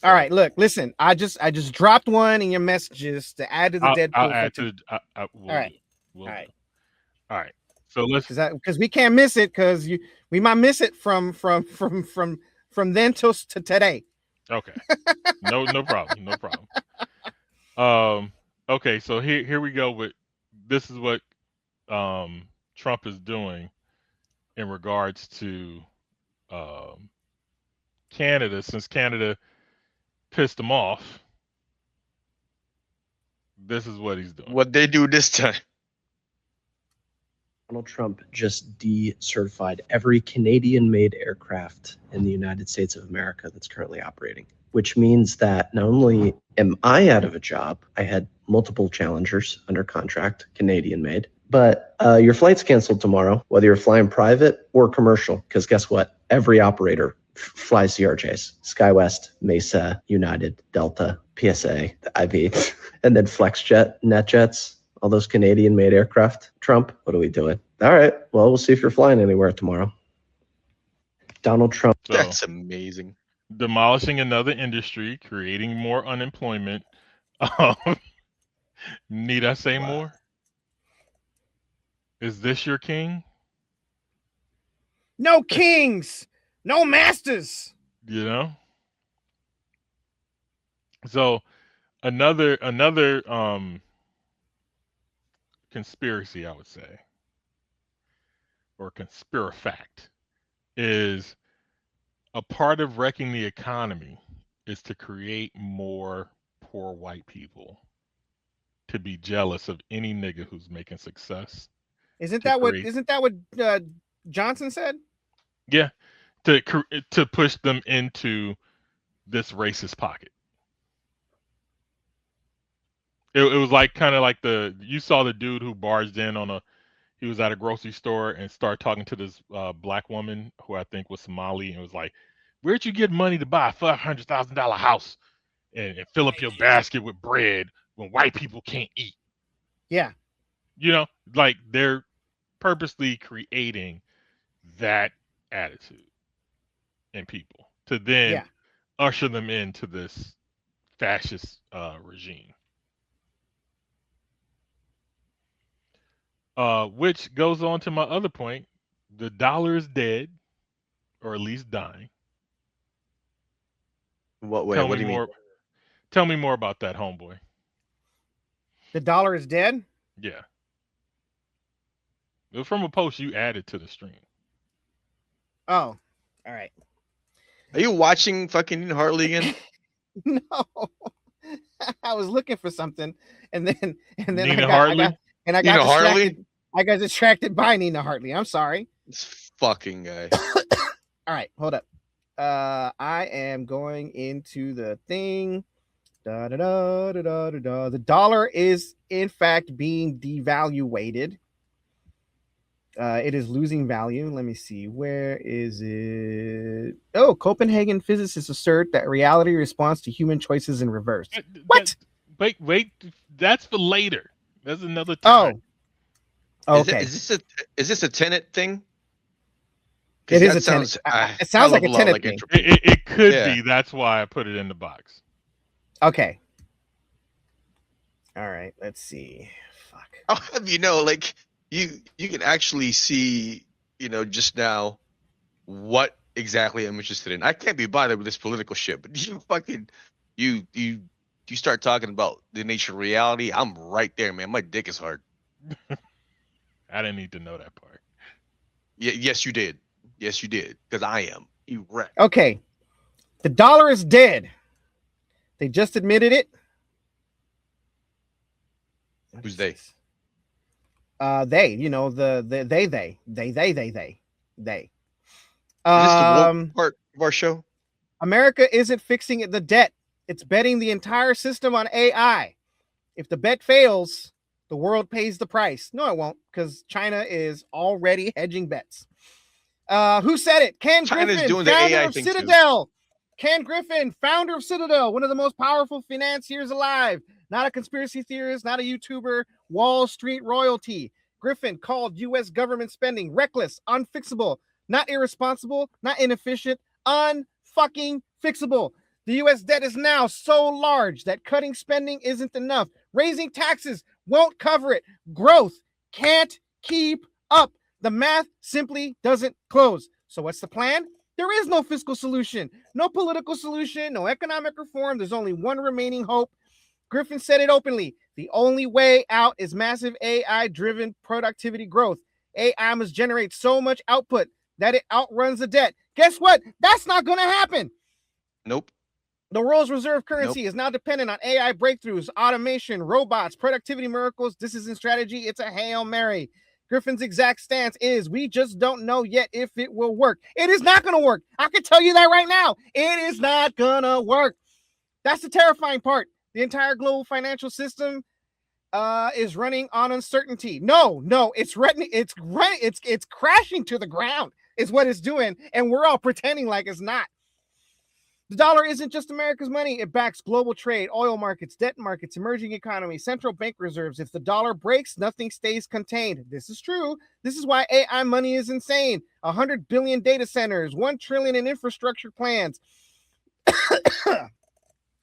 All right, look, listen. I just dropped one in your messages to add to the I'll Deadpool. add to. We'll all right, do. We'll all do. right. All right. So let's because we can't miss it because we might miss it from then till to today. Okay. No problem. No problem. Okay, so here we go with this is what Trump is doing in regards to Canada, since Canada pissed him off. This is what he's doing. What they do this time? Donald Trump just decertified every Canadian-made aircraft in the United States of America that's currently operating, which means that not only am I out of a job, I had multiple challengers under contract, Canadian-made, but your flight's canceled tomorrow, whether you're flying private or commercial, because guess what? Every operator flies CRJs, SkyWest, Mesa, United, Delta, PSA, IV, and then FlexJet, NetJets, all those Canadian-made aircraft. Trump, what are we doing? All right, well, we'll see if you're flying anywhere tomorrow. Donald Trump. So, that's amazing. Demolishing another industry, creating more unemployment. Need I say more? Is this your king? No kings, no masters. You know? So another conspiracy, I would say, or conspirafact, is a part of wrecking the economy is to create more poor white people to be jealous of any nigga who's making success. Isn't that what Johnson said? Yeah, to push them into this racist pocket. It was like kind of like you saw the dude who barged in he was at a grocery store and started talking to this black woman who I think was Somali, and was like, "Where'd you get money to buy a $500,000 house and fill up your basket with bread when white people can't eat?" Yeah, you know, like they're purposely creating that attitude in people to then usher them into this fascist regime. Which goes on to my other point. The dollar is dead, or at least dying. What way? What do you mean? Tell me more about that, homeboy. The dollar is dead? Yeah. It was from a post you added to the stream. Oh, all right. Are you watching fucking Nina Hartley again? No. I was looking for something, and then Nina Hartley? I got distracted by Nina Hartley. I'm sorry. This fucking guy. All right, hold up. I am going into the thing. The dollar is in fact being devaluated. It is losing value. Let me see. Where is it? Oh, Copenhagen physicists assert that reality responds to human choices in reverse. What? Wait. That's for later. That's another time. Oh, okay. Is this a tenant thing? It is a tenant. It sounds like a tenant thing. It could be. That's why I put it in the box. Okay. All right. Let's see. Fuck. I'll have you know, like you can actually see, just now what exactly I'm interested in. I can't be bothered with this political shit, but you fucking you start talking about the nature of reality, I'm right there, man. My dick is hard. I didn't need to know that part. Yes, you did. Yes, you did. Because I am. You wrecked. Okay. The dollar is dead. They just admitted it. Who's they? They. They. Is this the woke part of our show? America isn't fixing the debt. It's betting the entire system on AI. If the bet fails, the world pays the price. No, it won't, because China is already hedging bets. Who said it? Ken China's Griffin, doing the founder AI of thing Citadel. Ken Griffin, founder of Citadel, one of the most powerful financiers alive. Not a conspiracy theorist, not a YouTuber, Wall Street royalty. Griffin called U.S. government spending reckless, unfixable, not irresponsible, not inefficient, unfucking fixable. The U.S. debt is now so large that cutting spending isn't enough. Raising taxes won't cover it. Growth can't keep up. The math simply doesn't close. So what's the plan? There is no fiscal solution, no political solution, no economic reform. There's only one remaining hope. Griffin said it openly. The only way out is massive AI-driven productivity growth. AI must generate so much output that it outruns the debt. Guess what? That's not going to happen. Nope. The world's reserve currency is now dependent on AI breakthroughs, automation, robots, productivity miracles. This isn't strategy. It's a Hail Mary. Griffin's exact stance is we just don't know yet if it will work. It is not going to work. I can tell you that right now. It is not going to work. That's the terrifying part. The entire global financial system is running on uncertainty. No, it's crashing to the ground is what it's doing. And we're all pretending like it's not. The dollar isn't just America's money. It backs global trade, oil markets, debt markets, emerging economies, central bank reserves. If the dollar breaks, nothing stays contained. This is true. This is why AI money is insane. 100 billion data centers, 1 trillion in infrastructure plans.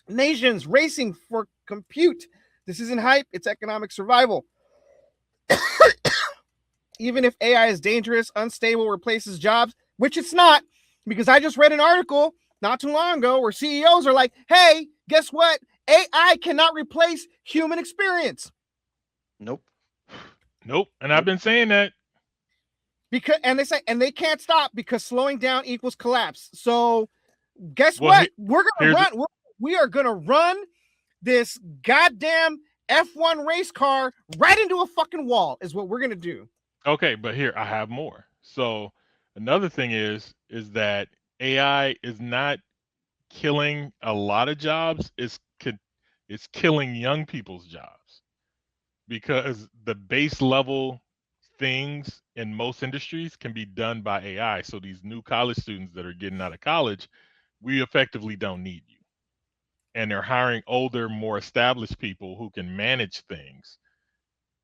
Nations racing for compute. This isn't hype. It's economic survival. Even if AI is dangerous, unstable, replaces jobs, which it's not, because I just read an article not too long ago where CEOs are like, hey, guess what? AI cannot replace human experience. Nope. And I've been saying that. Because they can't stop because slowing down equals collapse. So guess what? We are gonna run this goddamn F1 race car right into a fucking wall is what we're gonna do. Okay, but here I have more. So another thing is that AI is not killing a lot of jobs. It's killing young people's jobs because the base level things in most industries can be done by AI. So these new college students that are getting out of college, we effectively don't need you. And they're hiring older, more established people who can manage things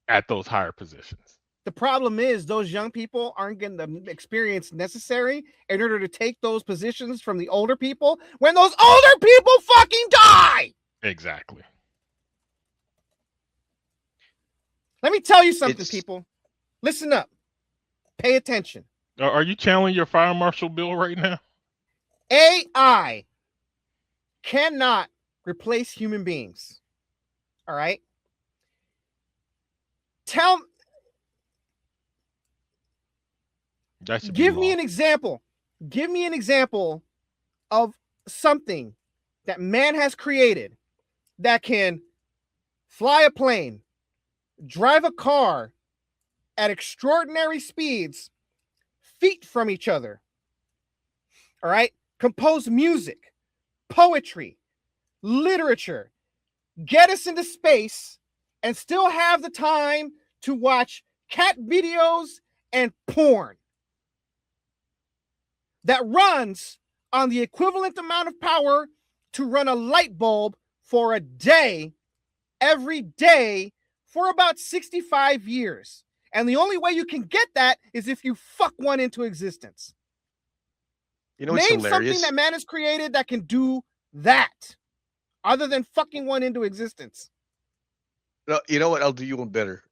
at those higher positions. The problem is those young people aren't getting the experience necessary in order to take those positions from the older people when those older people fucking die. Exactly. Let me tell you something, people. Listen up. Pay attention. Are you channeling your fire marshal bill right now? AI cannot replace human beings. All right? Give me an example. Give me an example of something that man has created that can fly a plane, drive a car at extraordinary speeds, feet from each other. All right? Compose music, poetry, literature, get us into space, and still have the time to watch cat videos and porn. That runs on the equivalent amount of power to run a light bulb for a day, every day, for about 65 years. And the only way you can get that is if you fuck one into existence. You know what's Name hilarious? something that man has created that can do that, other than fucking one into existence. No, you know what? I'll do you one better.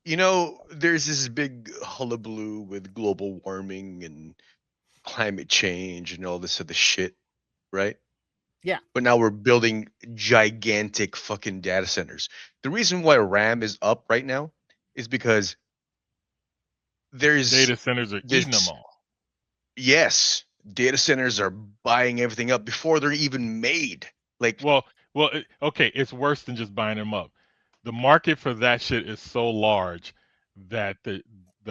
You know, there's this big hullabaloo with global warming and climate change and all this other shit, right? Yeah. But now we're building gigantic fucking data centers. The reason why RAM is up right now is because there's data centers are eating them all. Yes, data centers are buying everything up before they're even made. Like, okay, it's worse than just buying them up. The market for that shit is so large that the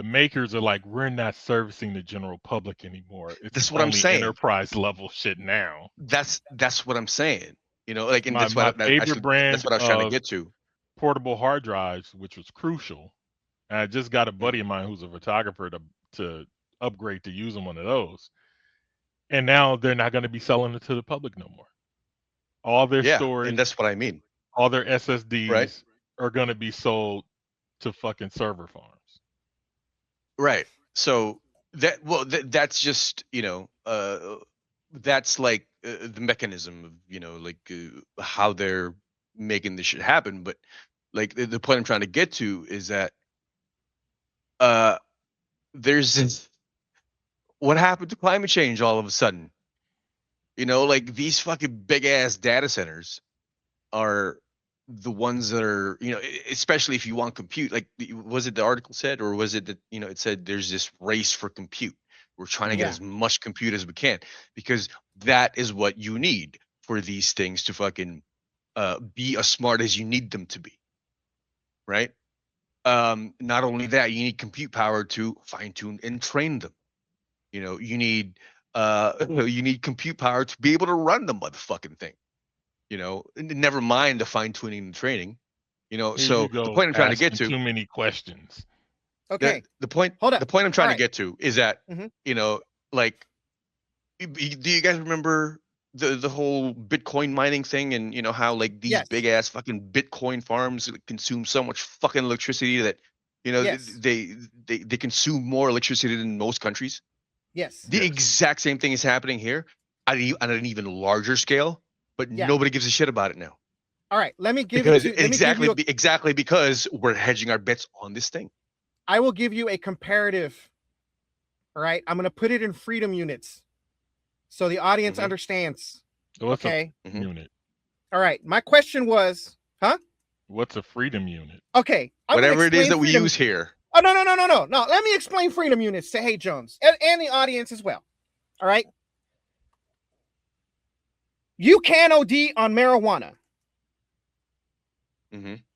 makers are like, we're not servicing the general public anymore. It's what I'm saying. Enterprise level shit now. That's what I'm saying. You know, like, and my favorite brand that's what I was trying to get to. Portable hard drives, which was crucial. And I just got a buddy of mine who's a photographer to upgrade to using one of those. And now they're not going to be selling it to the public no more. All their storage, and that's what I mean. All their SSDs are going to be sold to fucking server farms. Right. So that's just, that's like the mechanism of, how they're making this shit happen. But like the point I'm trying to get to is that there's this, what happened to climate change all of a sudden? Like these fucking big ass data centers are the ones that are, especially if you want compute. Like, was it the article said, or was it that, it said there's this race for compute. We're trying to get as much compute as we can, because that is what you need for these things to fucking be as smart as you need them to be. Right. Not only that, you need compute power to fine tune and train them. You need compute power to be able to run the motherfucking thing. Never mind the fine tuning and training. So the point I'm trying to get to. Too many questions. Okay. The point. Hold up. The point I'm trying All to get to is that like, do you guys remember the whole Bitcoin mining thing, and how like these big ass fucking Bitcoin farms consume so much fucking electricity that they consume more electricity than most countries? Yes. The exact same thing is happening here at an even larger scale, but nobody gives a shit about it now. All right, let me give Because it to exactly because we're hedging our bets on this thing. I will give you a comparative. All right, I'm going to put it in freedom units so the audience understands. What's okay. a unit? All right, my question was, What's a freedom unit? Okay. Whatever it is that we use here. Oh, no. Let me explain freedom units to Hey Jones and the audience as well. All right. You can OD on marijuana.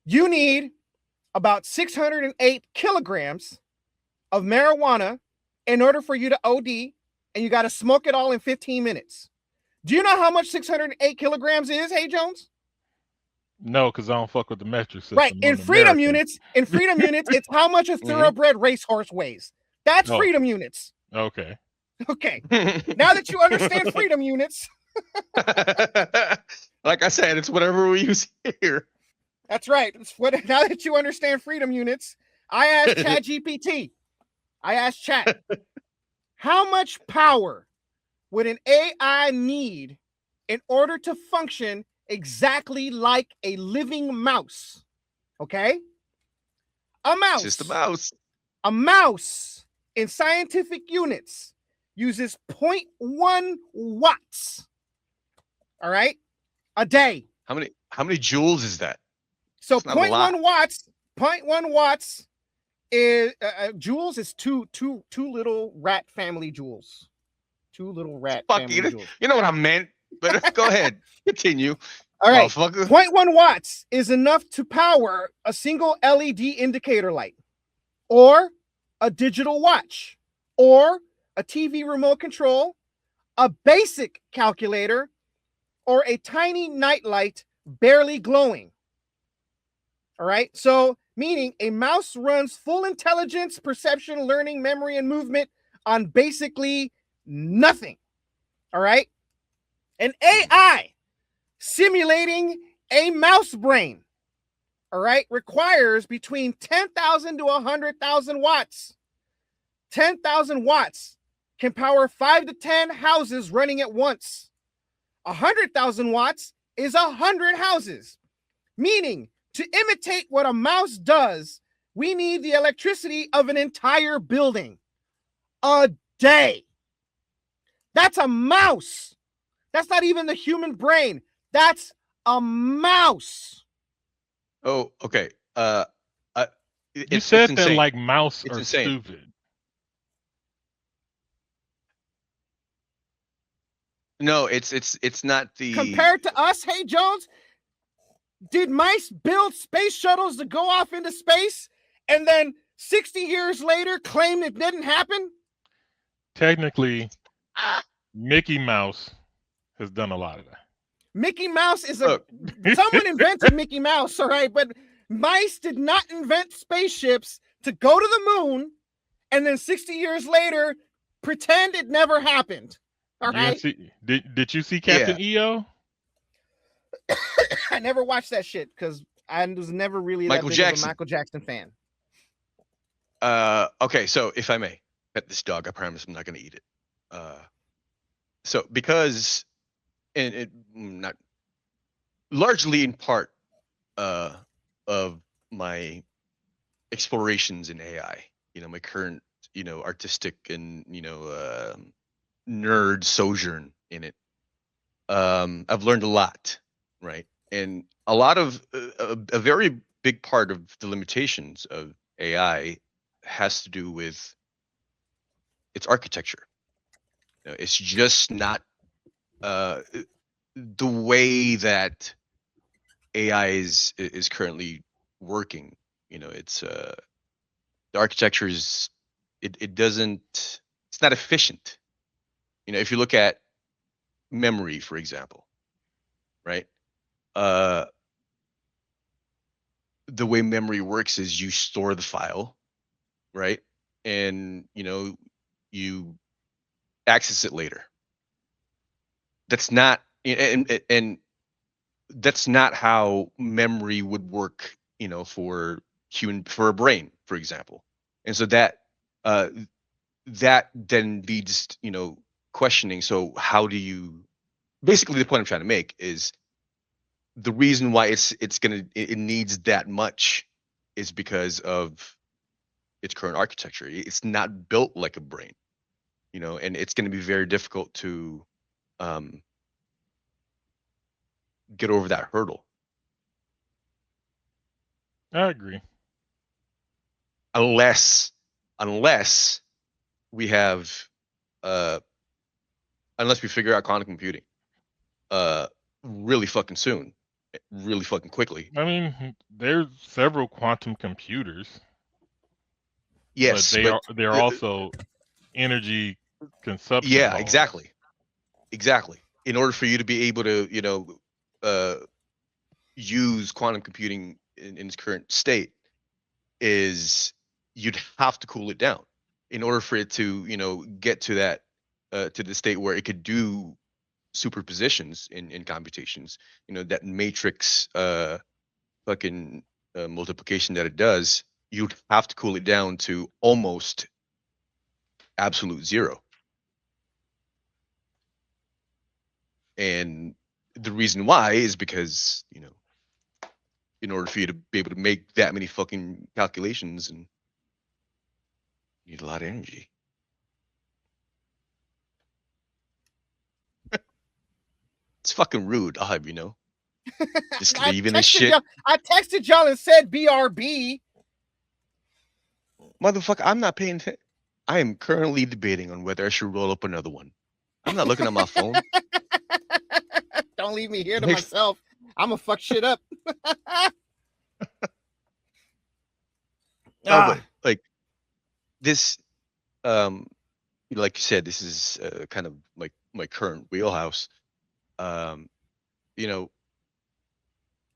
You need about 608 kilograms of marijuana in order for you to OD, and you got to smoke it all in 15 minutes. Do you know how much 608 kilograms is, Hey Jones? No, because I don't fuck with the metric system. Right. In freedom units, it's how much a thoroughbred racehorse weighs. That's freedom units. Okay. Okay. Now that you understand freedom units. Like I said, it's whatever we use here. That's right. Now that you understand freedom units, I asked ChatGPT. I asked Chat, how much power would an AI need in order to function exactly like a living mouse? Okay? A mouse. Just a mouse. A mouse in scientific units uses 0.1 watts. All right? A day. How many joules is that? So 0.1 watts, 0.1 watts is joules is two little rat family joules. Two little rat family joules. You know what I meant, but go ahead. Continue. All right. 0.1 watts is enough to power a single LED indicator light, or a digital watch, or a TV remote control, a basic calculator, or a tiny nightlight barely glowing. All right. So meaning a mouse runs full intelligence, perception, learning, memory, and movement on basically nothing. All right. An AI simulating a mouse brain, all right, requires between 10,000 to 100,000 watts. 10,000 watts can power 5 to 10 houses running at once. 100,000 watts is 100 houses, meaning to imitate what a mouse does, we need the electricity of an entire building a day. That's a mouse. That's not even the human brain. That's a mouse. Oh, okay. You said that like mouse it's are insane. stupid. No, it's not the compared to us. Hey Jones, did mice build space shuttles to go off into space and then 60 years later claim it didn't happen? Technically, Mickey Mouse has done a lot of that. Mickey Mouse is someone invented Mickey Mouse, all right, but mice did not invent spaceships to go to the moon and then 60 years later pretend it never happened. All right. Did you see Captain EO? I never watched that shit because I was never really that big of a Michael Jackson fan. Okay, so if I may pet this dog, I promise I'm not gonna eat it. So because, and it not largely in part, of my explorations in AI, my current, artistic and nerd sojourn in it. I've learned a lot, right? And a lot of a very big part of the limitations of AI has to do with its architecture. It's just not the way that AI is currently working. It's the architecture is it doesn't it's not efficient. If you look at memory, for example, right? Uh, the way memory works is you store the file, right? And you access it later. That's not and that's not how memory would work, for a brain, for example. And so that that then leads, questioning. So how do you basically the point I'm trying to make is the reason why it needs that much is because of its current architecture. It's not built like a brain, and it's going to be very difficult to get over that hurdle. I agree. Unless we have unless we figure out quantum computing really fucking soon, really fucking quickly. I mean, there's several quantum computers. Yes, but they're also energy consumption. Yeah, laws. exactly. In order for you to be able to, use quantum computing in its current state, is you'd have to cool it down in order for it to, get to that to the state where it could do superpositions in computations. That matrix fucking multiplication that it does. You'd have to cool it down to almost absolute zero. And the reason why is because, in order for you to be able to make that many fucking calculations, and you need a lot of energy. It's fucking rude, I'll have you know. Just leaving this shit. I texted y'all and said BRB. Motherfucker, I'm not paying attention. I am currently debating on whether I should roll up another one. I'm not looking at my phone. Don't leave me here to myself. I'm gonna fuck shit up. But like this, like you said, this is kind of like my current wheelhouse. A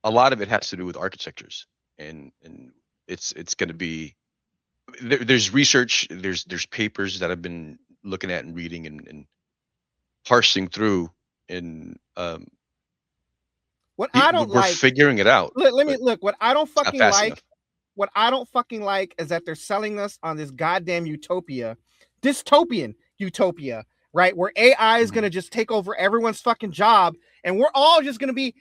lot of it has to do with architectures, and it's going to be there's research, there's papers that I've been looking at and reading and parsing through, and what I don't we're figuring it out. Let me look. What I don't fucking like. Enough. What I don't fucking like is that they're selling us on this goddamn dystopian utopia, right? Where AI is going to just take over everyone's fucking job, and we're all just going to be,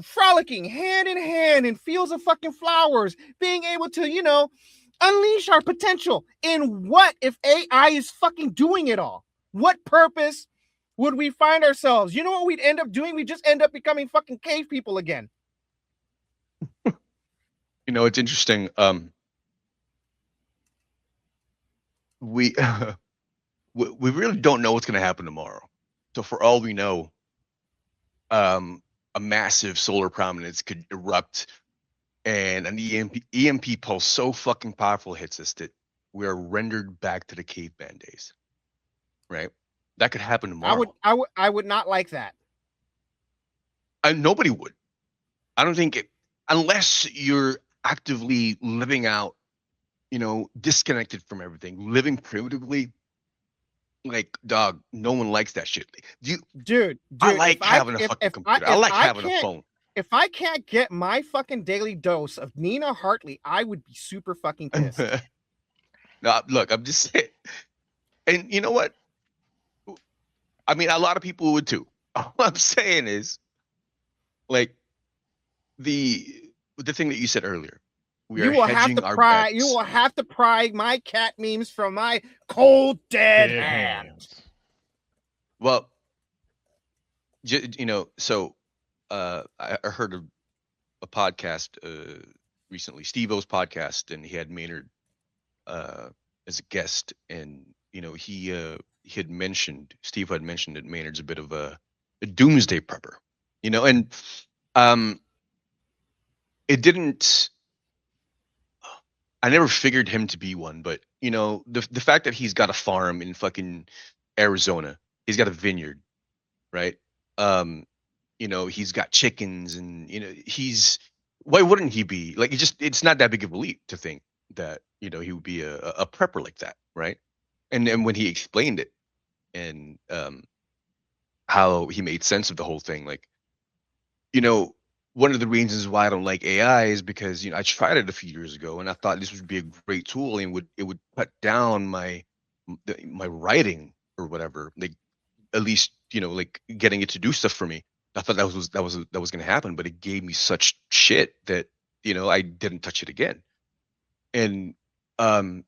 frolicking hand in hand in fields of fucking flowers, being able to, unleash our potential. In what if AI is fucking doing it all? What purpose would we find ourselves? You know what we'd end up doing? We just end up becoming fucking cave people again. It's interesting. We really don't know what's going to happen tomorrow. So for all we know, a massive solar prominence could erupt, and an EMP pulse so fucking powerful hits us that we are rendered back to the caveman days. Right? That could happen tomorrow. I would not like that. Nobody would. I don't think unless you're actively living out, disconnected from everything, living primitively. Like, dog, no one likes that shit. Dude, I like having a fucking computer. I like having a phone. If I can't get my fucking daily dose of Nina Hartley, I would be super fucking pissed. No, look, I'm just saying. And you know what? I mean, a lot of people would too. All I'm saying is, like, the thing that you said earlier. We are You will have hedging to our pry. You bets. will have to pry my cat memes from my cold dead Dead hand. hands. Well, you know, so I heard a podcast recently, Steve-O's podcast, and he had Maynard as a guest, and you know, he had mentioned Steve had mentioned that Maynard's a bit of a doomsday prepper, you know, and um, it didn't. I never figured him to be one, but you know, the fact that he's got a farm in fucking Arizona, he's got a vineyard, right? Um, you know, he's got chickens, and you know, he's why wouldn't he be like? It's not that big of a leap to think that you know he would be a prepper like that, right? And when he explained it and how he made sense of the whole thing, like you know, one of the reasons why I don't like AI is because you know I tried it a few years ago and I thought this would be a great tool and it would cut down my writing or whatever, like at least you know like getting it to do stuff for me. I thought that was going to happen, but it gave me such shit that you know I didn't touch it again. And um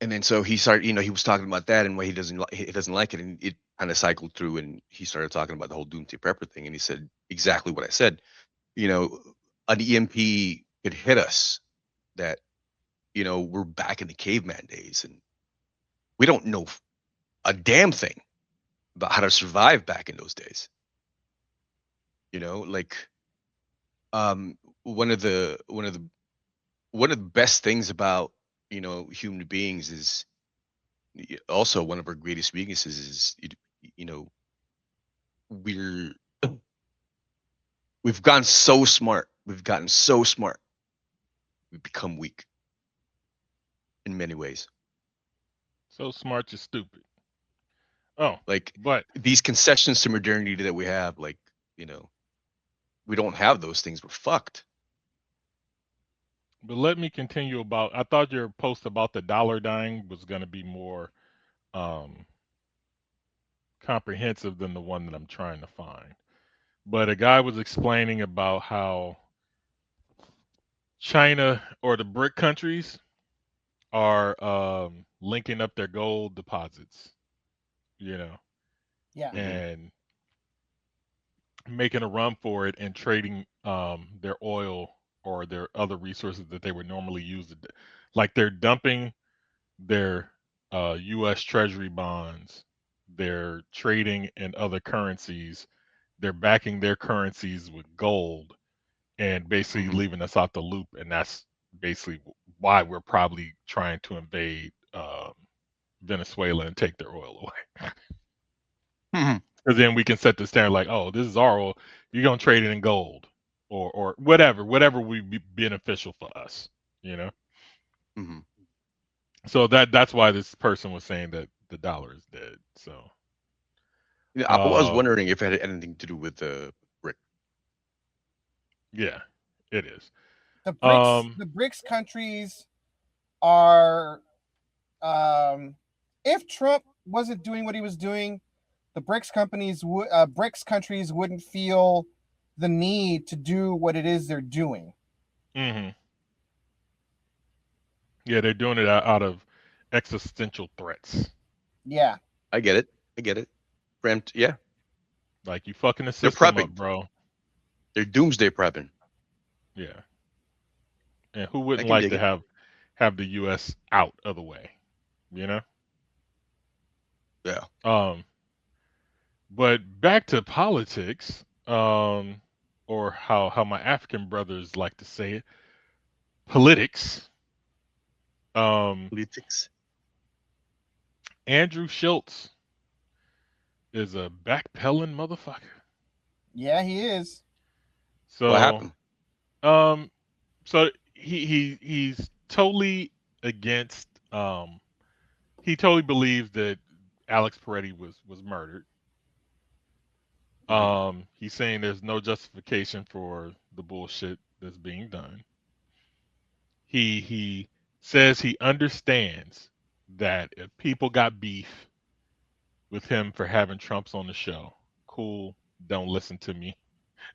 and then so he started, you know, he was talking about that and why he doesn't like it, and it kind of cycled through, and he started talking about the whole doomsday prepper thing, and he said exactly what I said. You know, an EMP could hit us that you know we're back in the caveman days, and we don't know a damn thing about how to survive back in those days. You know, like um one of the one of the one of the best things about you know human beings is also one of our greatest weaknesses is you know we're we've gotten so smart. We've gotten so smart. We've become weak in many ways. So smart, you're stupid. Oh, Like but these concessions to modernity that we have, like, you know, we don't have those things. We're fucked. let me continue about. I thought your post about the dollar dying was going to be more um, comprehensive than the one that I'm trying to find. But a guy was explaining about how China or the BRIC countries are linking up their gold deposits, you know, Yeah. and making a run for it and trading their oil or their other resources that they would normally use. Like they're dumping their U.S. Treasury bonds, they're trading in other currencies, they're backing their currencies with gold, and basically leaving us out the loop. And that's basically why we're probably trying to invade Venezuela and take their oil away. Because then we can set the standard like, oh, this is our oil. You're gonna trade it in gold, or whatever would be beneficial for us, you know. Mm-hmm. So that's why this person was saying that the dollar is dead. So Yeah, I was wondering if it had anything to do with the brick. yeah, it is. The BRICS countries are, if Trump wasn't doing what he was doing, the BRICS countries wouldn't feel the need to do what it is they're doing. Mm-hmm. Yeah, they're doing it out of existential threats. Yeah, I get it. I get it. Yeah, Like you fucking the they're system up, prepping. bro. They're doomsday prepping. Yeah. And who I wouldn't can like dig to it. have the U.S. out of the way, you know? Yeah. But back to politics, or how my African brothers like to say it, politics. Politics. Andrew Schultz is a backpedaling motherfucker. yeah, he is. What So, happened? so he's totally against. He totally believes that Alex Peretti was murdered. He's saying there's no justification for the bullshit that's being done. He says he understands that if people got beef with him for having Trumps on the show, cool, don't listen to me.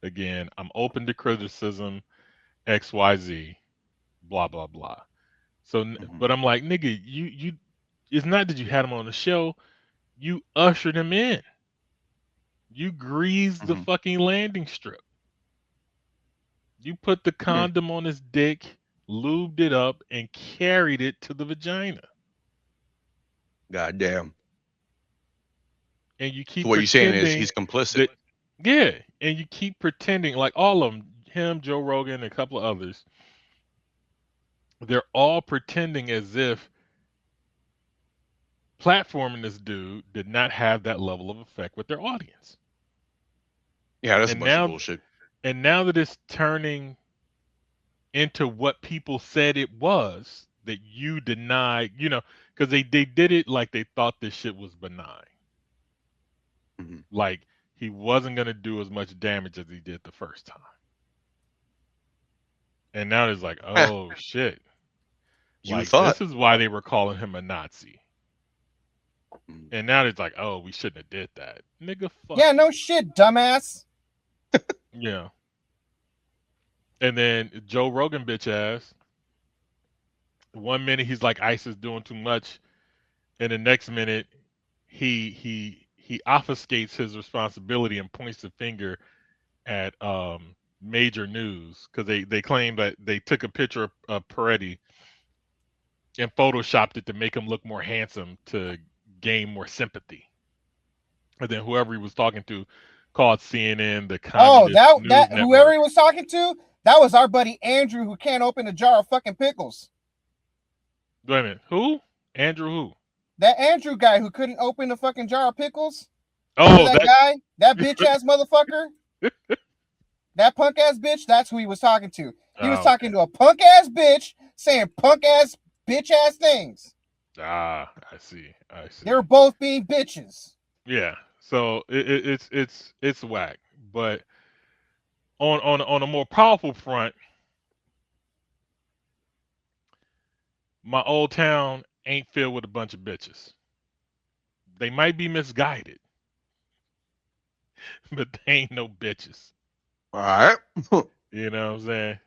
Again, I'm open to criticism, XYZ, blah, blah, blah. So, but I'm like, nigga, you, it's not that you had him on the show, you ushered him in. You greased the fucking landing strip. You put the condom on his dick, lubed it up, and carried it to the vagina. Goddamn. And you keep So what you're saying is pretending he's complicit. that- yeah, and you keep pretending like all of them, him, Joe Rogan, and a couple of others, they're all pretending as if platforming this dude did not have that level of effect with their audience. Yeah, that's And a bunch now, of bullshit. and now that it's turning into what people said it was, that you deny, because they did it like they thought this shit was benign. Like he wasn't going to do as much damage as he did the first time. And now it's like, oh shit. You Like thought. this is why they were calling him a Nazi. And now it's like, oh, we shouldn't have did that. Nigga, fuck. Yeah, no shit, dumbass. Yeah. And then Joe Rogan bitch ass. 1 minute he's like ICE is doing too much, and the next minute he obfuscates his responsibility and points the finger at major news because they claim that they took a picture of Peretti and photoshopped it to make him look more handsome to gain more sympathy. And then whoever he was talking to called CNN the communist news that network. whoever he was talking to, that was our buddy Andrew who can't open a jar of fucking pickles. Wait a minute, who? Andrew who? That Andrew guy who couldn't open a fucking jar of pickles. Oh, that guy, that bitch ass motherfucker, that punk ass bitch. That's who he was talking to. He was talking to a punk ass bitch saying punk ass bitch ass things. Ah, I see. They were both being bitches. Yeah. So it's whack. But on a more powerful front, my old town ain't filled with a bunch of bitches. They might be misguided, but they ain't no bitches. All right. You know what I'm saying?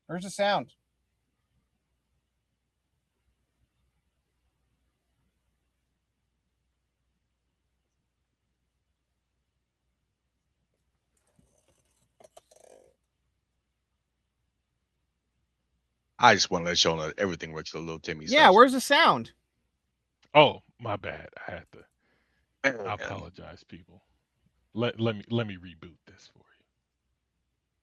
Where's the sound? I just want to let y'all know that everything works with Little Timmy's. Yeah, where's the sound? Oh, my bad. I had to. I apologize, people. Let me reboot this for you.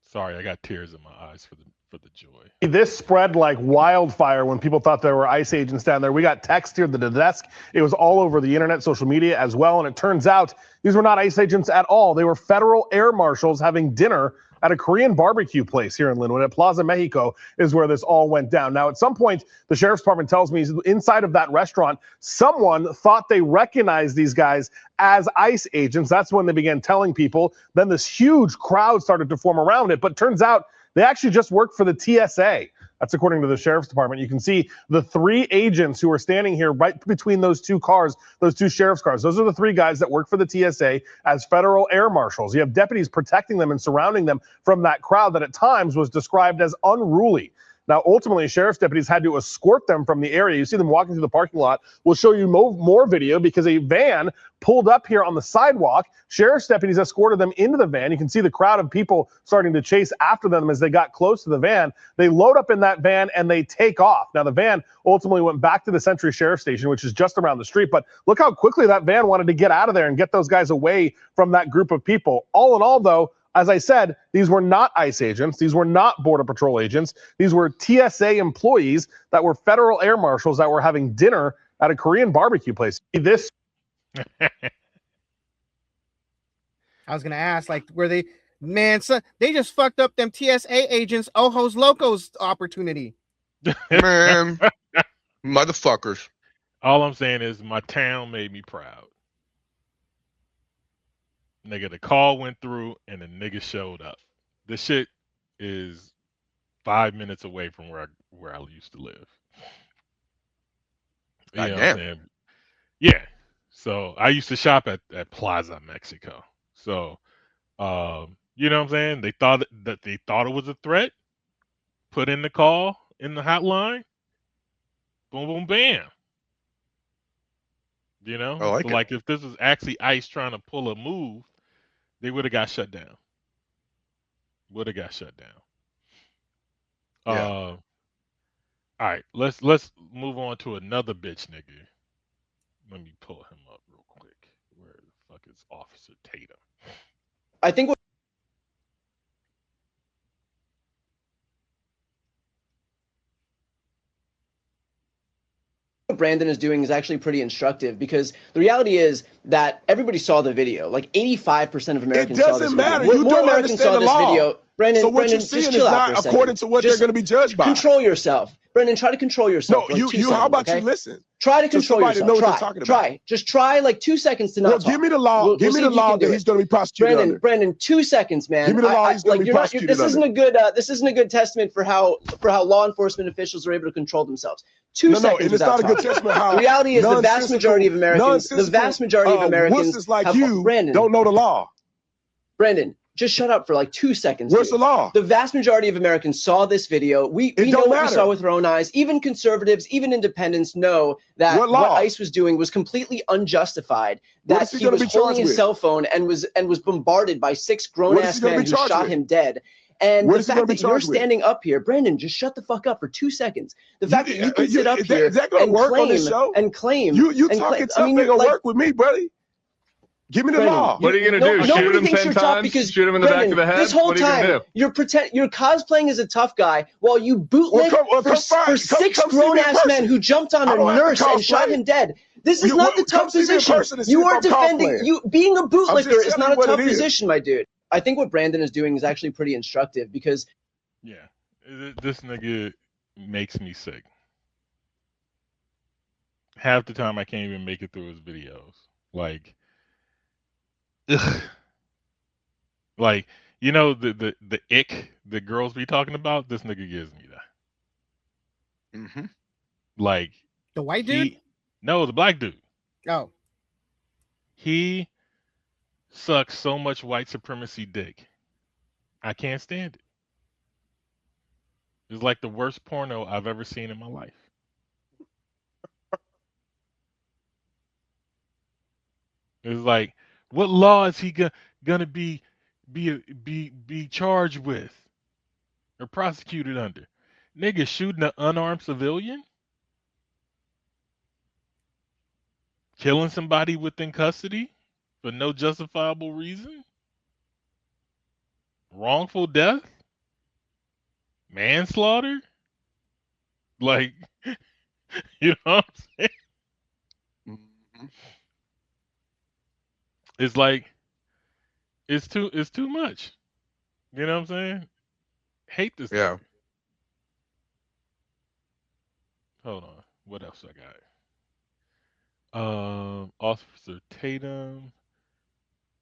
Sorry, I got tears in my eyes for the joy. This spread like wildfire when people thought there were ICE agents down there. We got text here to the desk. It was all over the internet, social media as well. And it turns out these were not ICE agents at all. They were federal air marshals having dinner at a Korean barbecue place here in Linwood at Plaza Mexico is where this all went down. Now, at some point, the sheriff's department tells me inside of that restaurant, someone thought they recognized these guys as ICE agents. That's when they began telling people. Then this huge crowd started to form around it. But turns out they actually just worked for the TSA. That's according to the sheriff's department. You can see the 3 agents who are standing here right between those 2 cars, those 2 sheriff's cars. Those are the 3 guys that work for the TSA as federal air marshals. You have deputies protecting them and surrounding them from that crowd that at times was described as unruly. Now, ultimately, sheriff's deputies had to escort them from the area. You see them walking through the parking lot. We'll show you more video because a van pulled up here on the sidewalk. Sheriff's deputies escorted them into the van. You can see the crowd of people starting to chase after them as they got close to the van. They load up in that van and they take off. Now, the van ultimately went back to the Century Sheriff Station, which is just around the street. But look how quickly that van wanted to get out of there and get those guys away from that group of people. All in all, though, as I said, these were not ICE agents. These were not Border Patrol agents. These were TSA employees that were federal air marshals that were having dinner at a Korean barbecue place. This. I was going to ask, like, were they, man, so they just fucked up them TSA agents, Ojos Locos opportunity. Man, motherfuckers. All I'm saying is my town made me proud. Nigga, the call went through and the nigga showed up. This shit is 5 minutes away from where I used to live. You know what I'm Goddamn. saying? Yeah. So I used to shop at Plaza Mexico. So you know what I'm saying? They thought it was a threat. Put in the call in the hotline. Boom, boom, bam. You know? I like So it. like if this was actually ICE trying to pull a move, they would have got shut down. Would have got shut down. Yeah. All right, let's move on to another bitch nigga. Let me pull him up real quick. Where the fuck is Officer Tatum? I think what Brandon is doing is actually pretty instructive, because the reality is that everybody saw the video. Like 85% of Americans saw this doesn't video. matter. More, You more don't Americans understand saw the this law. video. Brandon, So what Brandon, you're seeing just is chill out not for a second. according to what they're Just going to be judged by. Control yourself. Brendan, try to control yourself. No, for like 2 you. seconds, How about okay? you listen? Try to to control somebody that yourself. knows what Try. they're talking about? Try. Just try like 2 seconds to not Well, talk. give me the law. We'll give me see the if you law can do that it. he's going to be prosecuted under. Brandon, 2 seconds, man. Give me the law he's gonna be you're not. prosecuted This isn't under. a good. This isn't a good testament for how law enforcement officials are able to control themselves. 2 No, seconds and it's without not a good talking. testament how The reality is the vast nonsensical- majority of Americans. The vast majority of Americans wusses like have, you Brandon, don't know the law. Brandon, just shut up for like 2 seconds. Where's dude. the law? The vast majority of Americans saw this video. We know don't what we matter. saw with our own eyes. Even conservatives, even independents know that What what law? ICE was doing was completely unjustified. What That is he he gonna was be holding charged his with? cell phone and was bombarded by 6 grown What is ass he gonna men be who charged shot with? him dead. And What the is he gonna fact be that you're charged with? standing up here, Brandon, just shut the fuck up for 2 seconds. The fact that you can sit up is here that gonna and work on this claim show? and claim You and talking claim, tough ain't gonna like, work with me, buddy. Give me the Brendan, law. What are you gonna do? Shoot Nobody him thinks 10 you're tough times? because Shoot him in the back Brendan, of the head? this whole What are you gonna time do? you're cosplaying as a tough guy while you bootleg for 6 grown ass men who jumped on I a don't have to nurse and shot cosplay. him dead. This is You- not the come tough see me in position. person and see You if are I'm defending cosplaying. you being a bootlicker just is telling not you a what tough it is. position, my dude. I think what Brandon is doing is actually pretty instructive, because Yeah. This nigga makes me sick. Half the time I can't even make it through his videos. Like, ugh. Like, you know the ick that girls be talking about? This nigga gives me that. Mm-hmm. Like, The white dude? No, the black dude. Oh. He sucks so much white supremacy dick. I can't stand it. It's like the worst porno I've ever seen in my life. It's like, what law is he gonna be charged with or prosecuted under? Nigga shooting an unarmed civilian? Killing somebody within custody for no justifiable reason? Wrongful death? Manslaughter? Like, you know what I'm saying? Mm-hmm. It's like, it's too much. You know what I'm saying? Hate this. Yeah. Hold on. What else I got? Officer Tatum.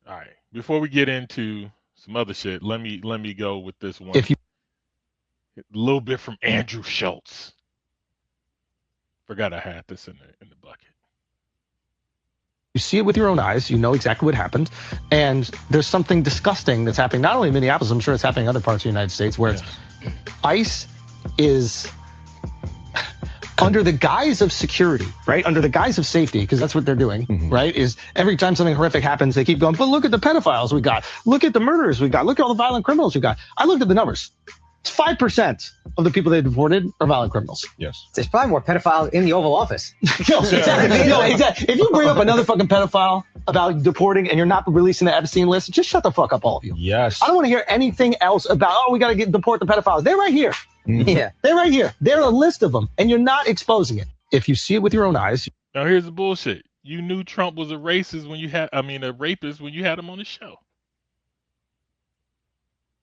All right. Before we get into some other shit, let me go with this one. If you A little bit from Andrew Schultz. Forgot I had this in the bucket. You see it with your own eyes, you know exactly what happened, and there's something disgusting that's happening, not only in Minneapolis, I'm sure it's happening in other parts of the United States, where ICE is under the guise of security, right? Under the guise of safety, because that's what they're doing, right? Is every time something horrific happens, they keep going, but look at the pedophiles we got. Look at the murderers we got. Look at all the violent criminals we got. I looked at the numbers. It's 5% of the people they deported are violent criminals. Yes. There's probably more pedophiles in the Oval Office. Exactly. If you bring up another fucking pedophile about deporting and you're not releasing the Epstein list, just shut the fuck up, all of you. Yes. I don't want to hear anything else about, oh, we got to deport the pedophiles. They're right here. Yeah. They're right here. They're a list of them, and you're not exposing it. If you see it with your own eyes. Now here's the bullshit. You knew Trump was a rapist when you had him on the show.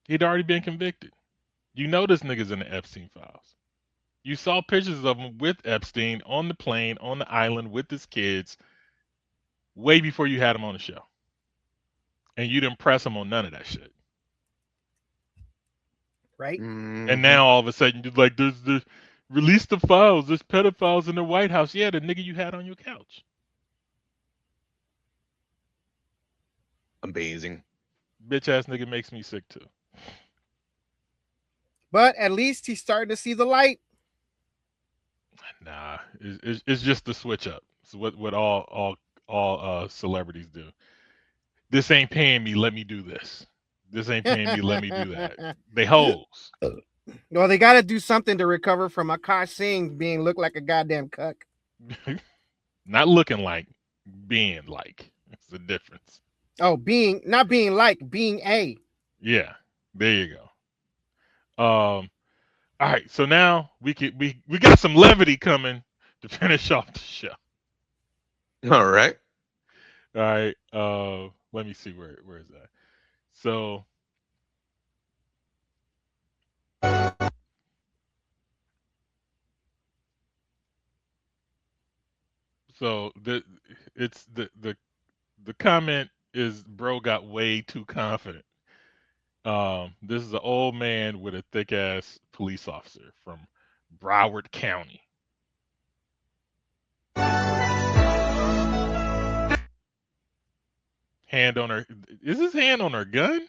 He'd already been convicted. You know this nigga's in the Epstein files. You saw pictures of him with Epstein on the plane, on the island with his kids, way before you had him on the show. and you didn't press them on none of that shit. Right? And now all of a sudden, you're like, there's release the files. There's pedophiles in the White House. Yeah, the nigga you had on your couch. Amazing. Bitch ass nigga makes me sick too. But at least he's starting to see the light. Nah, it's just the switch up. It's what all celebrities do. This ain't paying me. Let me do this. This ain't paying me. Let me do that. They hoes. Well, they got to do something to recover from Akash Singh being looked like a goddamn cuck. Not looking like, being like. It's the difference. Oh, not being like, being a. Yeah, there you go. All right, so now we got some levity coming to finish off the show. All right. All right. Let me see where is that. So the comment is, bro got way too confident. This is an old man with a thick ass police officer from Broward County. Hand on her. Is his hand on her gun?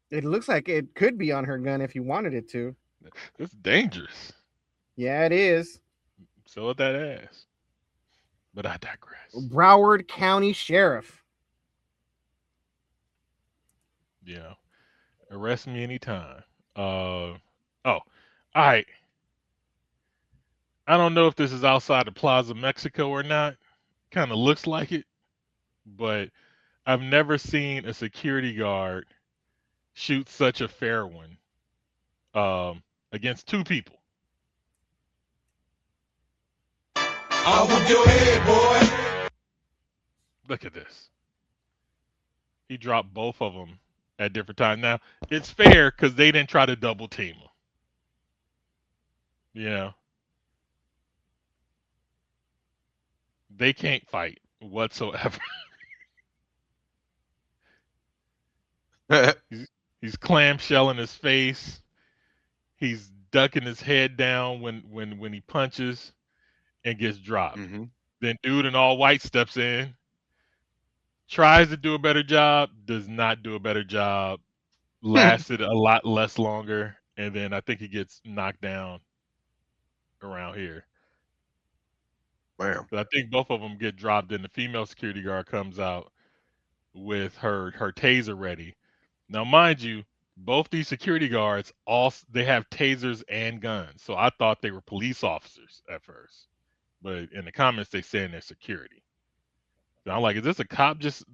It looks like it could be on her gun if you wanted it to. It's dangerous. Yeah, it is. So with that ass. But I digress. Broward County Sheriff. Yeah. Arrest me anytime. All right. I don't know if this is outside the Plaza Mexico or not. Kind of looks like it. But I've never seen a security guard shoot such a fair one against two people. I'll whoop your head, boy. Look at this. He dropped both of them at different times. Now, it's fair because they didn't try to double team him. You know? They can't fight whatsoever. He's clamshelling his face. He's ducking his head down when he punches and gets dropped. Mm-hmm. Then dude in all white steps in, tries to do a better job, does not do a better job, lasted a lot less longer, and then I think he gets knocked down around here. Wow. But I think both of them get dropped, and the female security guard comes out with her taser ready. Now, mind you, both these security guards they have tasers and guns. So I thought they were police officers at first, but in the comments they saying they're security. So I'm like, is this a cop just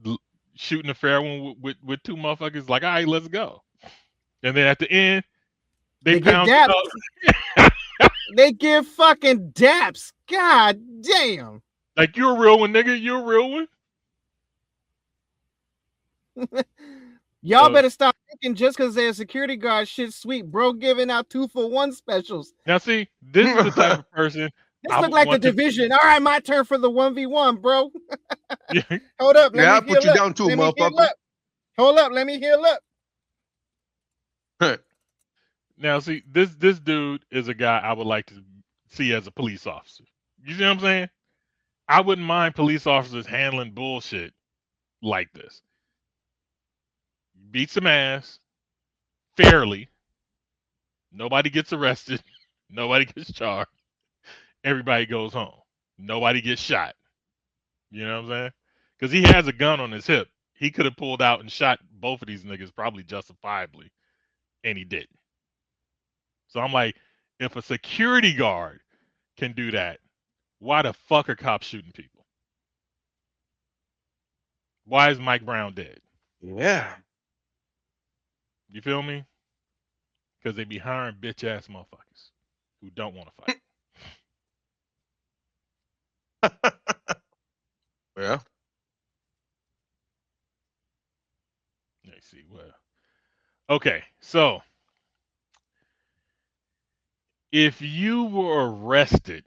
shooting a fair one with two motherfuckers? Like, all right, let's go. And then at the end, they give daps. They give fucking daps. God damn. Like, you're a real one, nigga. You're a real one. Y'all better stop thinking just because they're a security guard shit sweet, bro, giving out 2-for-1 specials. Now, see, this is the type of person. This look like the division. All right, my turn for the 1v1, bro. Yeah. Hold up. Yeah, I'll put you down too, motherfucker. Hold up. Let me heal up. Now, see, this dude is a guy I would like to see as a police officer. You see what I'm saying? I wouldn't mind police officers handling bullshit like this. Beat some ass fairly. Nobody gets arrested. Nobody gets charged. Everybody goes home. Nobody gets shot. You know what I'm saying? Because he has a gun on his hip. He could have pulled out and shot both of these niggas probably justifiably, and he didn't. So I'm like, if a security guard can do that, why the fuck are cops shooting people? Why is Mike Brown dead? Yeah. You feel me? Because they be hiring bitch ass motherfuckers who don't want to fight. Yeah. Let's see. Well, okay. So, if you were arrested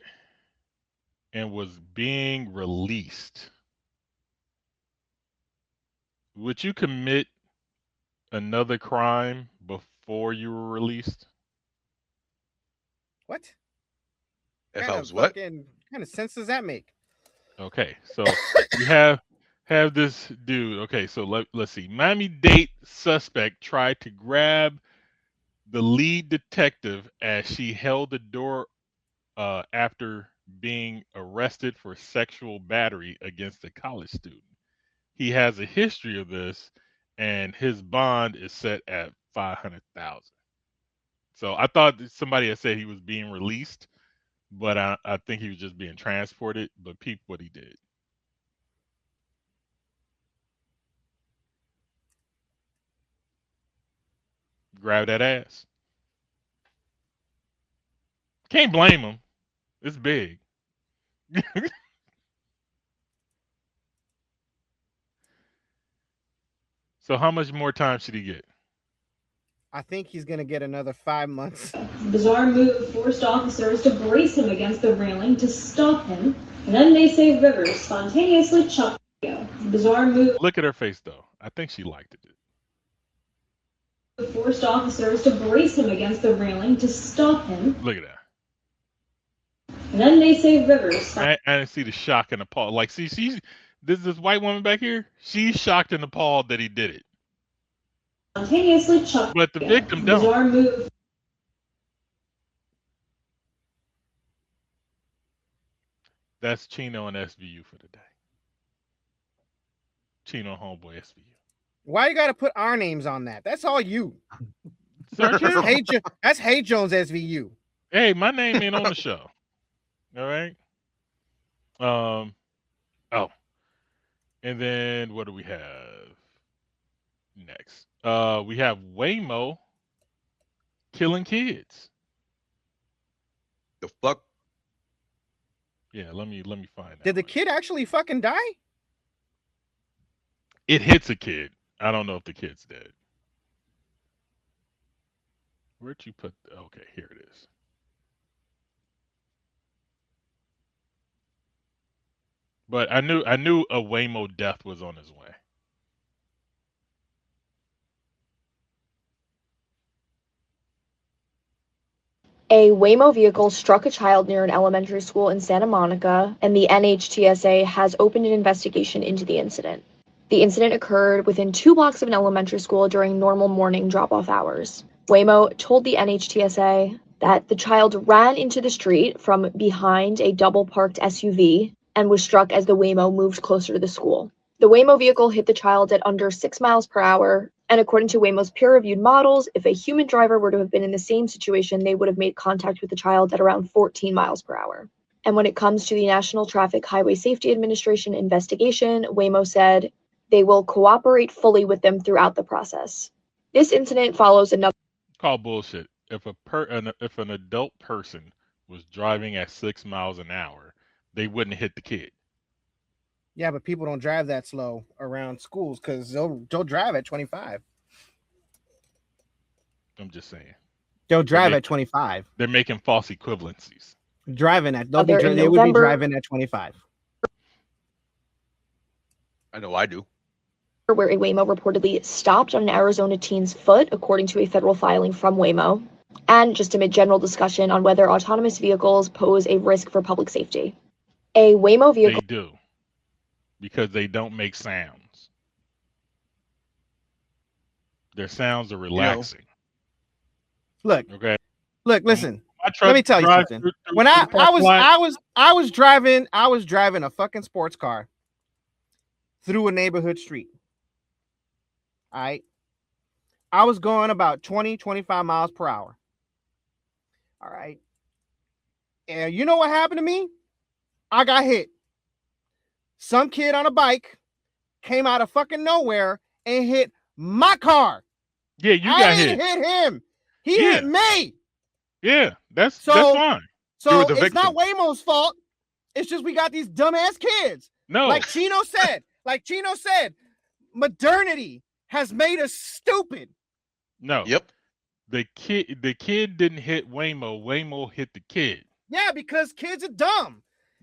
and was being released, Would you commit another crime before you were released? What? If Kind I of was what? fucking kind of sense does that make? Okay, so you have this dude. Okay, so let's see. Miami-Dade suspect tried to grab the lead detective as she held the door after being arrested for sexual battery against a college student. He has a history of this, and his bond is set at $500,000. So I thought that somebody had said he was being released, but I think he was just being transported. But peep what he did. Grab that ass. Can't blame him. It's big. So how much more time should he get? I think he's gonna get another 5 months. Bizarre move forced officers to brace him against the railing to stop him, and then they say Rivers spontaneously chucked him. Bizarre move Look at her face, though. I think she liked it. forced officers to brace him against the railing to stop him, Look at that. and then they say Rivers I didn't see the shock and appall. Like, see, this white woman back here. She's shocked and appalled that he did it. spontaneously chucked But the him. victim don't. Bizarre move. That's Chino and SVU for the day. Chino homeboy SVU. Why you gotta put our names on that? That's all you. Search it. That's Hey Jones SVU. Hey, my name ain't on the show. All right. Oh, and then what do we have next? We have Waymo killing kids. The fuck? Yeah, let me find that. Did the kid actually fucking die? It hits a kid. I don't know if the kid's dead. Where'd you put? Okay, here it is. But I knew a Waymo death was on his way. A Waymo vehicle struck a child near an elementary school in Santa Monica, and the NHTSA has opened an investigation into the incident. The incident occurred within 2 blocks of an elementary school during normal morning drop-off hours. Waymo told the NHTSA that the child ran into the street from behind a double-parked SUV and was struck as the Waymo moved closer to the school. The Waymo vehicle hit the child at under 6 miles per hour, and according to Waymo's peer-reviewed models, if a human driver were to have been in the same situation, they would have made contact with the child at around 14 miles per hour. And when it comes to the National Traffic Highway Safety Administration investigation, Waymo said they will cooperate fully with them throughout the process. This incident follows another. Call bullshit. If an adult person was driving at 6 miles an hour, they wouldn't hit the kid. Yeah, but people don't drive that slow around schools because they'll drive at 25. I'm just saying. They'll drive at 25. They're making false equivalencies. Driving at they would be driving at 25. I know I do. Where a Waymo reportedly stopped on an Arizona teen's foot, according to a federal filing from Waymo, and just amid general discussion on whether autonomous vehicles pose a risk for public safety. A Waymo vehicle. They do, because they don't make sounds. Their sounds are relaxing. Look, okay. Look, listen. Let me tell you something. When I was driving a fucking sports car through a neighborhood street. All right. I was going about 20, 25 miles per hour. All right. And you know what happened to me? I got hit. Some kid on a bike came out of fucking nowhere and hit my car. Yeah, you got hit. I didn't hit him. He hit me. Yeah, that's fine. So it's not Waymo's fault. It's just we got these dumbass kids. No. Like Chino said, modernity has made us stupid. No. Yep. The kid didn't hit Waymo. Waymo hit the kid. Yeah, because kids are dumb.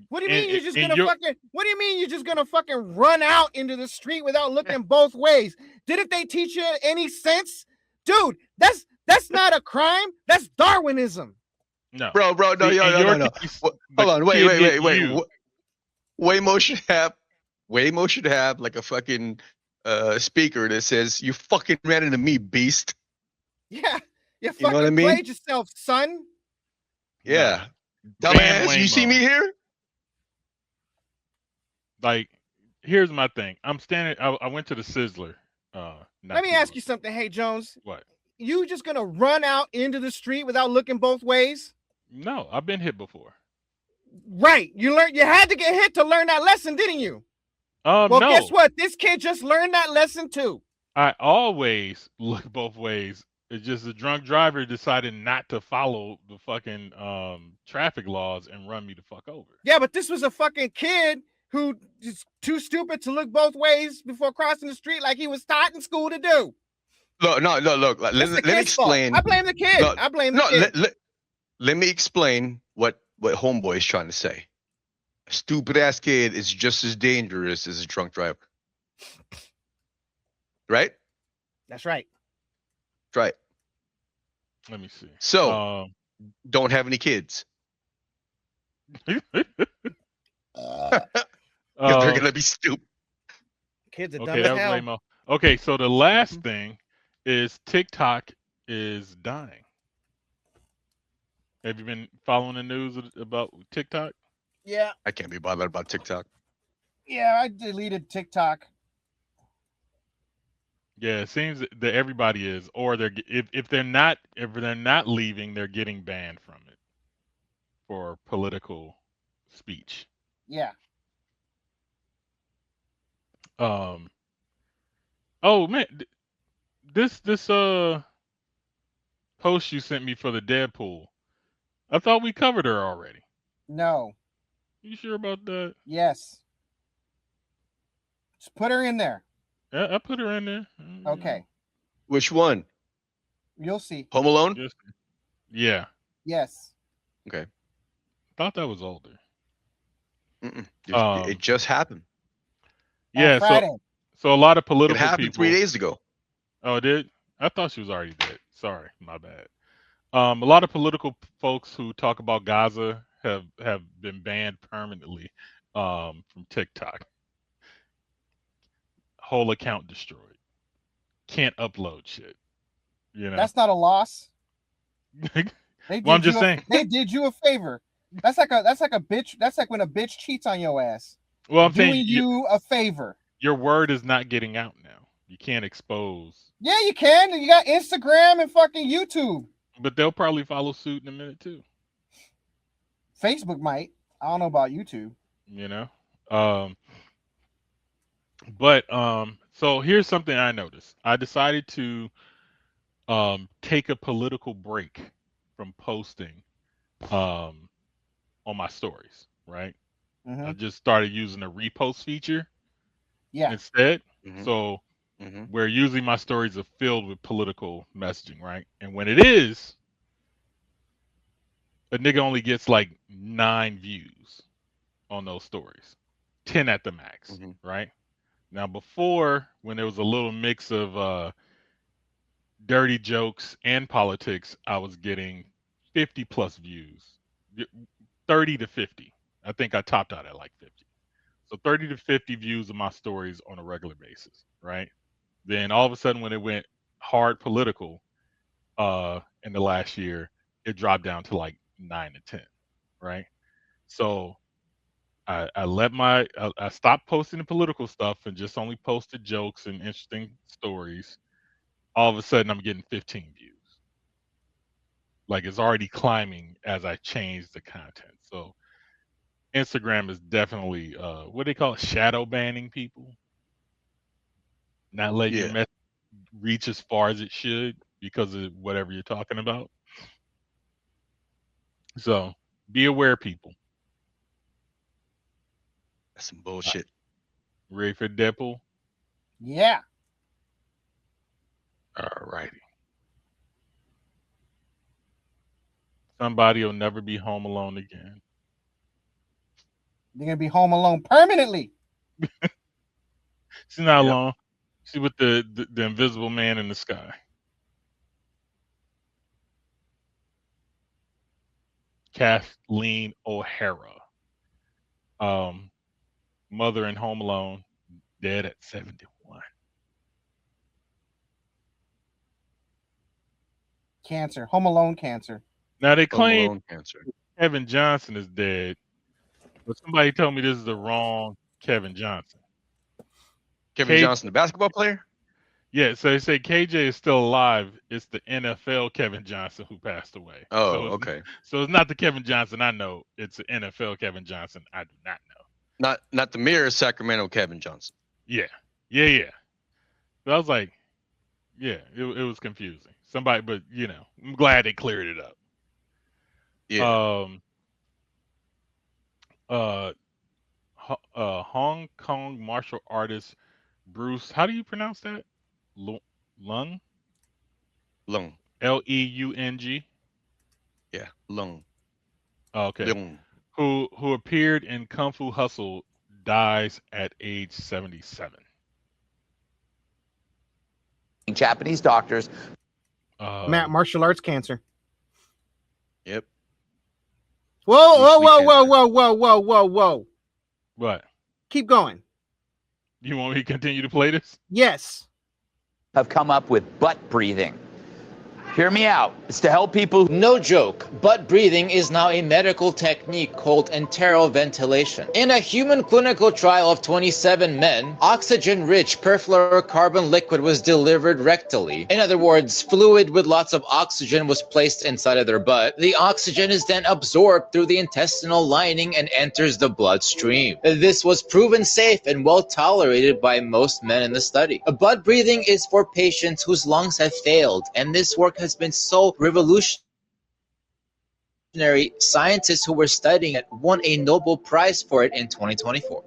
What do you mean you're just and gonna fucking? What do you mean you're just gonna fucking run out into the street without looking both ways? Didn't they teach you any sense, dude? That's not a crime. That's Darwinism. No, bro, no, See, in no, your no. case, Hold the on, kid wait. hit you. Waymo should have like a fucking speaker that says, "You fucking ran into me, beast." Yeah, you You know what I fucking mean? played yourself, son. Yeah, Ban dumbass. You see me Waymo. here? Like, here's my thing. I'm standing. I went to the Sizzler. Let me ask you something. Hey, Jones. What? You just gonna run out into the street without looking both ways? No, I've been hit before. Right. You had to get hit to learn that lesson, didn't you? Well, No. guess what? This kid just learned that lesson too. I always look both ways. It's just the drunk driver decided not to follow the fucking traffic laws and run me the fuck over. Yeah, but this was a fucking kid who is too stupid to look both ways before crossing the street like he was taught in school to do. Look, no, look. Let me explain. I blame the kid. I blame the kid. Let me explain what homeboy is trying to say. A stupid ass kid is just as dangerous as a drunk driver. Right? That's right. That's right. Let me see. So, don't have any kids. They're gonna be stupid. Kids are Okay, dumb as that was hell. lame-o. Okay, so the last thing is TikTok is dying. Have you been following the news about TikTok? Yeah. I can't be bothered about TikTok. Yeah, I deleted TikTok. Yeah, it seems that everybody is, or if they're not leaving, they're getting banned from it for political speech. Yeah. Oh man, this post you sent me for the Deadpool, I thought we covered her already. No. You sure about that? Yes. Just put her in there. Yeah, I put her in there. Okay. Which one? You'll see. Home Alone? Yeah. Yes. Okay. Thought that was older. It just happened. Yeah. Friday. So a lot of It political happened people. 3 days ago. Oh, it did? I thought she was already dead. Sorry, my bad. A lot of political folks who talk about Gaza have been banned permanently from TikTok. Whole account destroyed. Can't upload shit. You know. That's not a loss. Well, I'm just saying. They did you a favor. That's like a bitch. That's like when a bitch cheats on your ass. Well, I'm doing saying you a favor. Your word is not getting out now. You can't expose. Yeah, you can. You got Instagram and fucking YouTube. But they'll probably follow suit in a minute too. Facebook might. I don't know about YouTube. You know. So here's something I noticed. I decided to take a political break from posting on my stories, right? Mm-hmm. I just started using the repost feature instead. Mm-hmm. So where usually my stories are filled with political messaging, right? And when it is, a nigga only gets like 9 views on those stories, 10 at the max, right? Now before, when there was a little mix of dirty jokes and politics, I was getting 50 plus views, 30 to 50. I think I topped out at like 50. So 30 to 50 views of my stories on a regular basis, right? Then all of a sudden when it went hard political in the last year, it dropped down to like 9 to 10, right? So I stopped posting the political stuff and just only posted jokes and interesting stories. All of a sudden I'm getting 15 views. Like it's already climbing as I change the content. So Instagram is definitely what they call it, shadow banning people. Not letting your message reach as far as it should because of whatever you're talking about. So be aware, people. That's some bullshit. Ready for Deadpool? Yeah. All righty. Somebody will never be home alone again. They're gonna be home alone permanently. She's not alone. She's with the invisible man in the sky. Kathleen O'Hara. Mother in Home Alone, dead at 71. Cancer. Home Alone cancer. Now they Home claim Alone cancer. Kevin Johnson is dead, but somebody told me this is the wrong Kevin Johnson. Kevin Johnson, the basketball player? Yeah, so they say KJ is still alive. It's the NFL Kevin Johnson who passed away. Oh, so okay. So it's not the Kevin Johnson I know. It's the NFL Kevin Johnson I do not know. Not the Mirror Sacramento Kevin Johnson. Yeah. So I was like, yeah, it was confusing. Somebody, but I'm glad they cleared it up. Yeah. Hong Kong martial artist Bruce, how do you pronounce that? Lung? Lung. Leung. Yeah, Lung. Okay. Lung. Who appeared in Kung Fu Hustle dies at age 77. Japanese doctors. Matt, martial arts cancer. Yep. Whoa. What? Keep going. You want me to continue to play this? Yes. Have come up with butt breathing. Hear me out. It's to help people. No joke. Butt breathing is now a medical technique called enteroventilation. In a human clinical trial of 27 men, oxygen-rich perfluorocarbon liquid was delivered rectally. In other words, fluid with lots of oxygen was placed inside of their butt. The oxygen is then absorbed through the intestinal lining and enters the bloodstream. This was proven safe and well tolerated by most men in the study. Butt breathing is for patients whose lungs have failed, and this work has been so revolutionary. Scientists who were studying it won a Nobel Prize for it in 2024.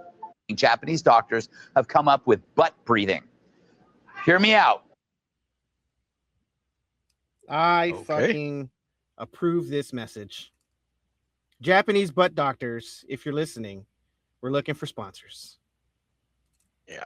Japanese doctors have come up with butt breathing. Hear me out. I fucking approve this message. Japanese butt doctors, if you're listening, we're looking for sponsors. Yeah.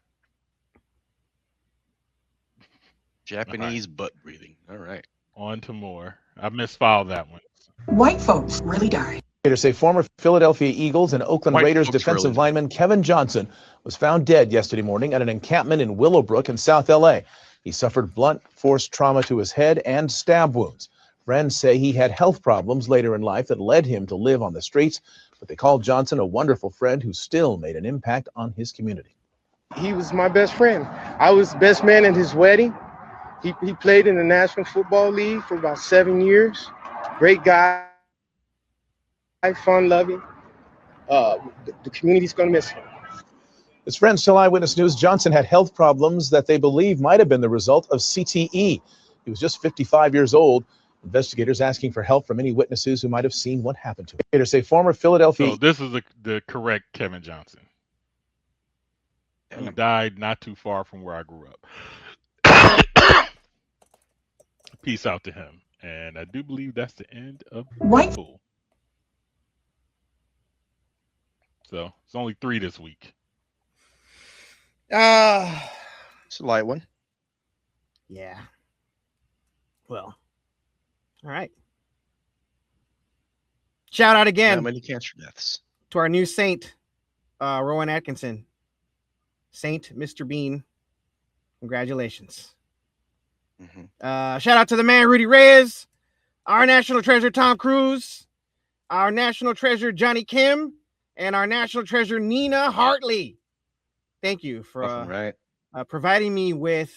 Japanese butt breathing. All right. On to more. I misfiled that one. White folks really die. Say former Philadelphia Eagles and Oakland White Raiders folks defensive really lineman Kevin Johnson was found dead yesterday morning at an encampment in Willowbrook in South LA. He suffered blunt force trauma to his head and stab wounds. Friends say he had health problems later in life that led him to live on the streets, but they called Johnson a wonderful friend who still made an impact on his community. He was my best friend. I was best man at his wedding. He played in the National Football League for about 7 years. Great guy, fun-loving. The community's going to miss him. His friends tell Eyewitness News Johnson had health problems that they believe might have been the result of CTE. He was just 55 years old. Investigators asking for help from any witnesses who might have seen what happened to him. Investigators say former Philadelphia... So this is the correct Kevin Johnson, who died not too far from where I grew up. Peace out to him. And I do believe that's the end of White. Pool. So it's only 3 this week. It's a light one. Yeah. Well. All right. Shout out again. Not many cancer deaths. To our new saint, Rowan Atkinson. Saint Mr. Bean. Congratulations. Mm-hmm. Shout out to the man Rudy Reyes, our national treasure Tom Cruise, our national treasure Johnny Kim, and our national treasure Nina Hartley. Thank you for providing me with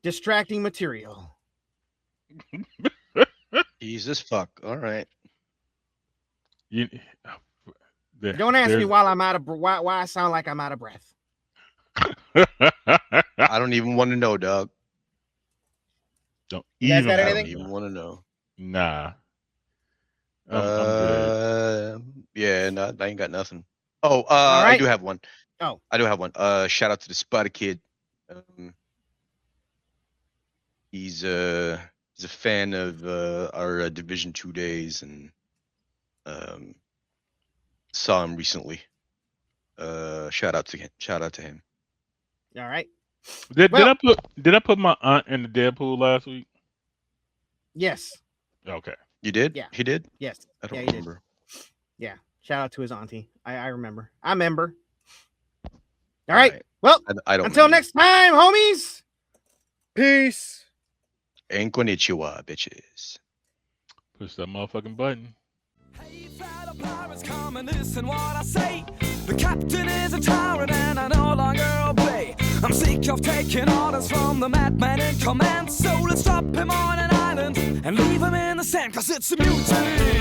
distracting material. Jesus fuck. All right. Don't ask me why I'm out of why I sound like I'm out of breath. I don't even want to know, dog. Don't You guys even, got I don't anything? even want to know. Nah. I'm good. Yeah, no, I ain't got nothing. Oh, right. I do have one. Oh. I do have one. Shout out to the Spider Kid. He's a fan of our Division 2 days and saw him recently. Shout out to him. Shout out to him. All right. Did I put my aunt in the Deadpool last week? Yes. Okay. You did? Yeah. He did? Yes. I don't Yeah, he remember. did. Yeah. Shout out to his auntie. I remember. I remember. All right. Well, I don't until remember. next time, homies. Peace. And konnichiwa, bitches. Push that motherfucking button. Pirates, come and listen what I say. The captain is a tyrant and I no longer obey. I'm sick of taking orders from the madman in command. So let's drop him on an island and leave him in the sand, 'cause it's a mutiny.